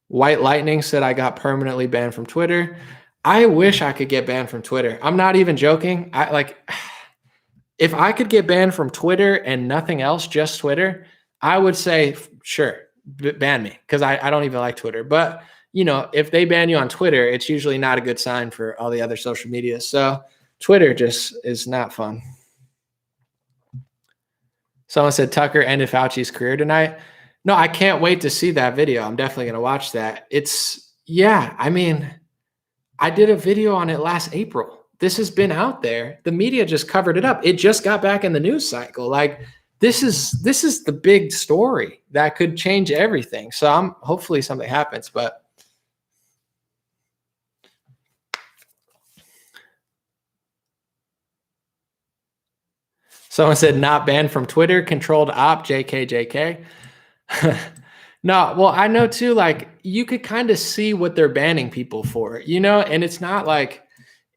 White Lightning said I got permanently banned from Twitter. I wish I could get banned from Twitter. I'm not even joking. If I could get banned from Twitter and nothing else, just Twitter, I would say, sure, ban me, because I don't even like Twitter. But, if they ban you on Twitter, it's usually not a good sign for all the other social media. So Twitter just is not fun. Someone said Tucker ended Fauci's career tonight. No, I can't wait to see that video. I'm definitely going to watch that. I did a video on it last April. This has been out there. The media just covered it up. It just got back in the news cycle. Like this is the big story that could change everything. So hopefully something happens, but someone said not banned from Twitter, controlled op, JK. No, well, I know too, like you could kind of see what they're banning people for, and it's not like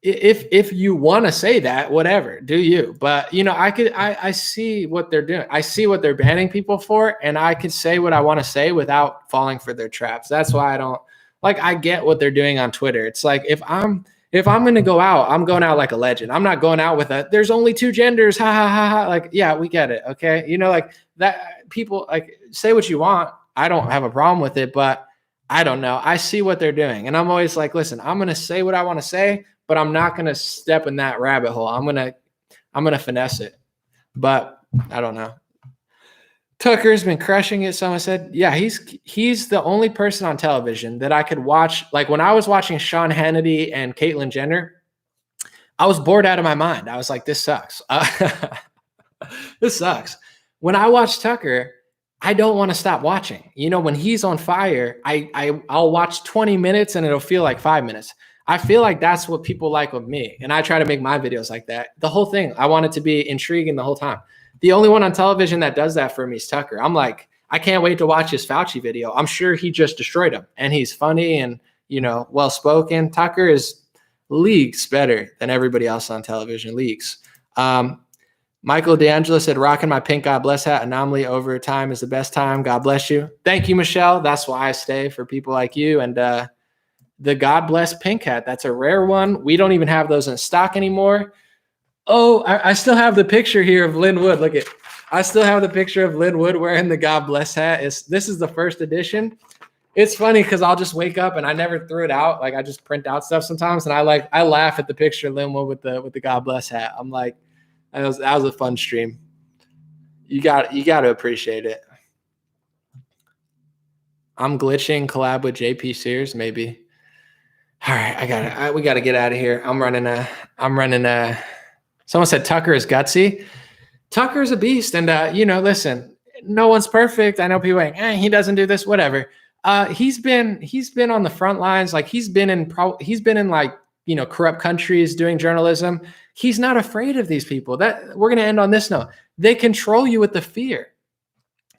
if you want to say that, whatever, do you? But I see what they're doing. I see what they're banning people for, and I could say what I want to say without falling for their traps. That's why I get what they're doing on Twitter. It's like if I'm going to go out, I'm going out like a legend. I'm not going out with there's only 2 genders. Ha ha ha ha. Like, yeah, we get it. Okay. Like that people like say what you want. I don't have a problem with it, but I don't know. I see what they're doing. And I'm always like, listen, I'm going to say what I want to say, but I'm not going to step in that rabbit hole. I'm going to finesse it, but I don't know. Tucker's been crushing it. Someone said, yeah, he's the only person on television that I could watch. Like when I was watching Sean Hannity and Caitlyn Jenner, I was bored out of my mind. I was like, this sucks. This sucks. When I watch Tucker, I don't want to stop watching. When he's on fire, I'll watch 20 minutes and it'll feel like 5 minutes. I feel like that's what people like with me. And I try to make my videos like that. The whole thing, I want it to be intriguing the whole time. The only one on television that does that for me is Tucker. I'm like, I can't wait to watch his Fauci video. I'm sure he just destroyed him. And he's funny and, well-spoken. Tucker is leagues better than everybody else on television, leagues. Michael D'Angelo said, rocking my pink God bless hat. Anomaly overtime is the best time. God bless you. Thank you, Michelle. That's why I stay, for people like you. And the God Bless pink hat. That's a rare one. We don't even have those in stock anymore. Oh, I still have the picture here of Lynn Wood. Look at, I still have the picture of Lynn Wood wearing the God Bless hat. This is the first edition. It's funny because I'll just wake up and I never threw it out. Like I just print out stuff sometimes, and I laugh at the picture of Lynn Wood with the God Bless hat. I'm like, that was a fun stream. You got to appreciate it. I'm glitching. Collab with JP Sears, maybe. All right, we got to get out of here. I'm running a. Someone said Tucker is gutsy. Tucker's a beast, and listen, no one's perfect. I know people are like, he doesn't do this, whatever. He's been on the front lines. Like he's been in like, corrupt countries doing journalism. He's not afraid of these people. That we're going to end on this note. They control you with the fear.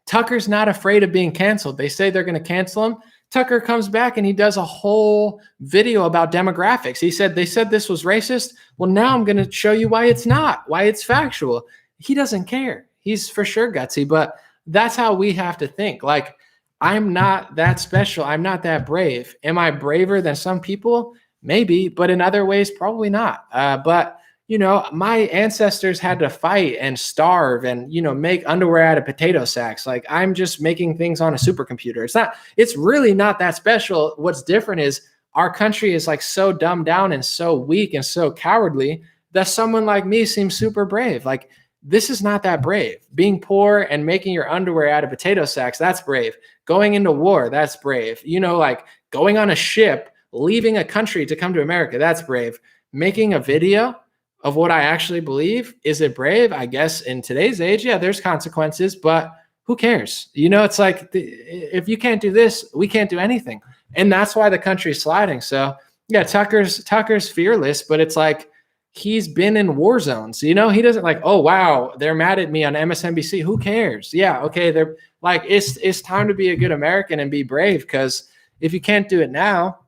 Tucker's not afraid of being canceled. They say they're going to cancel him. Tucker comes back and he does a whole video about demographics. They said this was racist. Well, now I'm going to show you why it's not, why it's factual. He doesn't care. He's for sure gutsy, but that's how we have to think. Like, I'm not that special. I'm not that brave. Am I braver than some people? Maybe, but in other ways, probably not. But my ancestors had to fight and starve and, make underwear out of potato sacks. Like I'm just making things on a supercomputer. It's really not that special. What's different is our country is like so dumbed down and so weak and so cowardly that someone like me seems super brave. Like this is not that brave. Being poor and making your underwear out of potato sacks, that's brave. Going into war, that's brave. Like going on a ship, leaving a country to come to America, that's brave. Making a video of what I actually believe, is it brave? I guess in today's age, yeah, there's consequences, but who cares? It's like if you can't do this, we can't do anything. And that's why the country's sliding. So yeah, Tucker's fearless, but it's like he's been in war zones. He doesn't like, oh wow, they're mad at me on MSNBC. Who cares? Yeah, okay, they're like, it's time to be a good American and be brave, because if you can't do it now,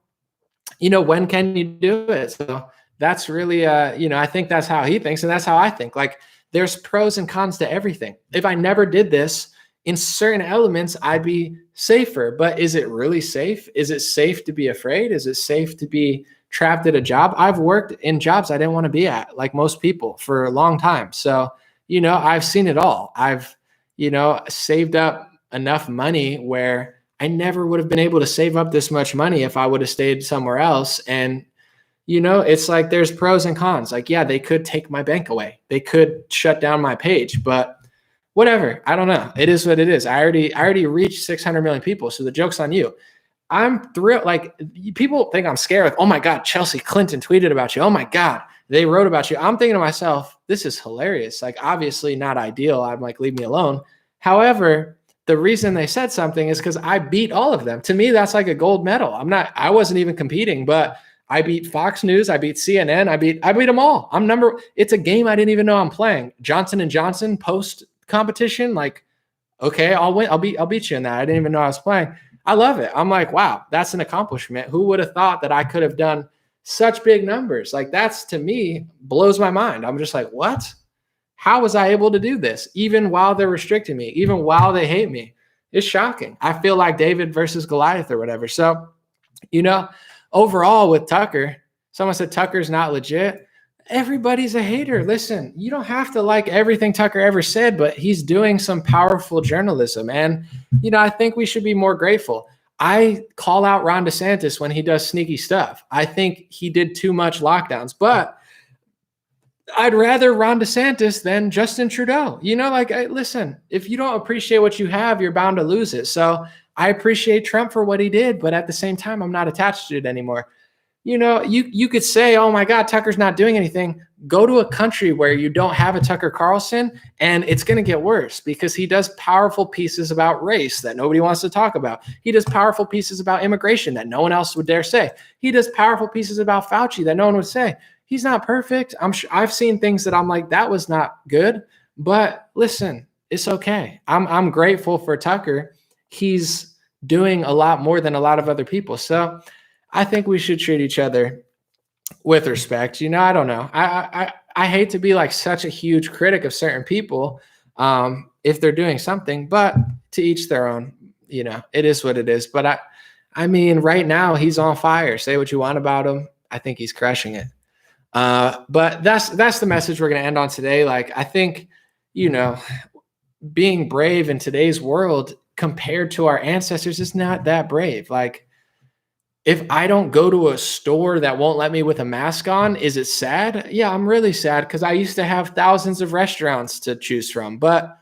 when can you do it? So that's really, I think that's how he thinks, and that's how I think. Like, there's pros and cons to everything. If I never did this, in certain elements, I'd be safer. But is it really safe? Is it safe to be afraid? Is it safe to be trapped at a job? I've worked in jobs I didn't want to be at, like most people, for a long time. So, I've seen it all. I've, saved up enough money where I never would have been able to save up this much money if I would have stayed somewhere else. And it's like there's pros and cons. Like, yeah, they could take my bank away. They could shut down my page, but whatever. I don't know. It is what it is. I already reached 600 million people. So the joke's on you. I'm thrilled. Like, people think I'm scared. Like, oh my God, Chelsea Clinton tweeted about you. Oh my God, they wrote about you. I'm thinking to myself, this is hilarious. Like, obviously not ideal. I'm like, leave me alone. However, the reason they said something is because I beat all of them. To me, that's like a gold medal. I wasn't even competing, but I beat Fox News. I beat CNN. I beat them all. It's a game I didn't even know I'm playing. Johnson & Johnson post competition. Like, okay, I'll win. I'll beat you in that. I didn't even know I was playing. I love it. I'm like, wow, that's an accomplishment. Who would have thought that I could have done such big numbers? Like, that's, to me, blows my mind. I'm just like, what? How was I able to do this? Even while they're restricting me, even while they hate me. It's shocking. I feel like David versus Goliath or whatever. So, overall with Tucker, someone said Tucker's not legit. Everybody's a hater. Listen, you don't have to like everything Tucker ever said, but he's doing some powerful journalism. And, I think we should be more grateful. I call out Ron DeSantis when he does sneaky stuff. I think he did too much lockdowns, but I'd rather Ron DeSantis than Justin Trudeau. Listen, if you don't appreciate what you have, you're bound to lose it. So I appreciate Trump for what he did, but at the same time, I'm not attached to it anymore. You could say, oh my God, Tucker's not doing anything. Go to a country where you don't have a Tucker Carlson, and it's going to get worse because he does powerful pieces about race that nobody wants to talk about. He does powerful pieces about immigration that no one else would dare say. He does powerful pieces about Fauci that no one would say. He's not perfect. I'm sure I've seen things that I'm like, that was not good, but listen, it's okay. I'm grateful for Tucker. He's doing a lot more than a lot of other people. So I think we should treat each other with respect. I don't know. I hate to be like such a huge critic of certain people if they're doing something, but to each their own. It is what it is. But I mean, right now he's on fire. Say what you want about him. I think he's crushing it. But that's the message we're going to end on today. Like, I think, you know, being brave in today's world compared to our ancestors is not that brave. Like, if I don't go to a store that won't let me with a mask on, is it sad? Yeah, I'm really sad because I used to have thousands of restaurants to choose from. But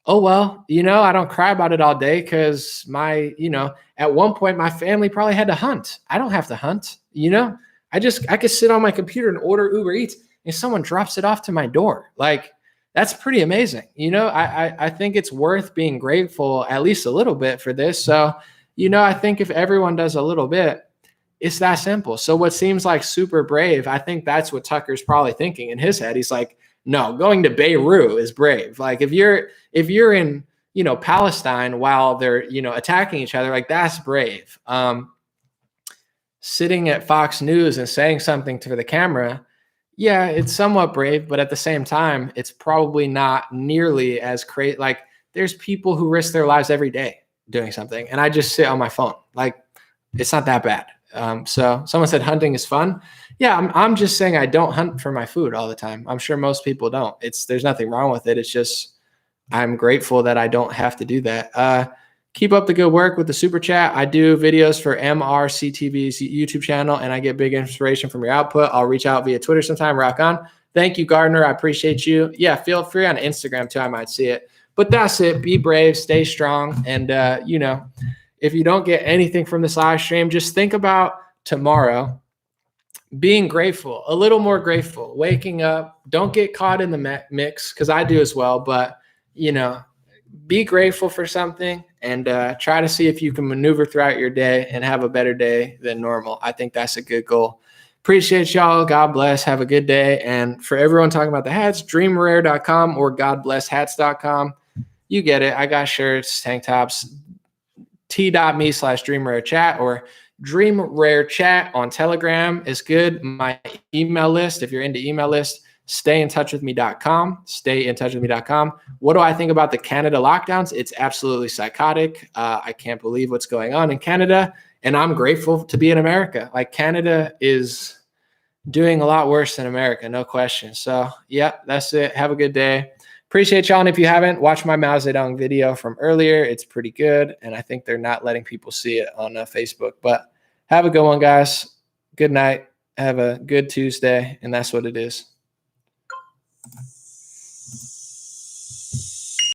oh well, I don't cry about it all day because at one point my family probably had to hunt. I don't have to hunt. I could sit on my computer and order Uber Eats and someone drops it off to my door. Like, that's pretty amazing. I think it's worth being grateful at least a little bit for this. So, I think if everyone does a little bit, it's that simple. So what seems like super brave, I think that's what Tucker's probably thinking in his head. He's like, no, going to Beirut is brave. Like, if you're in, Palestine while they're, attacking each other, like, that's brave. Sitting at Fox News and saying something to the camera, yeah, it's somewhat brave, but at the same time, it's probably not nearly as crazy. Like, there's people who risk their lives every day doing something, and I just sit on my phone. Like, it's not that bad. So someone said hunting is fun. Yeah, I'm just saying I don't hunt for my food all the time. I'm sure most people don't. There's nothing wrong with it. It's just I'm grateful that I don't have to do that. Keep up the good work with the super chat. I do videos for MRCTV's YouTube channel, and I get big inspiration from your output. I'll reach out via Twitter sometime. Rock on. Thank you, Gardner. I appreciate you. Yeah, feel free on Instagram too. I might see it. But that's it. Be brave, stay strong, and if you don't get anything from this live stream, just think about tomorrow being grateful, a little more grateful, waking up. Don't get caught in the mix, because I do as well. But, be grateful for something and try to see if you can maneuver throughout your day and have a better day than normal. I think that's a good goal. Appreciate y'all. God bless. Have a good day. And for everyone talking about the hats, dreamrare.com or godblesshats.com. You get it. I got shirts, tank tops, t.me/dreamrarechat or dreamrarechat on Telegram is good. My email list, if you're into email list, stayintouchwithme.com, stayintouchwithme.com. What do I think about the Canada lockdowns? It's absolutely psychotic. I can't believe what's going on in Canada, and I'm grateful to be in America. Like, Canada is doing a lot worse than America, no question. So, yeah, that's it. Have a good day. Appreciate y'all. And if you haven't, watch my Mao Zedong video from earlier. It's pretty good. And I think they're not letting people see it on Facebook. But have a good one, guys. Good night. Have a good Tuesday. And that's what it is.